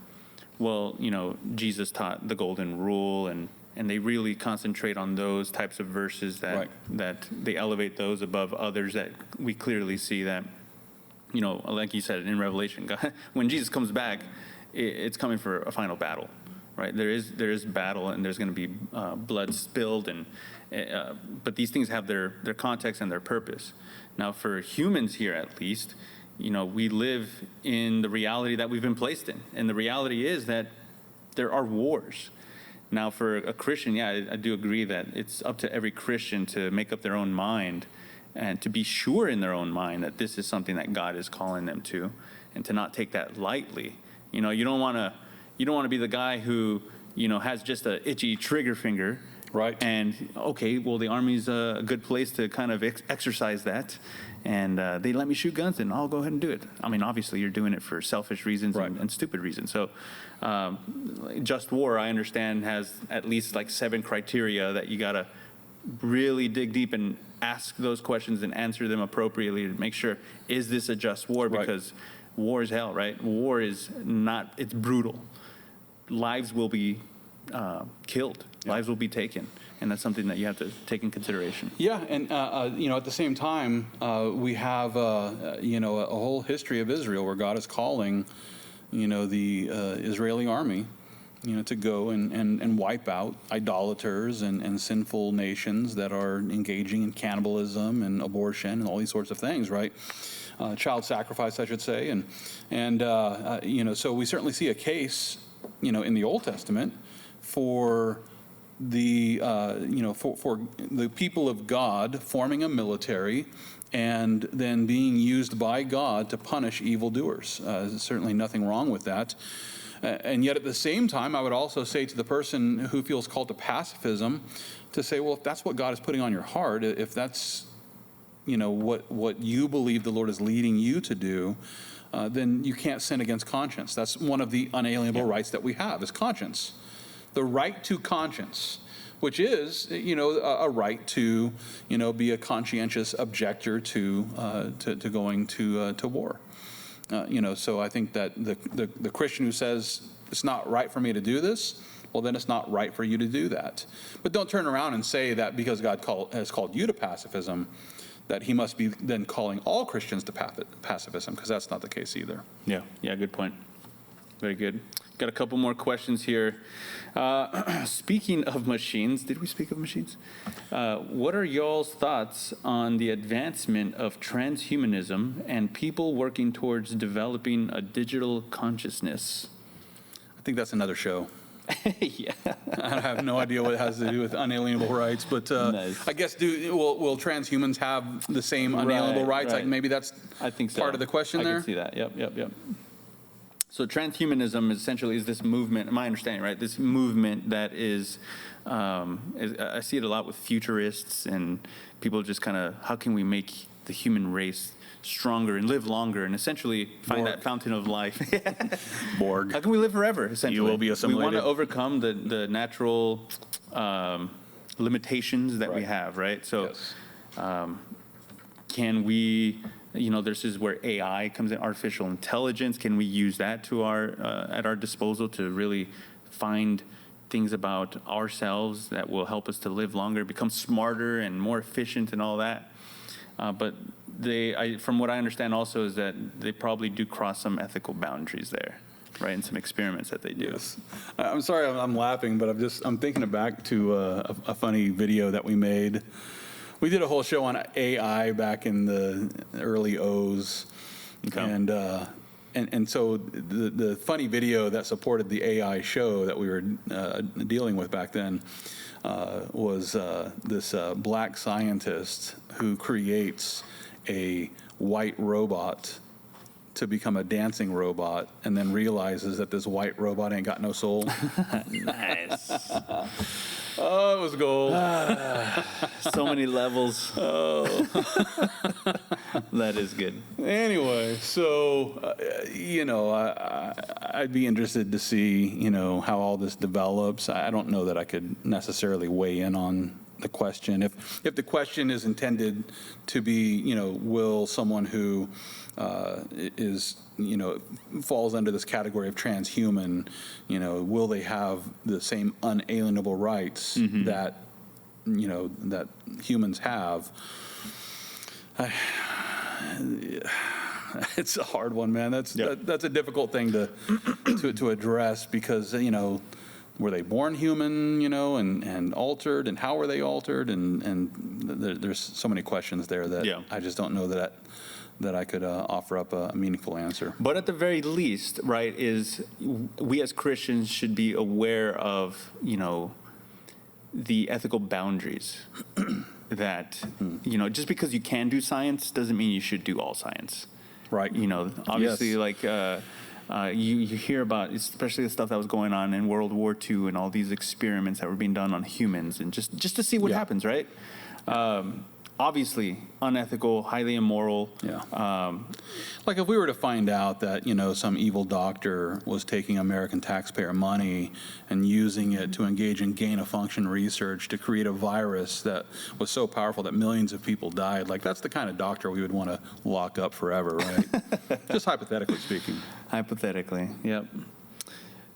well, Jesus taught the golden rule, and they really concentrate on those types of verses that they elevate those above others that we clearly see that, like you said in Revelation, God, when Jesus comes back, it's coming for a final battle, right? There is battle, and there's going to be blood spilled, but these things have their context and their purpose. Now, for humans here, at least, we live in the reality that we've been placed in, and the reality is that there are wars. Now, for a Christian, yeah, I do agree that it's up to every Christian to make up their own mind and to be sure in their own mind that this is something that God is calling them to, and to not take that lightly. You don't want to be the guy who, has just a itchy trigger finger. Right. And, okay, well, the Army's a good place to kind of exercise that. And they let me shoot guns, and I'll go ahead and do it. I mean, obviously, you're doing it for selfish reasons and stupid reasons. So just war, I understand, has at least like 7 criteria that you got to really dig deep and ask those questions and answer them appropriately to make sure, is this a just war? Because war is hell, right? War is not, it's brutal. Lives will be killed. Yeah. Lives will be taken. And that's something that you have to take in consideration. Yeah, and at the same time, we have a whole history of Israel where God is calling, the Israeli army, to go and wipe out idolaters and sinful nations that are engaging in cannibalism and abortion and all these sorts of things, right? Child sacrifice, I should say, and so we certainly see a case, in the Old Testament for the for the people of God forming a military and then being used by God to punish evildoers. There's certainly nothing wrong with that. And yet at the same time, I would also say to the person who feels called to pacifism to say, well, if that's what God is putting on your heart, if that's what you believe the Lord is leading you to do, then you can't sin against conscience. That's one of the unalienable rights that we have, is conscience. The right to conscience. which is, a right to, be a conscientious objector to going to war. So I think that the Christian who says it's not right for me to do this, well, then it's not right for you to do that. But don't turn around and say that because God has called you to pacifism, that he must be then calling all Christians to pacifism, because that's not the case either. Yeah, good point. Very good. Got a couple more questions here. Speaking of machines, did we speak of machines? What are y'all's thoughts on the advancement of transhumanism and people working towards developing a digital consciousness? I think that's another show. Yeah. I have no idea what it has to do with unalienable rights, but Nice. I guess will transhumans have the same unalienable rights? Right. Like maybe that's I think so. part of the question there? I can see that. Yep. So transhumanism essentially is this movement, my understanding, right? This movement that is I see it a lot with futurists and people just kind of, how can we make the human race stronger and live longer and essentially find Borg. that fountain of life? Borg. How can we live forever, essentially? You will be assimilated. We want to overcome the natural limitations that we Right. have, right? So Yes. can we, this is where AI comes in, artificial intelligence. Can we use that to at our disposal to really find things about ourselves that will help us to live longer, become smarter and more efficient and all that? But from what I understand also is that they probably do cross some ethical boundaries there, right? In some experiments that they do. Yes. I'm sorry I'm laughing, but I'm thinking back to a funny video that we made. We did a whole show on AI back in the early O's. Okay. And so the funny video that supported the AI show that we were dealing with back then was this black scientist who creates a white robot to become a dancing robot and then realizes that this white robot ain't got no soul. Nice. Oh, it was gold. So many levels. Oh. That is good. Anyway, so, I'd be interested to see, how all this develops. I don't know that I could necessarily weigh in on the question. If the question is intended to be, will someone who is, falls under this category of transhuman, will they have the same unalienable rights that, that humans have? It's a hard one, man. That's a difficult thing to address because, were they born human, and altered, and how were they altered? And there's so many questions there that I just don't know that I could offer up a meaningful answer. But at the very least, right, is we as Christians should be aware of, the ethical boundaries that, just because you can do science doesn't mean you should do all science. Right. Obviously, Yes. like you hear about, especially the stuff that was going on in World War II and all these experiments that were being done on humans, and just to see what happens, right? Obviously, unethical, highly immoral. Yeah. Like if we were to find out that, some evil doctor was taking American taxpayer money and using it to engage in gain-of-function research to create a virus that was so powerful that millions of people died, like that's the kind of doctor we would want to lock up forever, right? Just hypothetically speaking. Hypothetically, yep.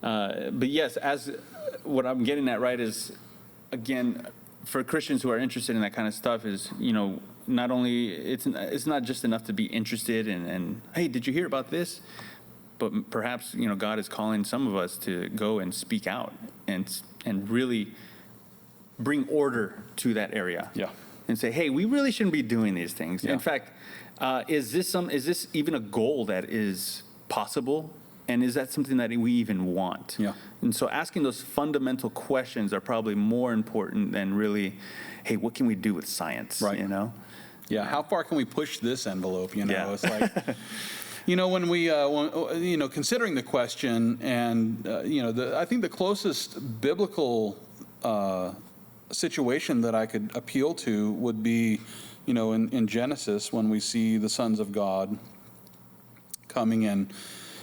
But yes, as what I'm getting at, right, is, again, for Christians who are interested in that kind of stuff is, not only, it's not just enough to be interested and hey, did you hear about this? But perhaps, God is calling some of us to go and speak out and really bring order to that area. Yeah. And say, hey, we really shouldn't be doing these things. Yeah. In fact, is this even a goal that is possible? And is that something that we even want? Yeah. And so asking those fundamental questions are probably more important than really, hey, what can we do with science? Right. Yeah, how far can we push this envelope? Yeah. It's like, when we, considering the question, and I think the closest biblical situation that I could appeal to would be, in Genesis when we see the sons of God coming in,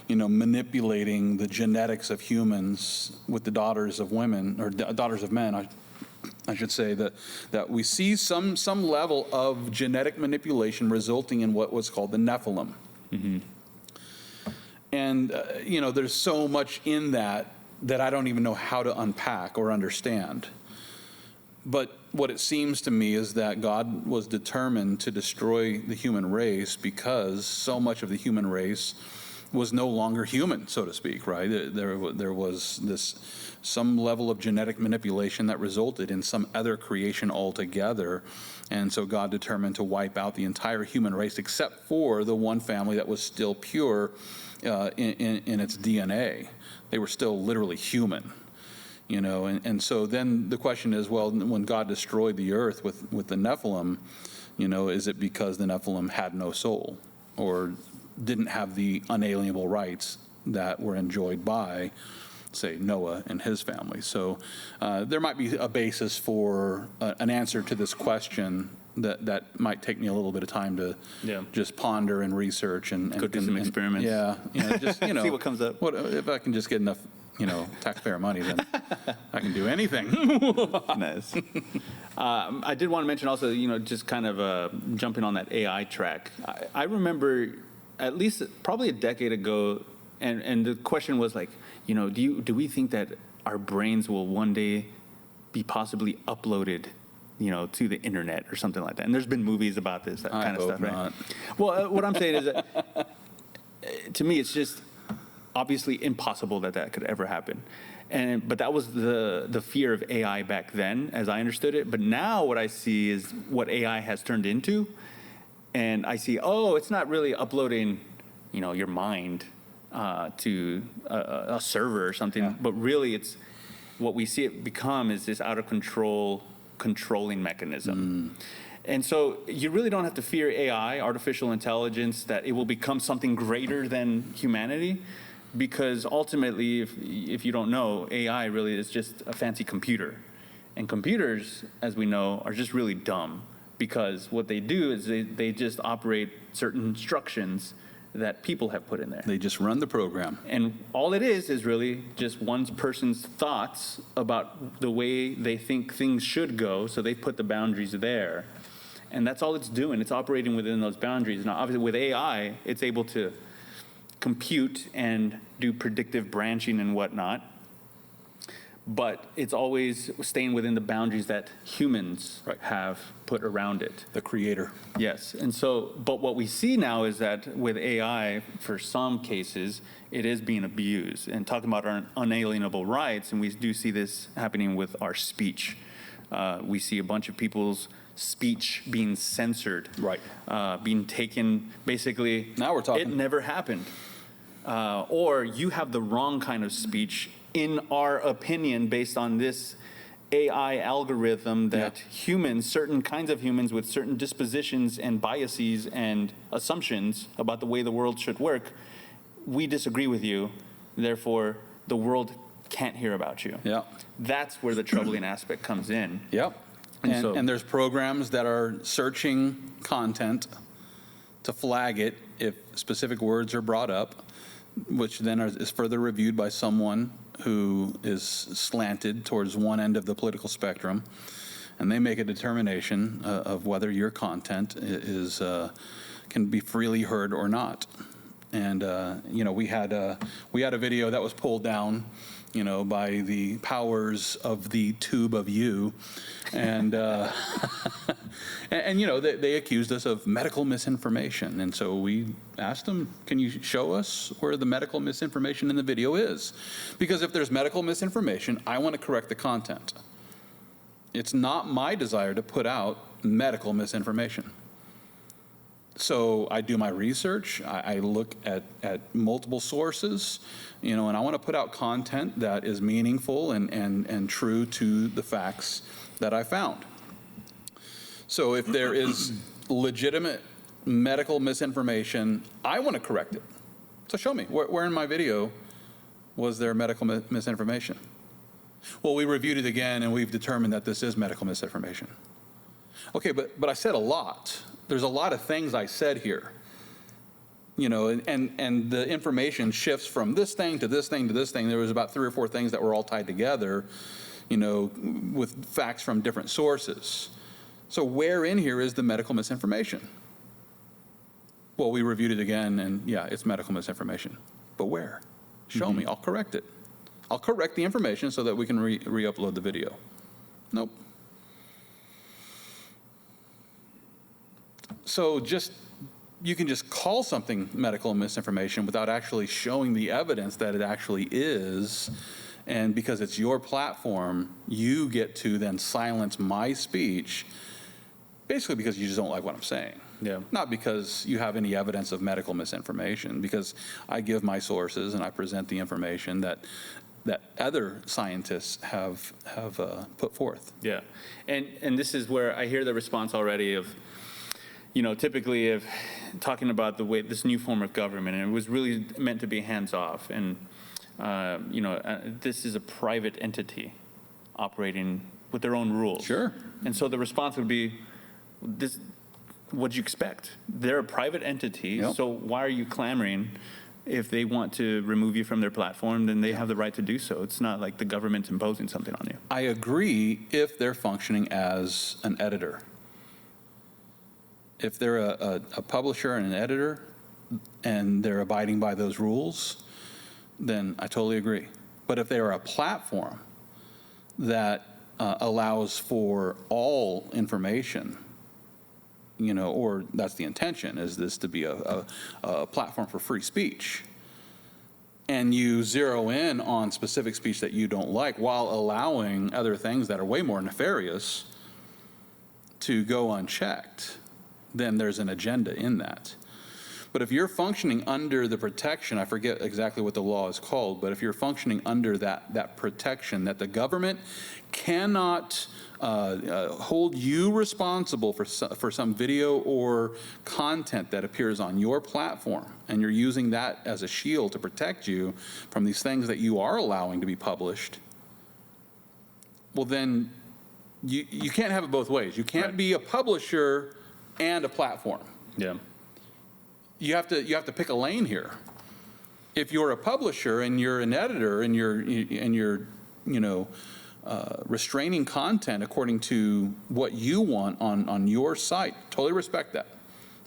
manipulating the genetics of humans with the daughters of women, or daughters of men, I should say, that we see some level of genetic manipulation resulting in what was called the Nephilim. And, there's so much in that I don't even know how to unpack or understand. But what it seems to me is that God was determined to destroy the human race because so much of the human race was no longer human, so to speak, right? There was some level of genetic manipulation that resulted in some other creation altogether. And so God determined to wipe out the entire human race except for the one family that was still pure in its DNA. They were still literally human. And so then the question is, well, when God destroyed the earth with the Nephilim, is it because the Nephilim had no soul or didn't have the unalienable rights that were enjoyed by, say, Noah and his family? So there might be a basis for an answer to this question that might take me a little bit of time to just ponder and research and Go do some experiments. Just see what comes up. What if I can just get enough taxpayer money, then I can do anything. Nice. I did want to mention also, just kind of jumping on that AI track. I remember at least probably a decade ago, and the question was like, do we think that our brains will one day be possibly uploaded, to the internet or something like that? And there's been movies about this, that kind of stuff, right? Not. Well, what I'm saying is that to me, it's just obviously impossible that could ever happen. But that was the fear of AI back then, as I understood it. But now what I see is what AI has turned into. And I see, it's not really uploading, your mind to a server or something. But really it's what we see it become is this out of control controlling mechanism. And so you really don't have to fear AI, artificial intelligence, that it will become something greater than humanity. Because ultimately, if you don't know, AI really is just a fancy computer. And computers, as we know, are just really dumb. Because what they do is they just operate certain instructions that people have put in there. They just run the program. And all it is really just one person's thoughts about the way they think things should go, so they put the boundaries there. And that's all it's doing. It's operating within those boundaries. Now, obviously, with AI, it's able to compute and do predictive branching and whatnot, but it's always staying within the boundaries that humans have put around it. The creator. Yes, and so, but what we see now is that with AI, for some cases, it is being abused. And talking about our unalienable rights, and we do see this happening with our speech. We see a bunch of people's speech being censored, being taken, basically, now we're talking. It never happened. Or you have the wrong kind of speech, in our opinion, based on this AI algorithm that humans, certain kinds of humans with certain dispositions and biases and assumptions about the way the world should work, we disagree with you, therefore the world can't hear about you. That's where the troubling aspect comes in. And there's programs that are searching content to flag it if specific words are brought up, which then is further reviewed by someone who is slanted towards one end of the political spectrum, and they make a determination of whether your content can be freely heard or not. And we had a video that was pulled down, by the powers of the tube of you, and they accused us of medical misinformation. And so we asked them, can you show us where the medical misinformation in the video is? Because if there's medical misinformation, I want to correct the content. It's not my desire to put out medical misinformation. So I do my research, I look at multiple sources, and I want to put out content that is meaningful and true to the facts that I found. So if there is legitimate medical misinformation, I want to correct it. So show me, where in my video was there medical misinformation? Well, we reviewed it again, and we've determined that this is medical misinformation. Okay, but I said a lot. There's a lot of things I said here, and the information shifts from this thing to this thing to this thing. There was about 3 or 4 things that were all tied together, with facts from different sources. So where in here is the medical misinformation? Well, we reviewed it again, and yeah, it's medical misinformation. But where? Show me. I'll correct it. I'll correct the information so that we can re-upload the video. Nope. So you can just call something medical misinformation without actually showing the evidence that it actually is. And because it's your platform, you get to then silence my speech, basically because you just don't like what I'm saying. Yeah. Not because you have any evidence of medical misinformation, because I give my sources and I present the information that other scientists have put forth. Yeah, and this is where I hear the response already of, typically of talking about the way this new form of government, and it was really meant to be hands-off, and this is a private entity operating with their own rules. Sure. And so the response would be, this, what'd you expect? They're a private entity, Yep. so why are you clamoring? If they want to remove you from their platform, then they have the right to do so. It's not like the government's imposing something on you. I agree if they're functioning as an editor. If they're a publisher and an editor and they're abiding by those rules, then I totally agree. But if they are a platform that allows for all information, or that's the intention, is this to be a platform for free speech, and you zero in on specific speech that you don't like while allowing other things that are way more nefarious to go unchecked, then there's an agenda in that. But if you're functioning under the protection, I forget exactly what the law is called, but if you're functioning under that protection, that the government cannot hold you responsible for some video or content that appears on your platform, and you're using that as a shield to protect you from these things that you are allowing to be published, well then you can't have it both ways. You can't be a publisher and a platform. Yeah. You have to pick a lane here. If you're a publisher and you're an editor and you're restraining content according to what you want on your site, totally respect that.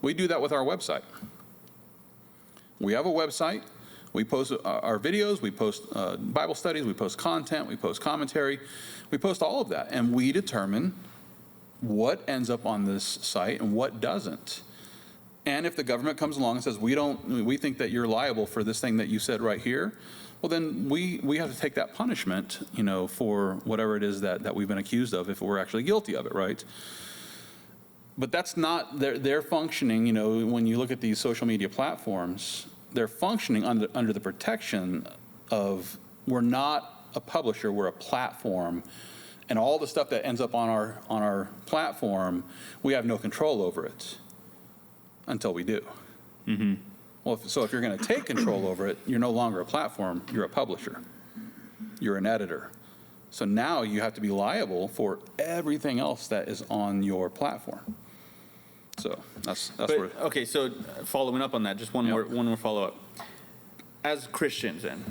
We do that with our website. We have a website. We post our videos. We post Bible studies. We post content. We post commentary. We post all of that, and we determine what ends up on this site and what doesn't. And if the government comes along and says, we think that you're liable for this thing that you said right here, well, then we have to take that punishment, for whatever it is that we've been accused of, if we're actually guilty of it, right? But that's not their functioning. When you look at these social media platforms, they're functioning under the protection of, we're not a publisher, we're a platform, and all the stuff that ends up on our platform, we have no control over it. Until we do. Mm-hmm. Well, so if you're going to take control over it, you're no longer a platform, you're a publisher. You're an editor. So now you have to be liable for everything else that is on your platform. So that's where. Okay, so following up on that, just one more follow-up. As Christians then,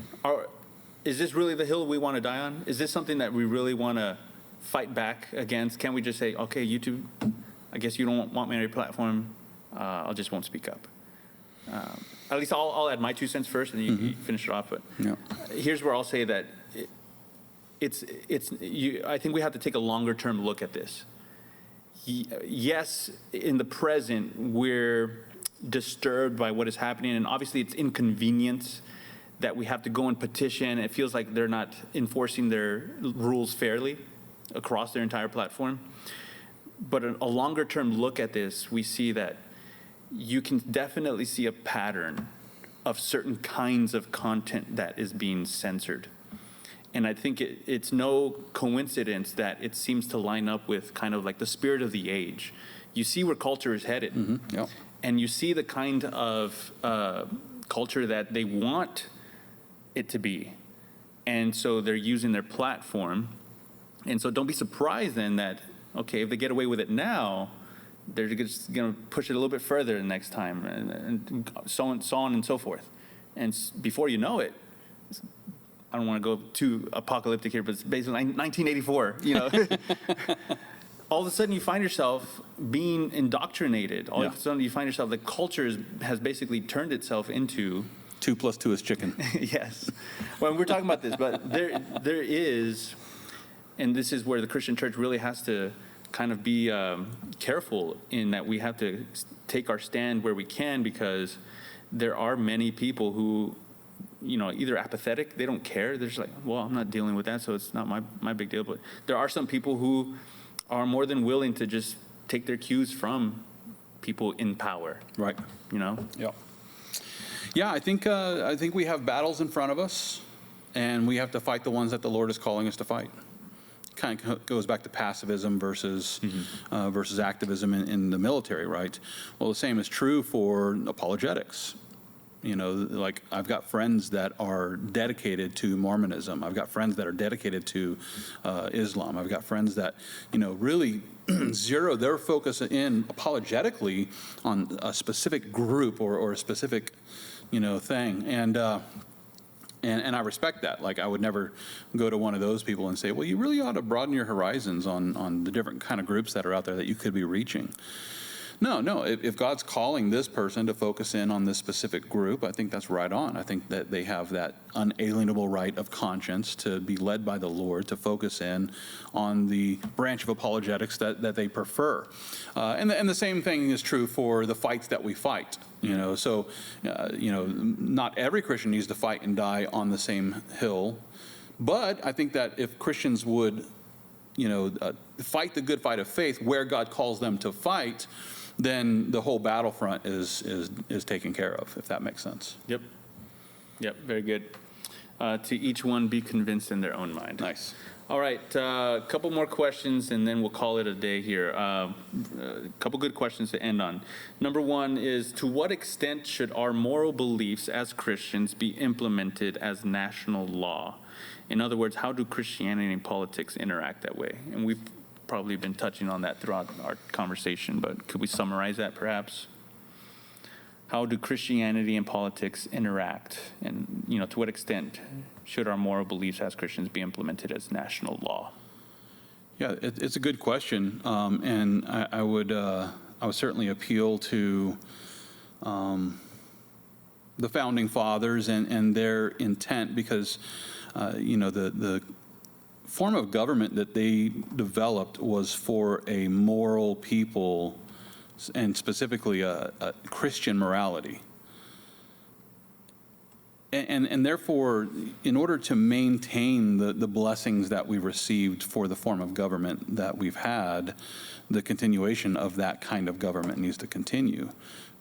is this really the hill we want to die on? Is this something that we really want to fight back against? Can we just say, okay, YouTube, I guess you don't want me on your platform, I just won't speak up. At least I'll add my 2 cents first, and you finish it off. But here's where I'll say that I think we have to take a longer-term look at this. Yes, in the present, we're disturbed by what is happening, and obviously it's inconvenience that we have to go and petition. It feels like they're not enforcing their rules fairly across their entire platform. But a longer-term look at this, we see that you can definitely see a pattern of certain kinds of content that is being censored. And I think it's no coincidence that it seems to line up with kind of like the spirit of the age. You see where culture is headed. Mm-hmm. Yep. And you see the kind of culture that they want it to be. And so they're using their platform. And so don't be surprised then that, okay, if they get away with it now, they're just going to push it a little bit further the next time, and so on and so forth. And before you know it, I don't want to go too apocalyptic here, but it's basically 1984, you know. All of a sudden you find yourself being indoctrinated. All of a sudden you find yourself, the culture has basically turned itself into 2 + 2 is chicken. yes. Well, we're talking about this, but there is, and this is where the Christian church really has to kind of be careful in that we have to take our stand where we can, because there are many people who, you know, either apathetic, they don't care. They're just like, well, I'm not dealing with that, so it's not my big deal. But there are some people who are more than willing to just take their cues from people in power. Right. You know? Yeah. Yeah, I think we have battles in front of us, and we have to fight the ones that the Lord is calling us to fight. Kind of goes back to passivism versus versus activism in the military, right? Well, the same is true for apologetics. You know, like I've got friends that are dedicated to Mormonism. I've got friends that are dedicated to Islam. I've got friends that, you know, really zero their focus in apologetically on a specific group or a specific, you know, thing. And I respect that. Like, I would never go to one of those people and say, well, you really ought to broaden your horizons on the different kind of groups that are out there that you could be reaching. No. If God's calling this person to focus in on this specific group, I think that's right on. I think that they have that unalienable right of conscience to be led by the Lord to focus in on the branch of apologetics that they prefer. And the same thing is true for the fights that we fight. You know, so, you know, not every Christian needs to fight and die on the same hill. But I think that if Christians would, you know, fight the good fight of faith where God calls them to fight, then the whole battlefront is taken care of, if that makes sense. Yep, very good. To each one be convinced in their own mind. Nice. All right, a couple more questions, and then we'll call it a day here. A couple good questions to end on. Number one is, to what extent should our moral beliefs as Christians be implemented as national law? In other words, how do Christianity and politics interact that way? And we've probably been touching on that throughout our conversation, but could we summarize that perhaps? How do Christianity and politics interact? And, you know, to what extent should our moral beliefs as Christians be implemented as national law? Yeah, it's a good question, and I would certainly appeal to the founding fathers and their intent, because you know, the form of government that they developed was for a moral people, and specifically a Christian morality. And therefore, in order to maintain the blessings that we received for the form of government that we've had, the continuation of that kind of government needs to continue.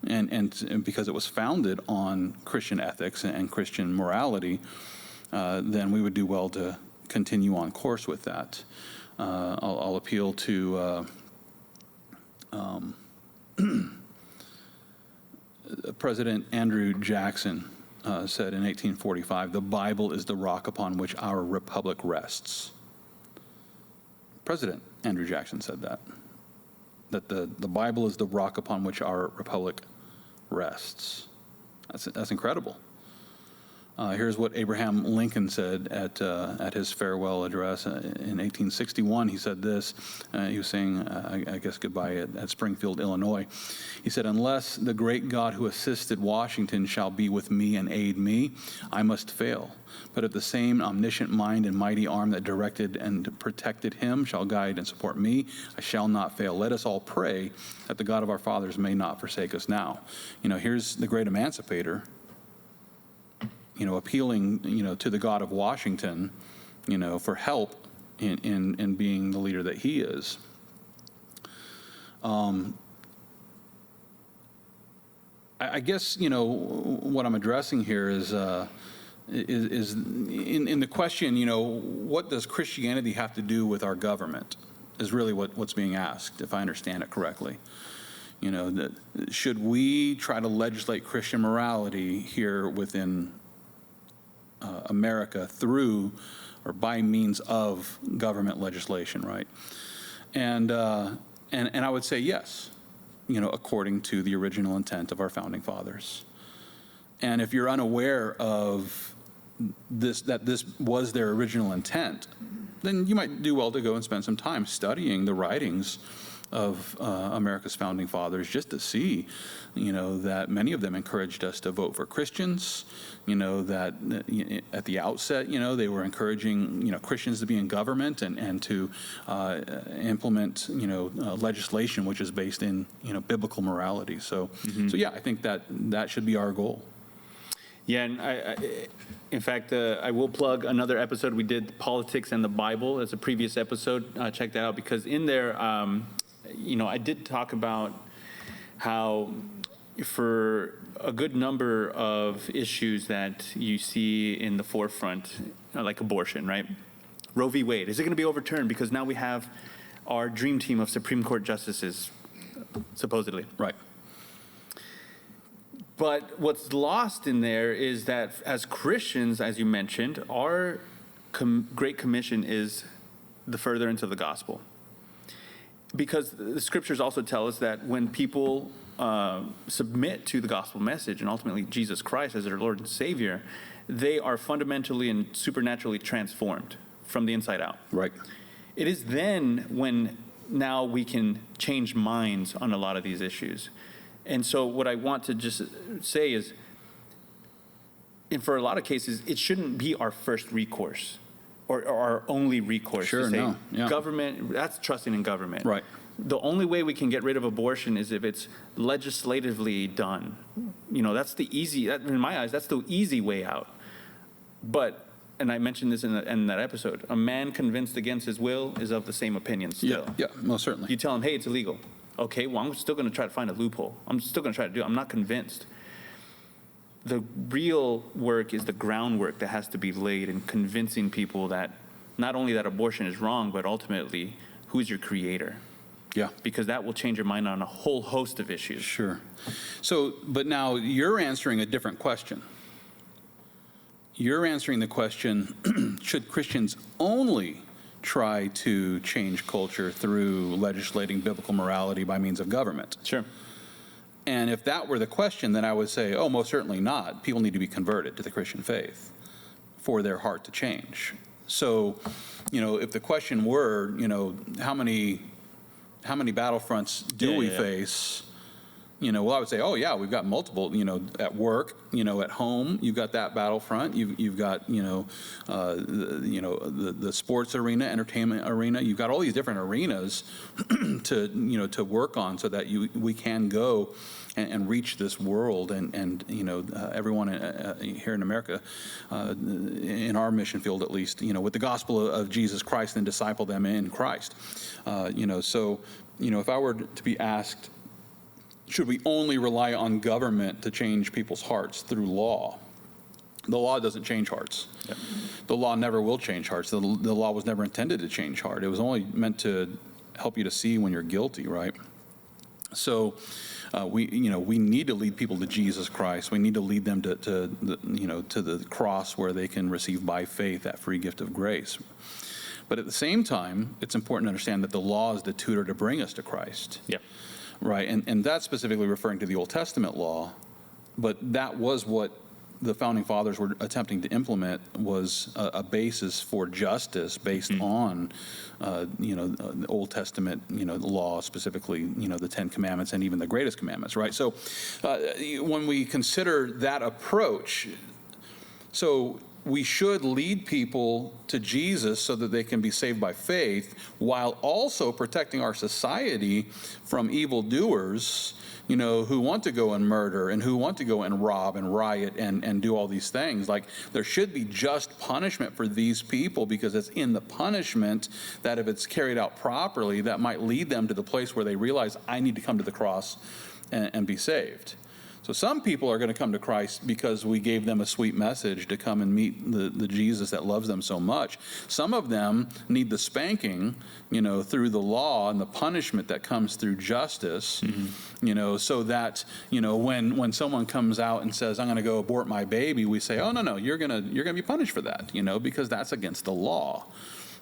And because it was founded on Christian ethics and Christian morality, then we would do well to continue on course with that. I'll appeal to President Andrew Jackson said in 1845, "The Bible is the rock upon which our republic rests." President Andrew Jackson said that the Bible is the rock upon which our republic rests. That's incredible. Here's what Abraham Lincoln said at his farewell address in 1861. He said this. He was saying, I guess, goodbye at Springfield, Illinois. He said, "Unless the great God who assisted Washington shall be with me and aid me, I must fail. But if the same omniscient mind and mighty arm that directed and protected him shall guide and support me, I shall not fail. Let us all pray that the God of our fathers may not forsake us now." You know, here's the great emancipator, you know, appealing, you know, to the God of Washington, you know, for help in being the leader that he is. I guess, you know, what I'm addressing here is in the question, you know, what does Christianity have to do with our government, is really what's being asked, if I understand it correctly. You know, should we try to legislate Christian morality here within America through or by means of government legislation, right? And I would say yes, you know, according to the original intent of our founding fathers. And if you're unaware of this was their original intent, then you might do well to go and spend some time studying the writings of America's founding fathers, just to see, that many of them encouraged us to vote for Christians, that at the outset, they were encouraging, Christians to be in government and to implement, legislation which is based in, biblical morality. So, so yeah, I think that should be our goal. Yeah, and in fact, I will plug another episode we did, Politics and the Bible. It's a previous episode. Check that out, because in there, I did talk about how for a good number of issues that you see in the forefront, like abortion, right? Roe v. Wade, is it going to be overturned? Because now we have our dream team of Supreme Court justices, supposedly. Right. But what's lost in there is that as Christians, as you mentioned, our Great Commission is the furtherance of the gospel. Because the scriptures also tell us that when people submit to the gospel message and ultimately Jesus Christ as their Lord and Savior, they are fundamentally and supernaturally transformed from the inside out. Right. It is then when now we can change minds on a lot of these issues. And so what I want to just say is, and for a lot of cases, it shouldn't be our first recourse or our only recourse. Sure, to say, no. Yeah. Government, that's trusting in government. Right. The only way we can get rid of abortion is if it's legislatively done. That's the easy, in my eyes, that's the easy way out. But, and I mentioned this in that episode, a man convinced against his will is of the same opinion still. Yeah, most certainly. You tell him, hey, it's illegal. Okay, well, I'm still going to try to find a loophole. I'm still going to try to do it. I'm not convinced. The real work is the groundwork that has to be laid in convincing people that not only that abortion is wrong, but ultimately, who's your creator? Yeah. Because that will change your mind on a whole host of issues. Sure. So, but now you're answering a different question. You're answering the question, should Christians only try to change culture through legislating biblical morality by means of government? Sure. And if that were the question, then I would say, oh, most certainly not. People need to be converted to the Christian faith for their heart to change. So, if the question were, how many battlefronts do we face? Well, I would say, oh yeah, we've got multiple. At work, at home, you've got that battlefront. You've got, the sports arena, entertainment arena. You've got all these different arenas to work on, so that we can go and reach this world and everyone here in America, in our mission field at least, with the gospel of Jesus Christ, and disciple them in Christ. So if I were to be asked, should we only rely on government to change people's hearts through law? The law doesn't change hearts. Yep. The law never will change hearts. The law was never intended to change heart. It was only meant to help you to see when you're guilty, right? So we need to lead people to Jesus Christ. We need to lead them to the cross, where they can receive by faith that free gift of grace. But at the same time, it's important to understand that the law is the tutor to bring us to Christ. Yeah. Right, and that's specifically referring to the Old Testament law, but that was what the Founding Fathers were attempting to implement, was a basis for justice based on, the Old Testament, the law, specifically, the Ten Commandments and even the greatest commandments, right? So when we consider that approach, so we should lead people to Jesus so that they can be saved by faith, while also protecting our society from evildoers, who want to go and murder and who want to go and rob and riot and do all these things. Like, there should be just punishment for these people, because it's in the punishment that, if it's carried out properly, that might lead them to the place where they realize, I need to come to the cross and be saved. So some people are going to come to Christ because we gave them a sweet message to come and meet the Jesus that loves them so much. Some of them need the spanking, through the law and the punishment that comes through justice, so that, when someone comes out and says, I'm going to go abort my baby, we say, oh, no, you're going to be punished for that, because that's against the law.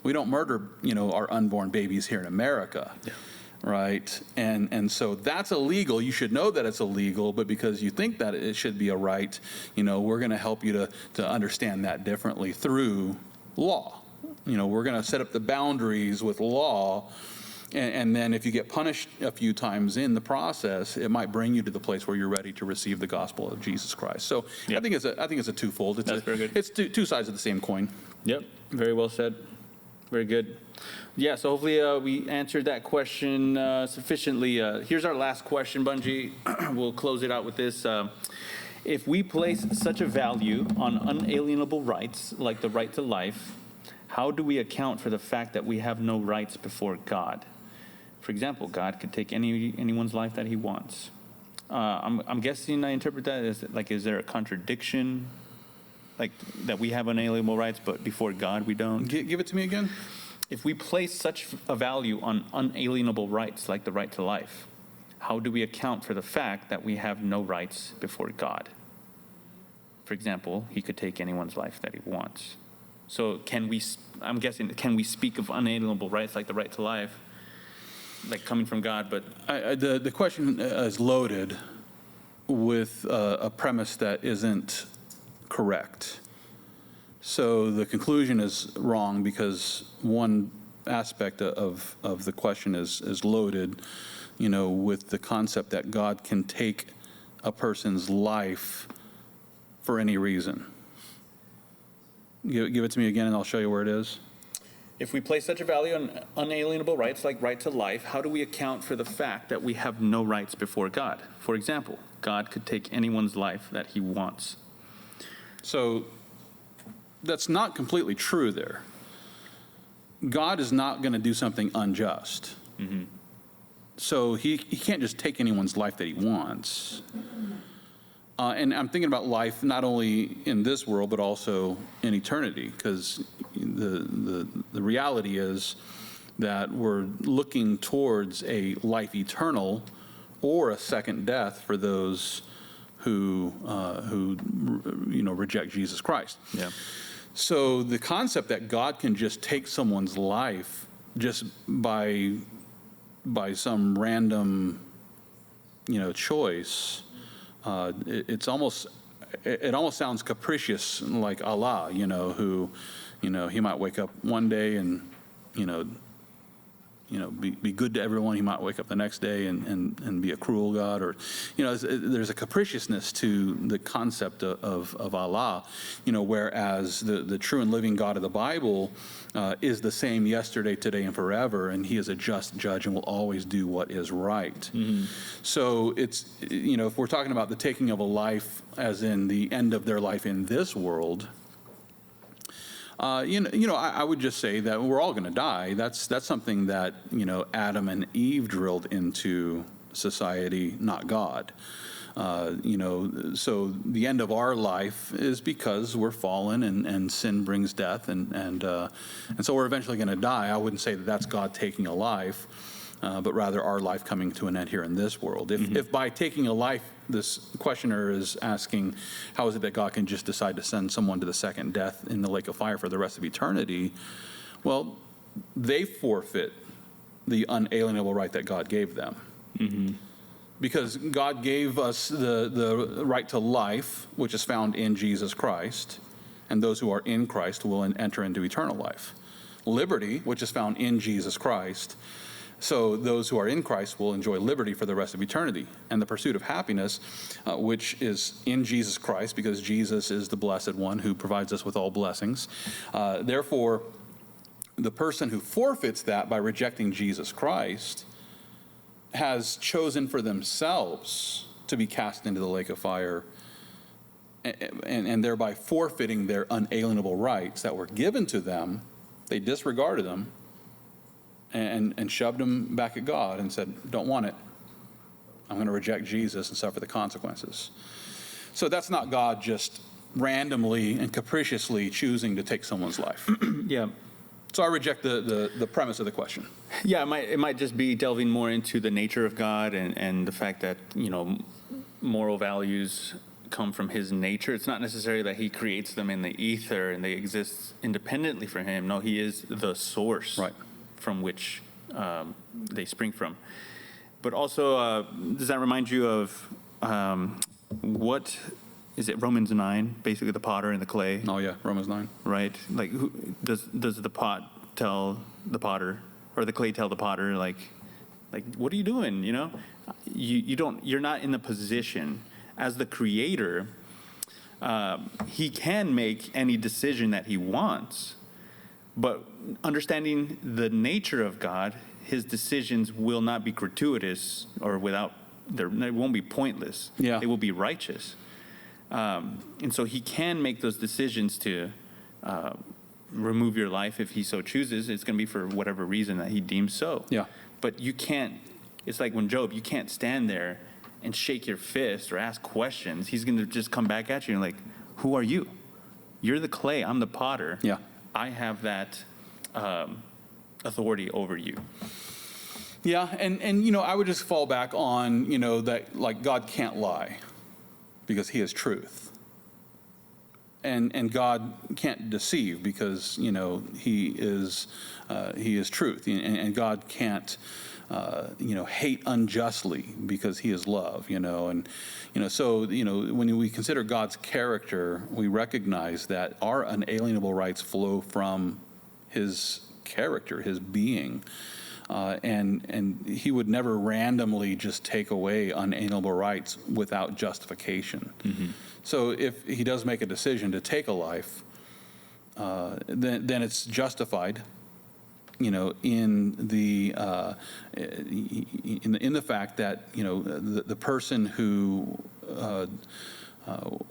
We don't murder, our unborn babies here in America. Yeah. right? And so that's illegal. You should know that it's illegal, but because you think that it should be a right, we're going to help you to understand that differently through law. We're going to set up the boundaries with law, and then if you get punished a few times in the process, it might bring you to the place where you're ready to receive the gospel of Jesus Christ. So Yep. I think it's a twofold. That's very good. It's two sides of the same coin. Yep, very well said. Very good. Yeah, so hopefully we answered that question sufficiently. Here's our last question, Bunjee. We'll close it out with this. If we place such a value on unalienable rights, like the right to life, how do we account for the fact that we have no rights before God? For example, God could take anyone's life that he wants. I'm guessing I interpret that as, like, is there a contradiction? Like, that we have unalienable rights, but before God we don't? Give it to me again. If we place such a value on unalienable rights, like the right to life, how do we account for the fact that we have no rights before God? For example, he could take anyone's life that he wants. So can we speak of unalienable rights, like the right to life, like coming from God? But The question is loaded with a premise that isn't correct. So the conclusion is wrong because one aspect of the question is loaded, with the concept that God can take a person's life for any reason. Give it to me again and I'll show you where it is. if we place such a value on unalienable rights, like right to life, how do we account for the fact that we have no rights before God? For example, God could take anyone's life that he wants. So that's not completely true there. God is not going to do something unjust. Mm-hmm. So he can't just take anyone's life that he wants. And I'm thinking about life not only in this world, but also in eternity, because the reality is that we're looking towards a life eternal or a second death for those who reject Jesus Christ. Yeah. So the concept that God can just take someone's life just by some random, choice, it almost sounds capricious, like Allah, who, he might wake up one day and, be good to everyone. He might wake up the next day and be a cruel God, or, there's a capriciousness to the concept of Allah, whereas the true and living God of the Bible is the same yesterday, today, and forever, and he is a just judge and will always do what is right. Mm-hmm. So it's, if we're talking about the taking of a life as in the end of their life in this world, I would just say that we're all going to die. That's something that, Adam and Eve drilled into society, not God. So the end of our life is because we're fallen and sin brings death, and so we're eventually going to die. I wouldn't say that that's God taking a life, but rather our life coming to an end here in this world. If by taking a life, this questioner is asking, how is it that God can just decide to send someone to the second death in the lake of fire for the rest of eternity? Well, they forfeit the unalienable right that God gave them. Mm-hmm. Because God gave us the right to life, which is found in Jesus Christ, and those who are in Christ will enter into eternal life. Liberty, which is found in Jesus Christ, so those who are in Christ will enjoy liberty for the rest of eternity. And the pursuit of happiness, which is in Jesus Christ, because Jesus is the blessed one who provides us with all blessings. Therefore, the person who forfeits that by rejecting Jesus Christ has chosen for themselves to be cast into the lake of fire, and thereby forfeiting their unalienable rights that were given to them. They disregarded them and shoved them back at God and said, don't want it. I'm going to reject Jesus and suffer the consequences. So that's not God just randomly and capriciously choosing to take someone's life. Yeah. So I reject the premise of the question. Yeah, it might just be delving more into the nature of God and the fact that, moral values come from his nature. It's not necessarily that he creates them in the ether and they exist independently from him. No, he is the source Right. from which they spring from. But also, does that remind you of what is it? Romans 9, basically the potter and the clay, Oh, yeah, Romans 9. right? Like, who, does the pot tell the potter, or the clay tell the potter, like what are you doing? You know, you're not in the position as the creator. He can make any decision that he wants, but understanding the nature of God, his decisions will not be gratuitous or it won't be pointless. Yeah. They will be righteous. And so he can make those decisions to remove your life if he so chooses. It's going to be for whatever reason that he deems so. Yeah. But you can't, it's like when Job, you can't stand there and shake your fist or ask questions. He's going to just come back at you and like, who are you? You're the clay, I'm the potter. Yeah. I have that authority over you. Yeah, and you know, I would just fall back on, you know, that like God can't lie because he is truth. And God can't deceive because, you know, he is truth. And God can't, you know, hate unjustly because he is love, you know. And, you know, so, you know, when we consider God's character, we recognize that our unalienable rights flow from his character, his being. And he would never randomly just take away unalienable rights without justification. Mm-hmm. So if he does make a decision to take a life, then it's justified, you know, in the fact that, you know, the person who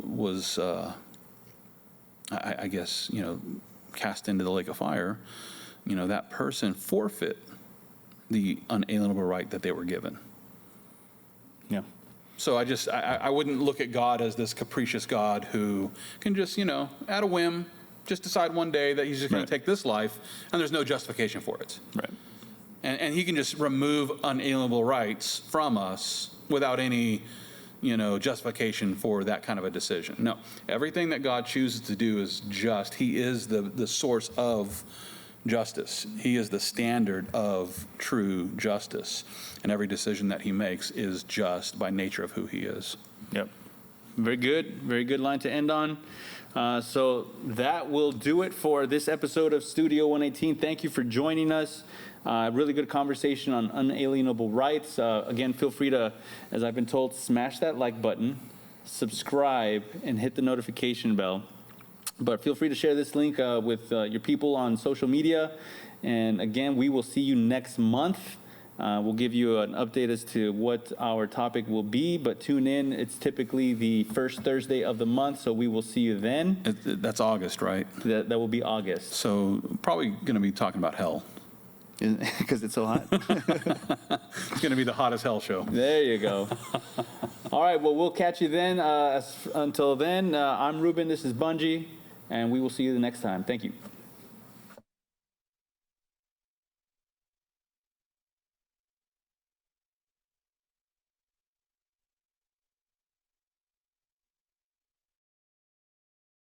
was, I guess, you know, cast into the lake of fire, you know, that person forfeit the unalienable right that they were given. Yeah. So I wouldn't look at God as this capricious God who can just, you know, at a whim, just decide one day that he's just going to take this life, and there's no justification for it. Right. And he can just remove unalienable rights from us without any, you know, justification for that kind of a decision. No, everything that God chooses to do is just. He is the source of justice. He is the standard of true justice. And every decision that he makes is just by nature of who he is. Yep. Very good. Very good line to end on. So that will do it for this episode of Studio 118. Thank you for joining us. Really good conversation on unalienable rights. Again, feel free to, as I've been told, smash that like button, subscribe, and hit the notification bell. But feel free to share this link with your people on social media. And again, we will see you next month. We'll give you an update as to what our topic will be, but tune in. It's typically the first Thursday of the month, so we will see you then. That's August, right? That will be August. So probably going to be talking about hell. Because it's so hot? It's going to be the hottest hell show. There you go. All right, well, we'll catch you then. Until then, I'm Reuben, this is Bunjee, and we will see you the next time. Thank you.